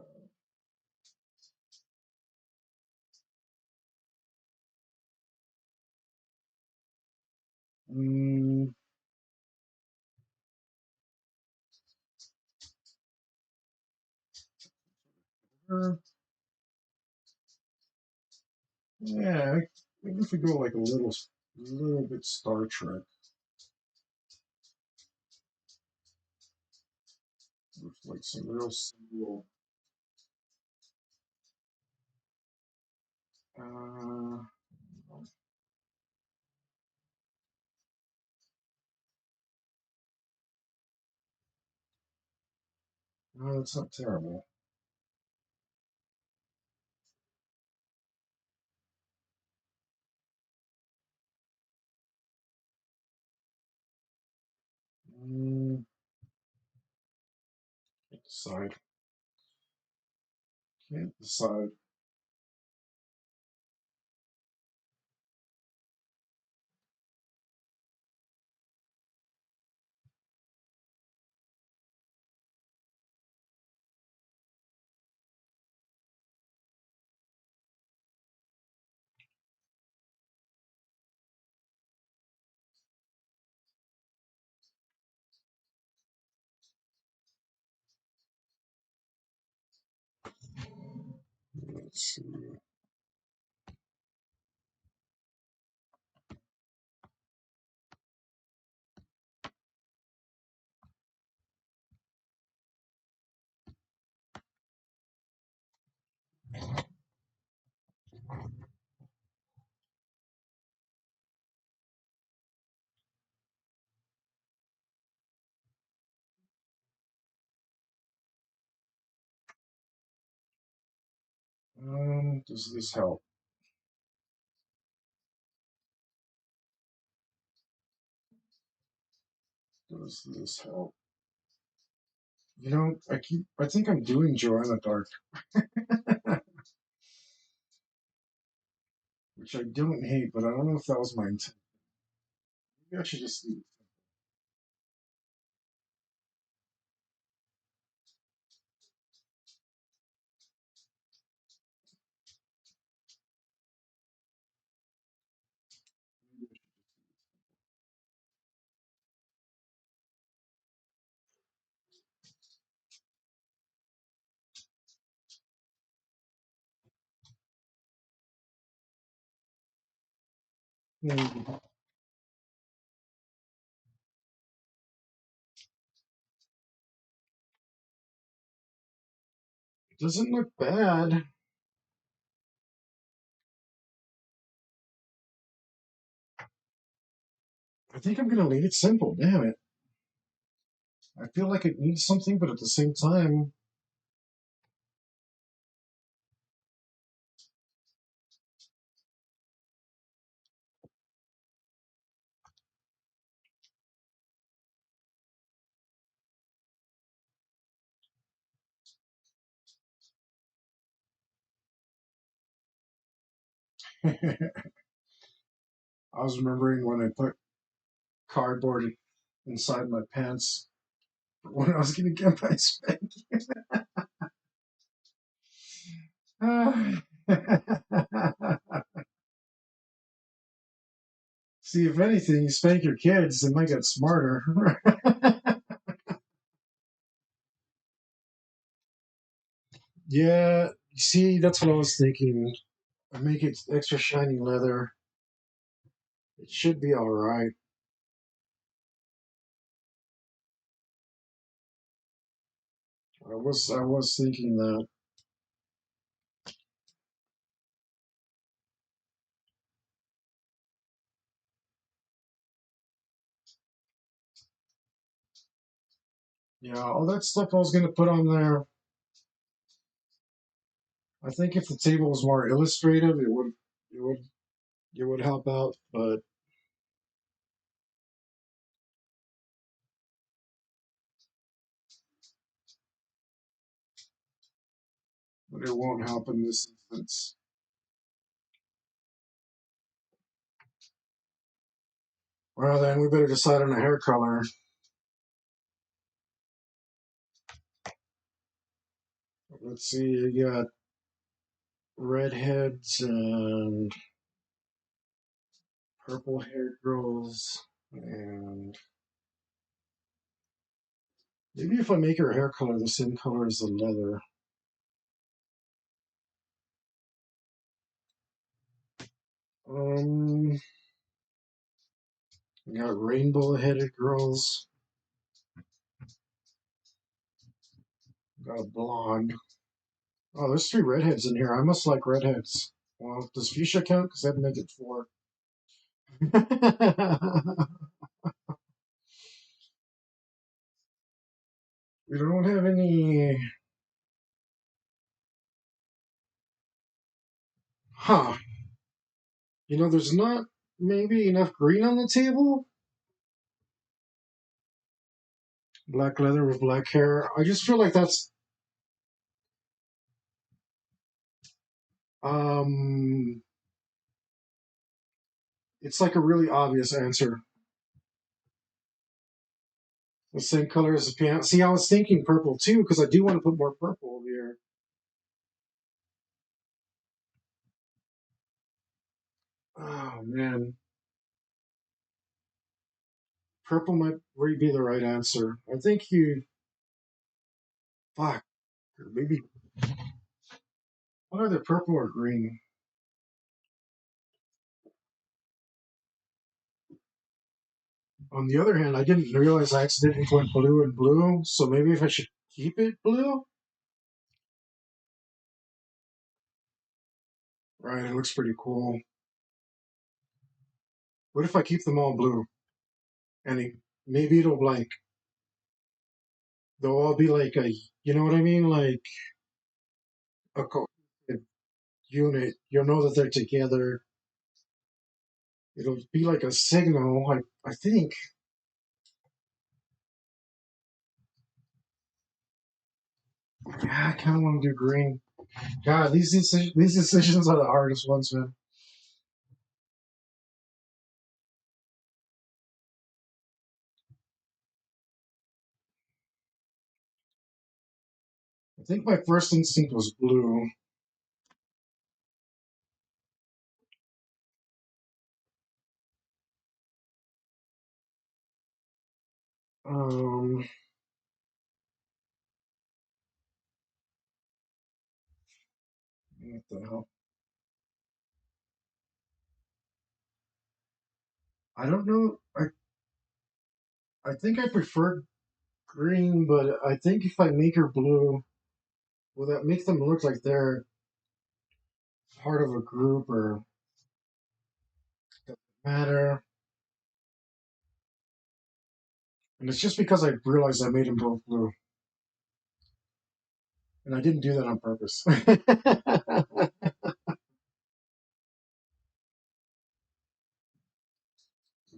mm, her. Yeah, maybe if we go like a little bit Star Trek with like some real simple. Uh, no, it's not terrible. Mm, can't decide. Can't decide. see. Does this help? Does this help? You know, I think I'm doing Joanna Dark, which I don't hate, but I don't know if that was my intent. Maybe I should just leave. It doesn't look bad. I think I'm gonna leave it simple. Damn it. I feel like it needs something, but at the same time, I was remembering when I put cardboard inside my pants when I was gonna get my spank. See, if anything, you spank your kids, they might get smarter. Yeah, see, that's what I was thinking. I make it extra shiny leather. It should be all right. I was thinking that. Yeah, all that stuff I was gonna put on there. I think if the table was more illustrative, it would it would help out, but it won't help in this instance. Well, then we better decide on a hair color. Let's see, you got redheads and purple haired girls, and maybe if I make her hair color the same color as the leather. Um, we got rainbow headed girls. Got a blonde. Oh, there's three redheads in here. I must like redheads. Well, does fuchsia count? Because that'd make it four. We don't have any. Huh. You know, there's not maybe enough green on the table. Black leather with black hair. I just feel like that's um it's like a really obvious answer. The same color as the piano. See, I was thinking purple too, because I do want to put more purple over here. Oh man. Purple might really be the right answer. I think you fuck. Or maybe What are they, purple or green? On the other hand, I didn't realize I accidentally went blue and blue, so maybe if I should keep it blue? Right, it looks pretty cool. What if I keep them all blue? And maybe it'll like, they'll all be like a, you know what I mean? Like a cohesive unit. You'll know that they're together. It'll be like a signal, I think. Yeah, I kind of want to do green. God, these decisions are the hardest ones, man. I think my first instinct was blue. Um, what the hell? I don't know. I think I prefer green, but I think if I make her blue, will that make them look like they're part of a group or matter? And it's just because I realized I made them both blue, and I didn't do that on purpose.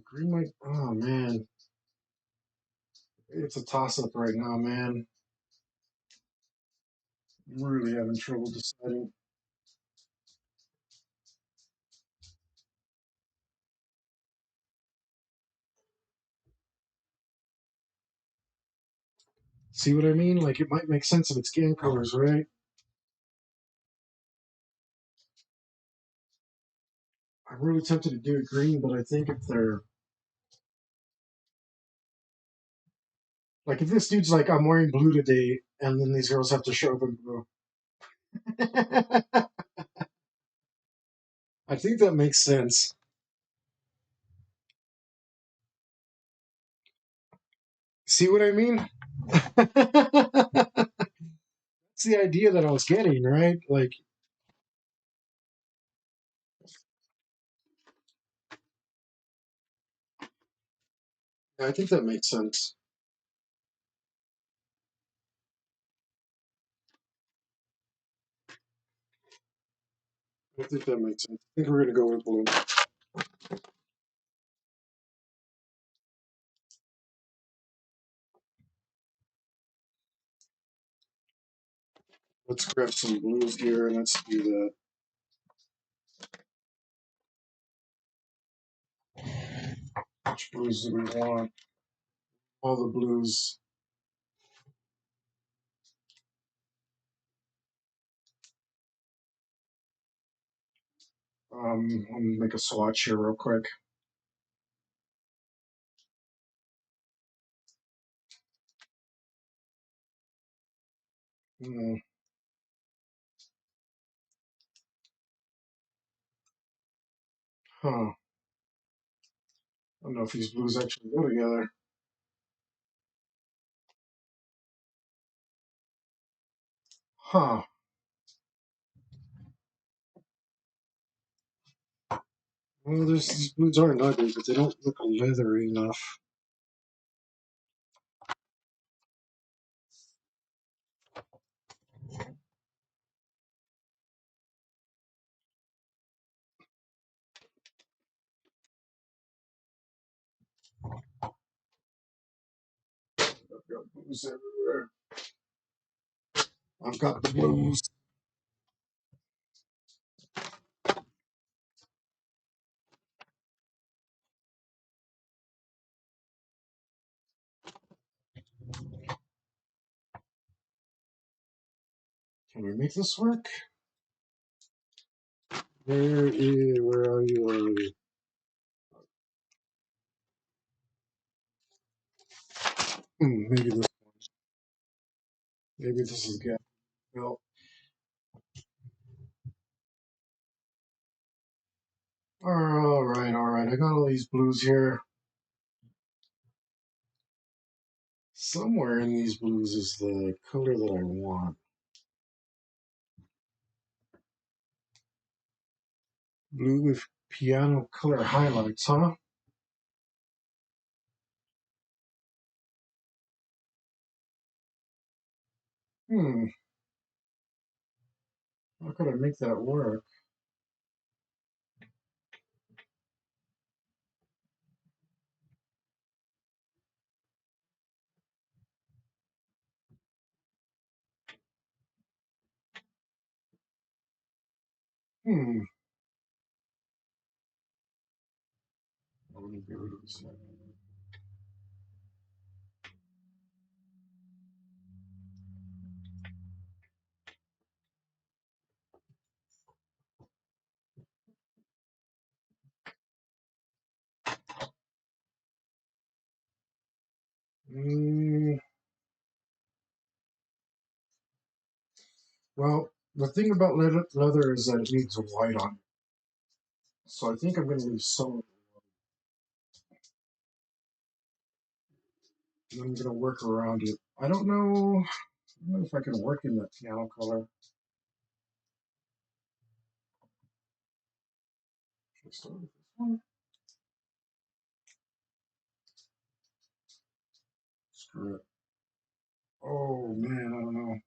Green might. Oh man, it's a toss up right now, man. I'm really having trouble deciding. See what I mean? Like it might make sense if it's skin colors, right? I'm really tempted to do it green, but I think if they're like if this dude's like I'm wearing blue today, and then these girls have to show up in blue. I think that makes sense. See what I mean? That's the idea that I was getting, right? Like, I think that makes sense. I think that makes sense. I think we're gonna go with blue. Let's grab some blues here and let's do that. Which blues do we want? All the blues. I'm gonna make a swatch here real quick. Hmm. Huh. I don't know if these blues actually go together. Huh. Well, these blues aren't ugly, but they don't look leathery enough. I've got blues everywhere. I've got the blues. Can we make this work? Where are you? Where are you? Maybe this. Maybe this is good. Well, I got all these blues here. Somewhere in these blues is the color that I want. Blue with piano color highlights, huh? Hmm, how could I make that work? Hmm, let me get rid of this. Mm, well, the thing about leather is that it needs a white on it. So I think I'm going to leave some, and I'm going to work around it. I don't know if I can work in that piano color. Should I start with this one? Screw it. Oh man, I don't know.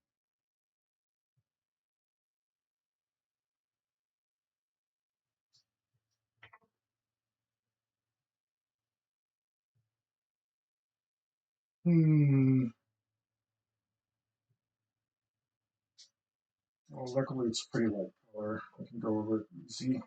Hmm. Well, luckily it's a pretty light color. I can go over it easy.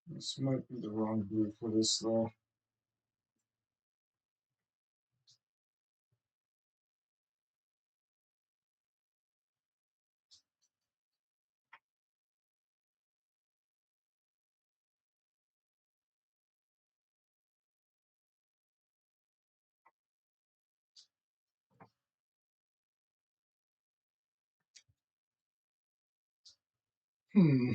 This might be the wrong blue for this though. Hmm.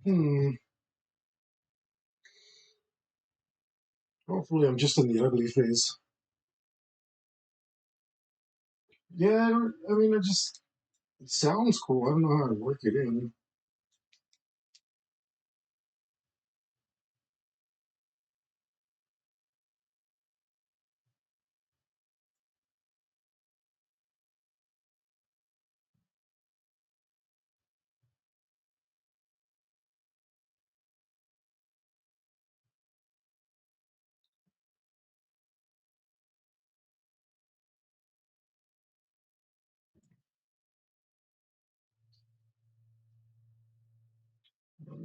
Hmm. Hopefully I'm just in the ugly phase. Yeah, I mean, it sounds cool. I don't know how to work it in.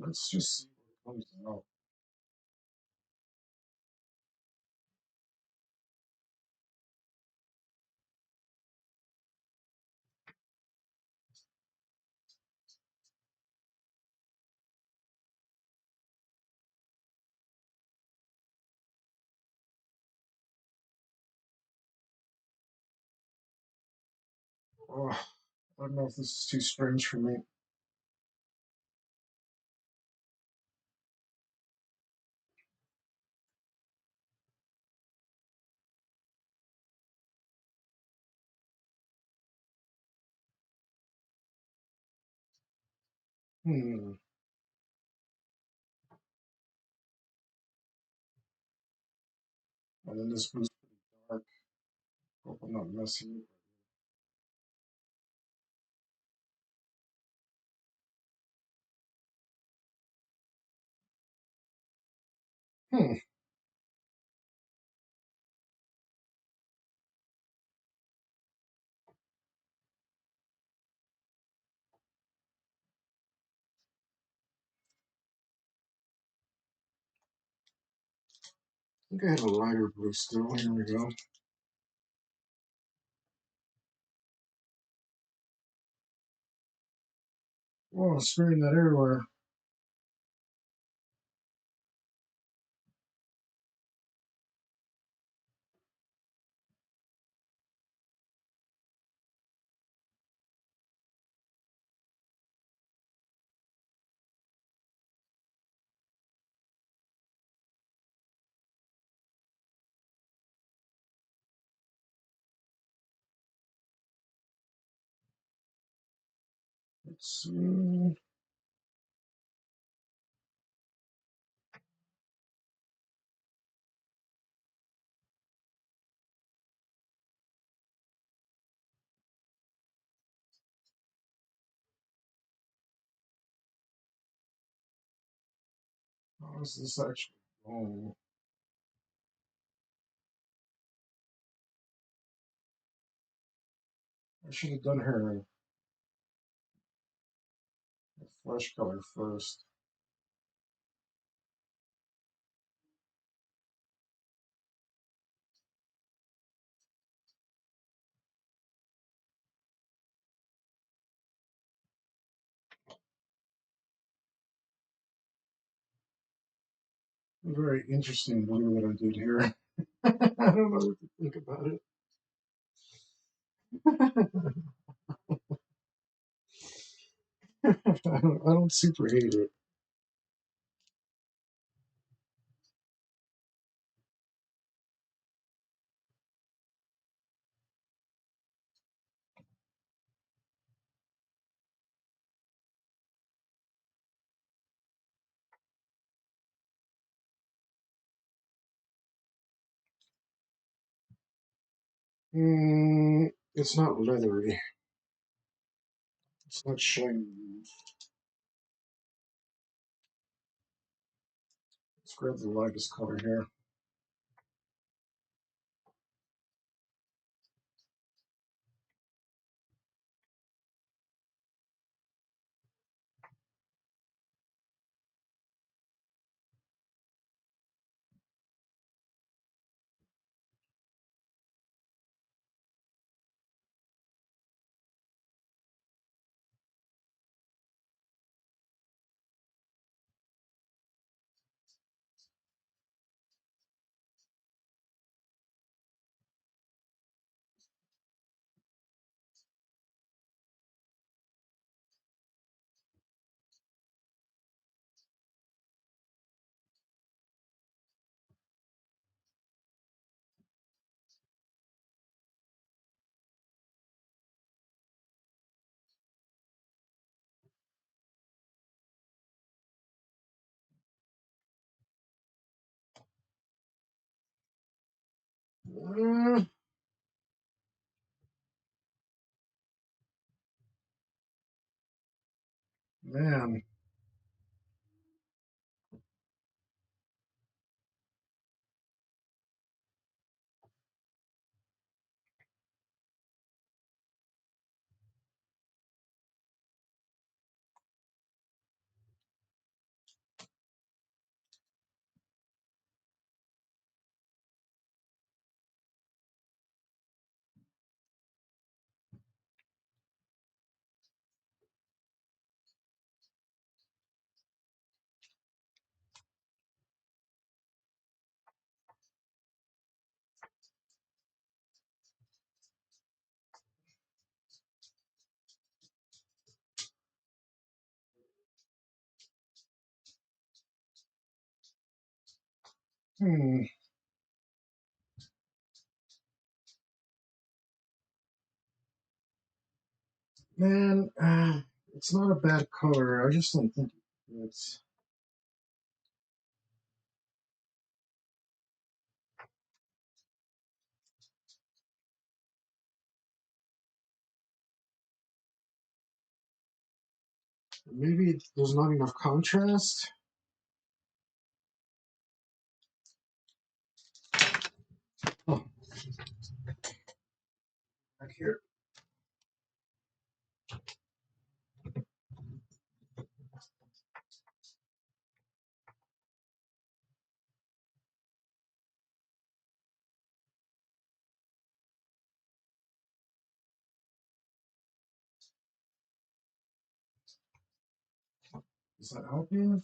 Let's just see what comes out. Oh, I don't know if this is too strange for me. Hmm. And then this blue's pretty dark. Hope I'm not messy. Hmm. I think I had a lighter blue still. Here we go. Whoa, spraying that everywhere. Let's see. How is this actually? Oh, I should have done her a flesh color first. A very interesting blue that I did here. I don't know what to think about it. I don't super hate it. It's not leathery. It's not shiny. Let's grab the lightest color here. Uh, man, hmm, man, it's not a bad color. I just don't think it's. Maybe there's not enough contrast. Back here. Does that help you?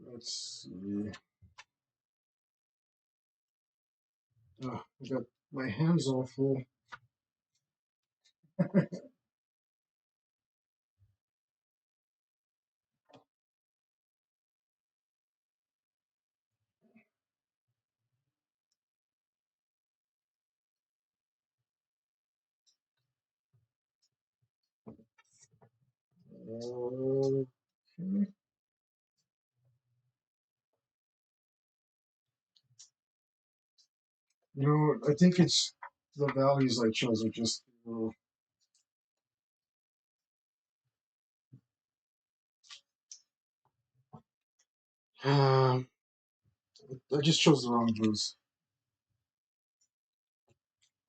Let's see. I got my hands all full. Okay. I think it's the values I chose are just. Um, I just chose the wrong blues.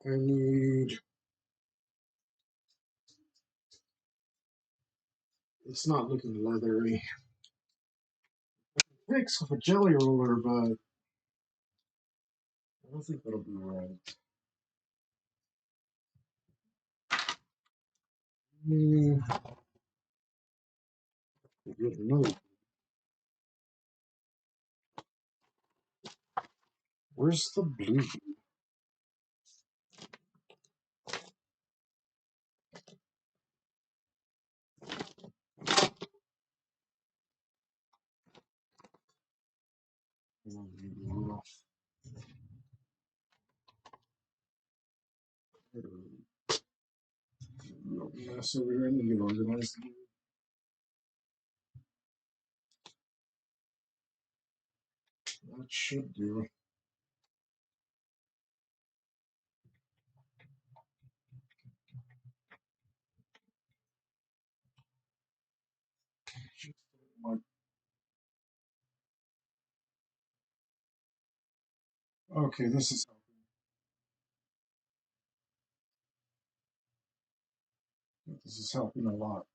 I need. It's not looking leathery. Mix with a jelly roller, but I don't think that'll be right. Mm, no. Where's the blue? Mess over here and get organized. That should do. Okay, this is helping. This is helping a lot.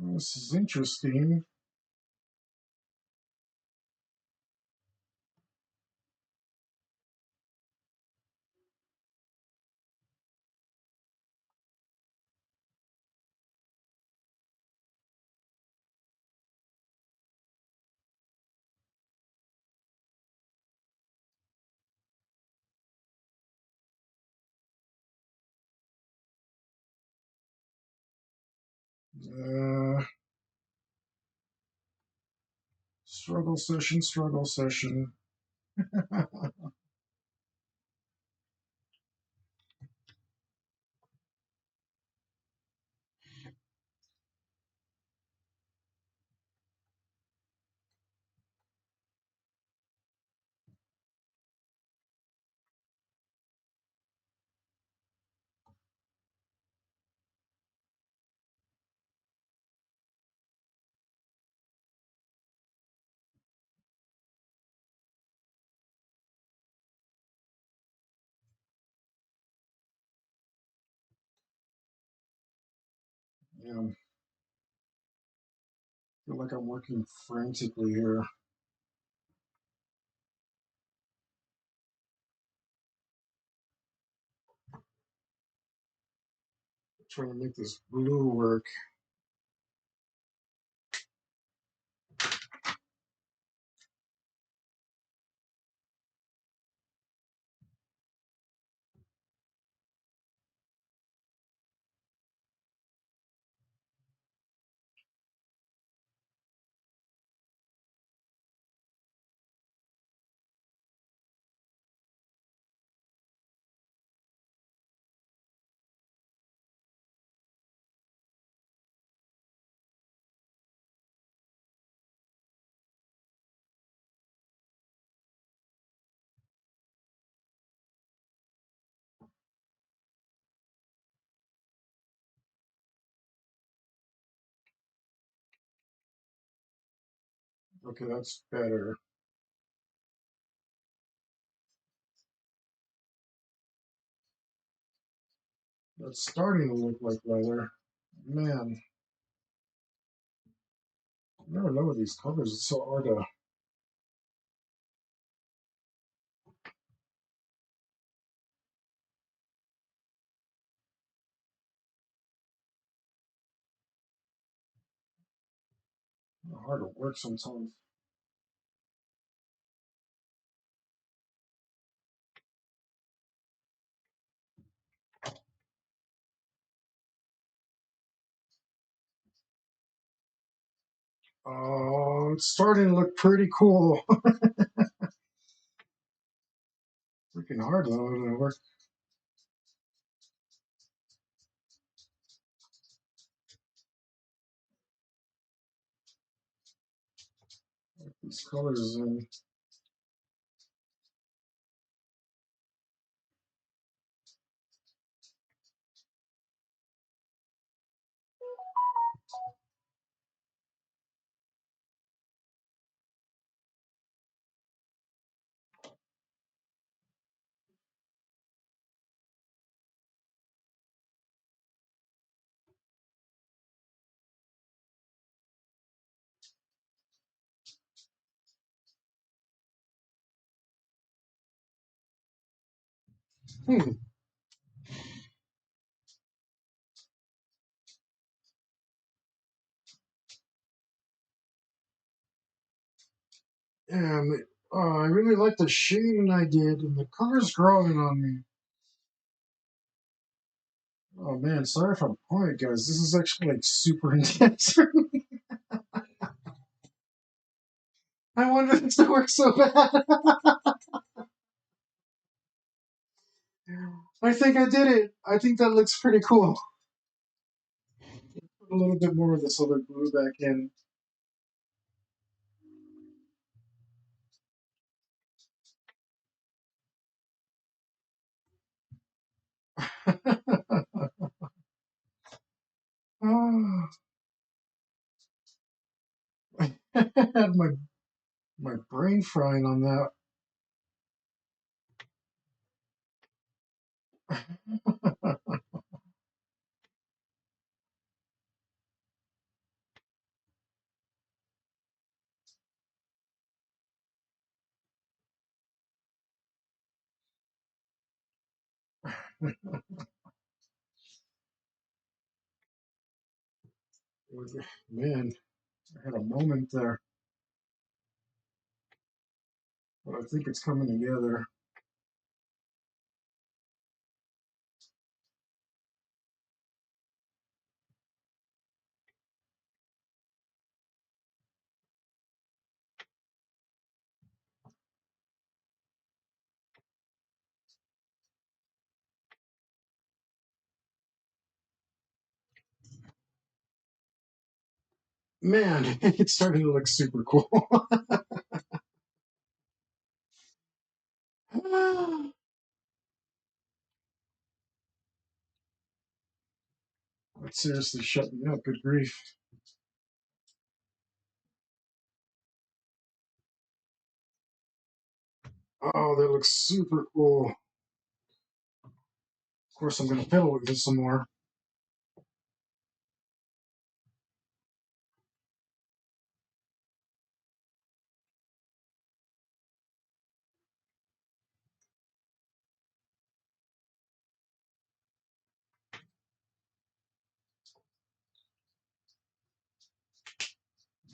This is interesting. Uh, struggle session, struggle session. Yeah, feel like I'm working frantically here. Trying to make this blue work. Okay, that's better. That's starting to look like leather. Man, I never know with these colors. It's so hard to work sometimes. Oh, it's starting to look pretty cool. Freaking hard though to work. These colors and hmm, and I really like the shading I did, and the color's growing on me. Oh man, sorry if I'm quiet, guys. This is actually like super intense for me. I wanted this to work so bad. I think I did it. I think that looks pretty cool. Put a little bit more of this other glue back in. Oh, I had my brain frying on that. Man, I had a moment there, but I think it's coming together. Man, it's starting to look super cool. That seriously shut me up. Good grief. Oh, that looks super cool. Of course, I'm going to fiddle with this some more.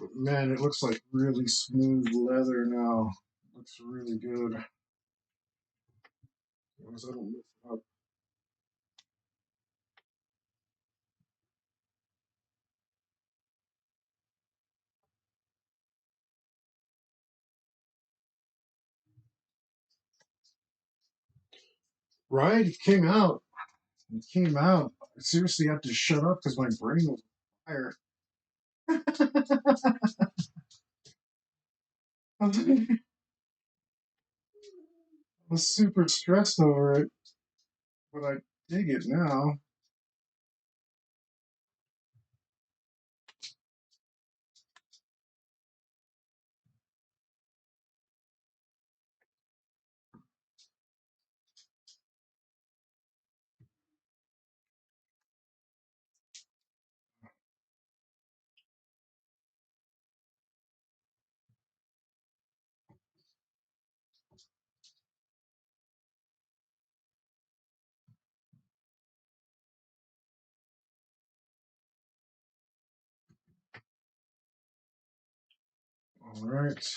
But man, it looks like really smooth leather now. Looks really good. As long as I don't mess it up. Right? It came out. It came out. I seriously had to shut up because my brain was on fire. I was super stressed over it, but I dig it now. All right.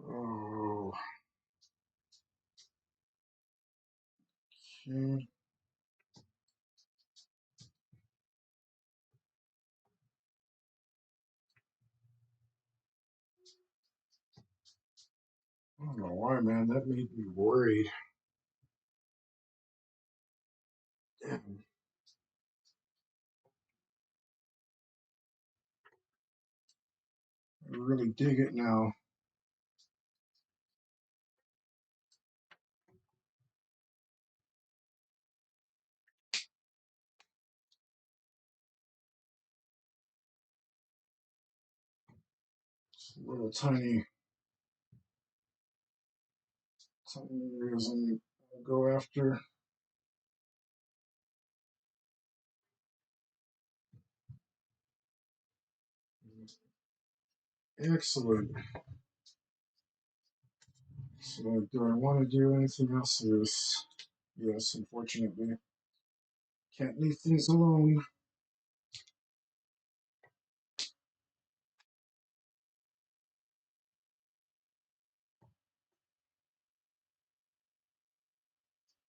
Oh, okay. I don't know why, man. That made me worried. Damn, I really dig it now. It's little tiny, tiny areas I'm gonna go after. Excellent. So, do I want to do anything else to this? Yes, unfortunately. Can't leave things alone.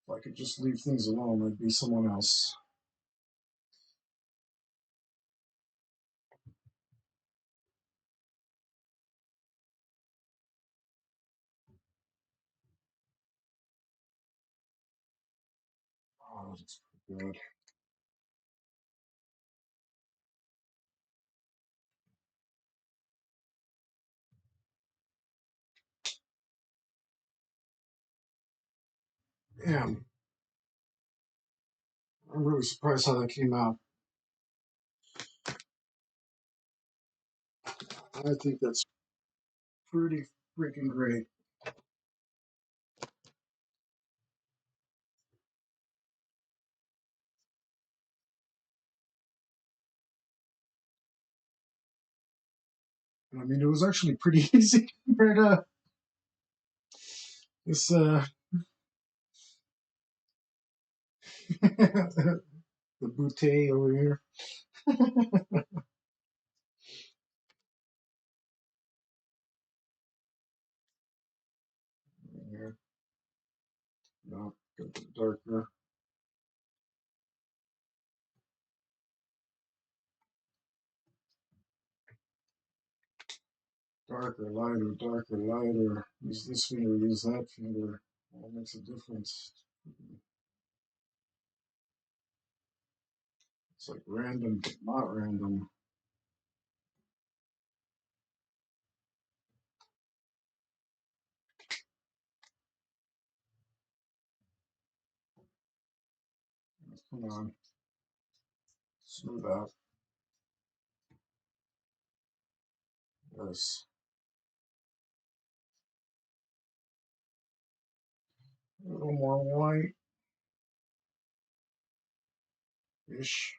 If I could just leave things alone, I'd be someone else. Oh, that's pretty good. Damn, I'm really surprised how that came out. I think that's pretty freaking great. I mean, it was actually pretty easy compared to this, the boutte over here. Yeah, no, got the darker, darker, lighter, darker, lighter. Use this finger, use that finger. All makes a difference. It's like random, but not random. Come on, smooth out. Yes, a little more white-ish.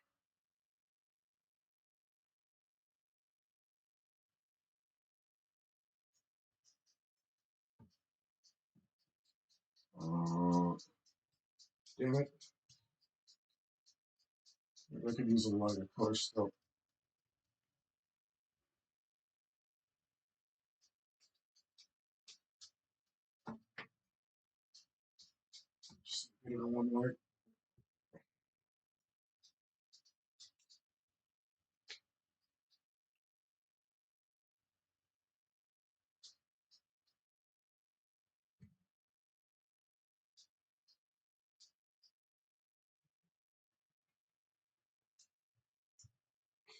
Damn it. Maybe I could use a lighter color still. Just get it on one light.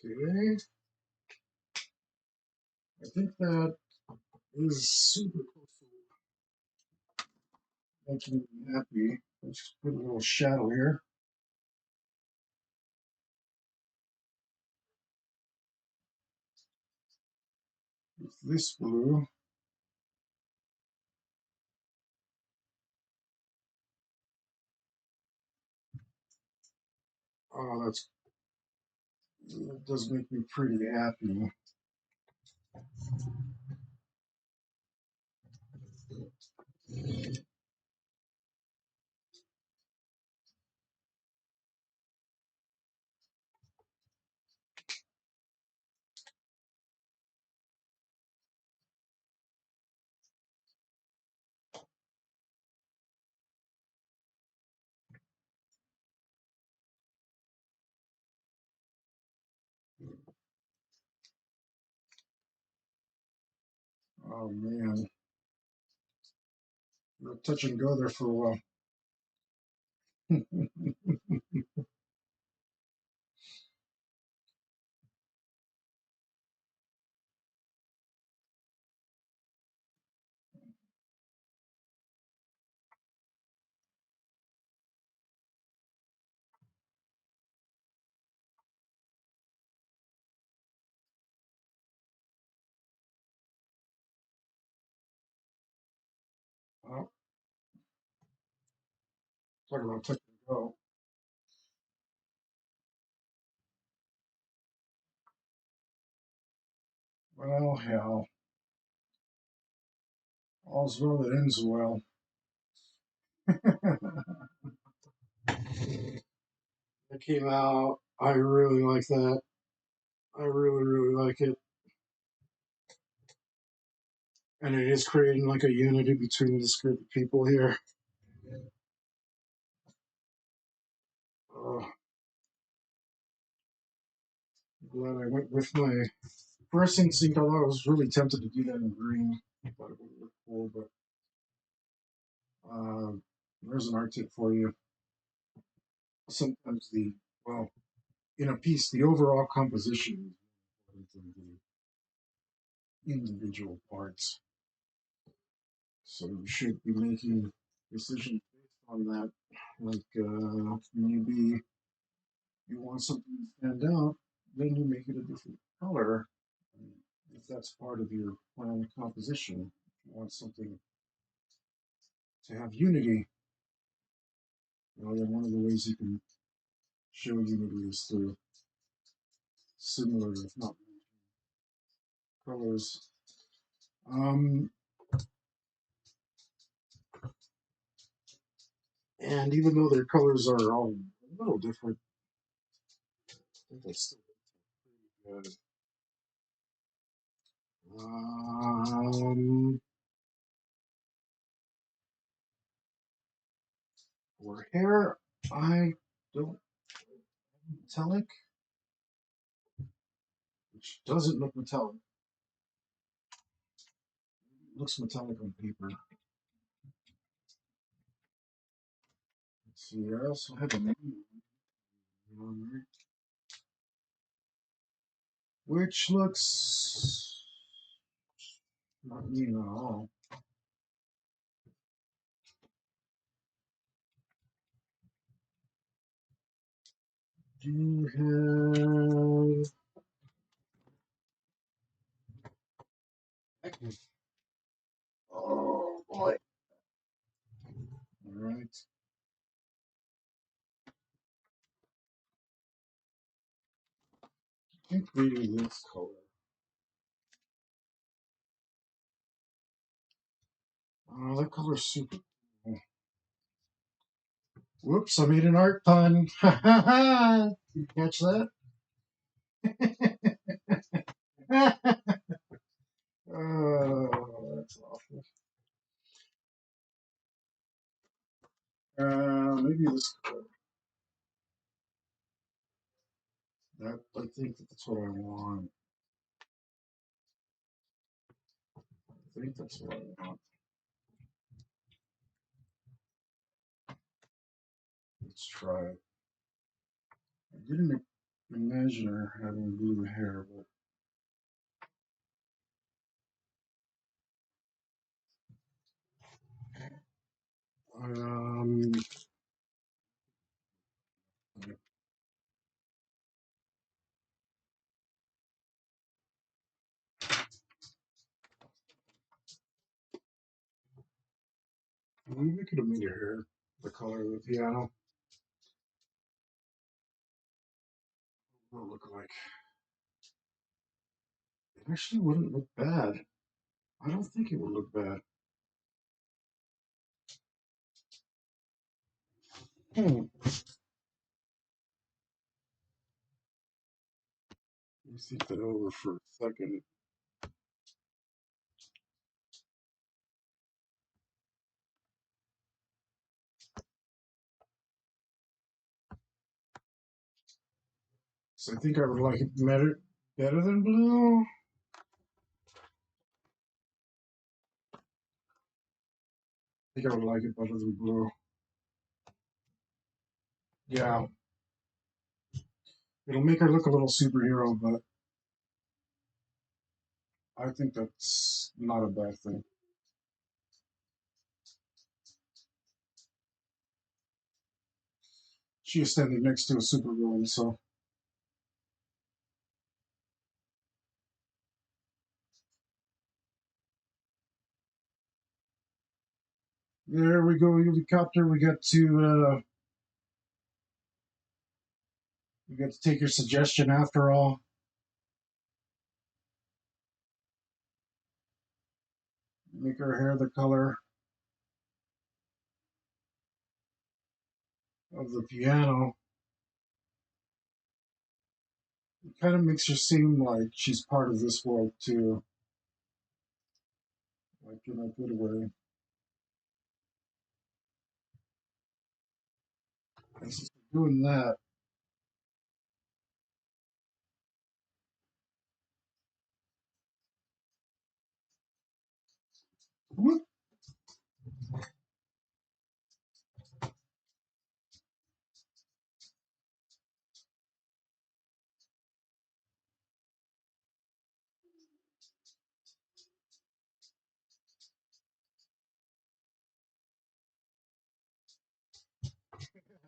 Okay. I think that is super close to making me happy. Let's just put a little shadow here. With this blue. Oh, that does make me pretty happy. Oh man, you're touch and go there for a while. Oh, talk about touch and go. Well, hell, all's well that ends well. It came out. I really like that. I really, really like it. And it is creating like a unity between this group of people here. Uh, glad I went with my first instinct. Although I was really tempted to do that in green. I thought it would look cool, but there's an art tip for you. Sometimes well, in a piece, the overall composition is more important than the individual parts. So you should be making decisions based on that. Like maybe you want something to stand out, then you make it a different color. And if that's part of your plan composition, if you want something to have unity, then one of the ways you can show unity is through similar, if not colors. Um, and even though their colors are all a little different, I think they still look pretty good. For hair, I don't metallic, which doesn't look metallic. It looks metallic on paper. Let's see, I also have a new one there, which looks not mean at all. Do you have? Oh boy! All right. I think maybe this color. Oh, that color's super cool. Whoops, I made an art pun. Ha ha ha! You catch that? Oh, that's awful. Maybe this. I think that's what I want. I think that's what I want. Let's try it. I didn't imagine her having blue hair, but um, maybe we could have made her hair the color of the piano. What it look like? It actually wouldn't look bad. I don't think it would look bad. Hmm. Let me think that over for a second. So I think I would like it better than blue. I think I would like it better than blue. Yeah, it'll make her look a little superhero, but I think that's not a bad thing. She is standing next to a supervillain, so there we go, helicopter. We got to take your suggestion after all. Make her hair the color of the piano. It kind of makes her seem like she's part of this world too, like in a good way. And since we're doing that, whoop,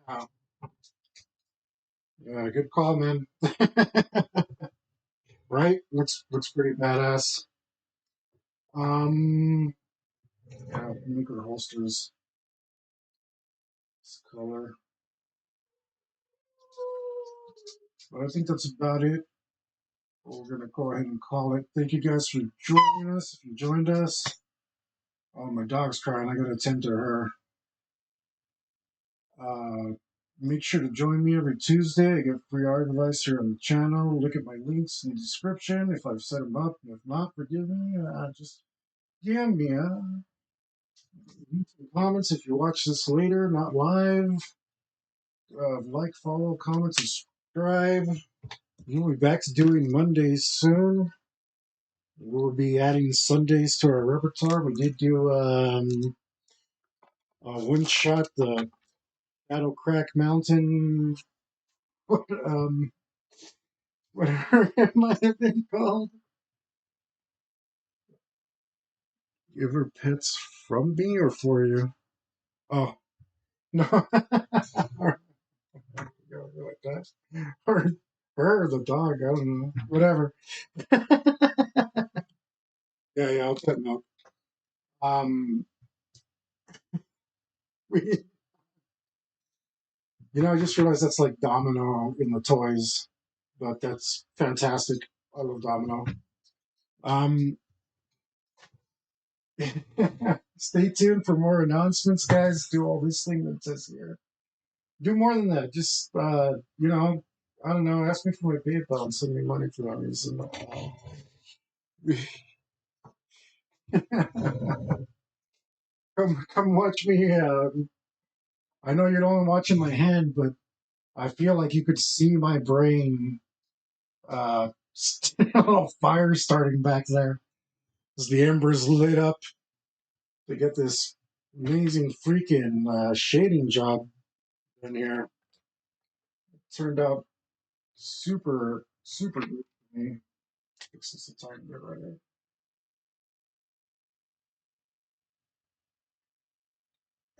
wow. Yeah, good call, man. Right? Looks pretty badass. Um, yeah, make her holsters this color. But I think that's about it. We're gonna go ahead and call it. Thank you guys for joining us. If you joined us, oh, my dog's crying. I gotta attend to her. Uh, Make sure to join me every Tuesday. I get free art advice here on the channel. Look at my links in the description if I've set them up. If not, forgive me. Just DM me. Leave some comments if you watch this later, not live. Like, follow, comment, subscribe. We'll be back to doing Mondays soon. We'll be adding Sundays to our repertoire. We did do one shot, the Battle Crack Mountain, whatever it might have been called. Give her pets from me or for you? Oh, no. Like that. Or her, the dog, I don't know. Whatever. Yeah, I'll pet milk. Um, we, I just realized that's like Domino in the toys, but that's fantastic. I love Domino. Um, Stay tuned for more announcements, guys. Do all this thing that says here. Do more than that. Just you know, I don't know. Ask me for my PayPal and send me money for that reason. Come watch me. I know you're only watching my hand, but I feel like you could see my brain. A little fire starting back there as the embers lit up to get this amazing freaking shading job in here. It turned out super, super good for me. Fix this a tiny bit right here.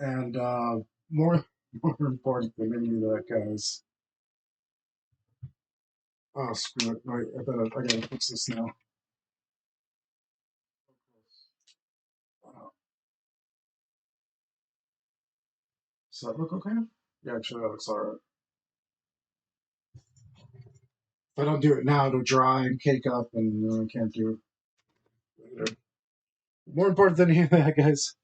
And more, more important than any of that, guys. Oh, screw it. Right, I gotta fix this now. Does that look okay? Yeah, actually, that looks alright. If I don't do it now, it'll dry and cake up, and I can't do it later. More important than any of that, guys.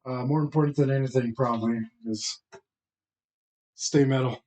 More important than anything, probably, is stay metal.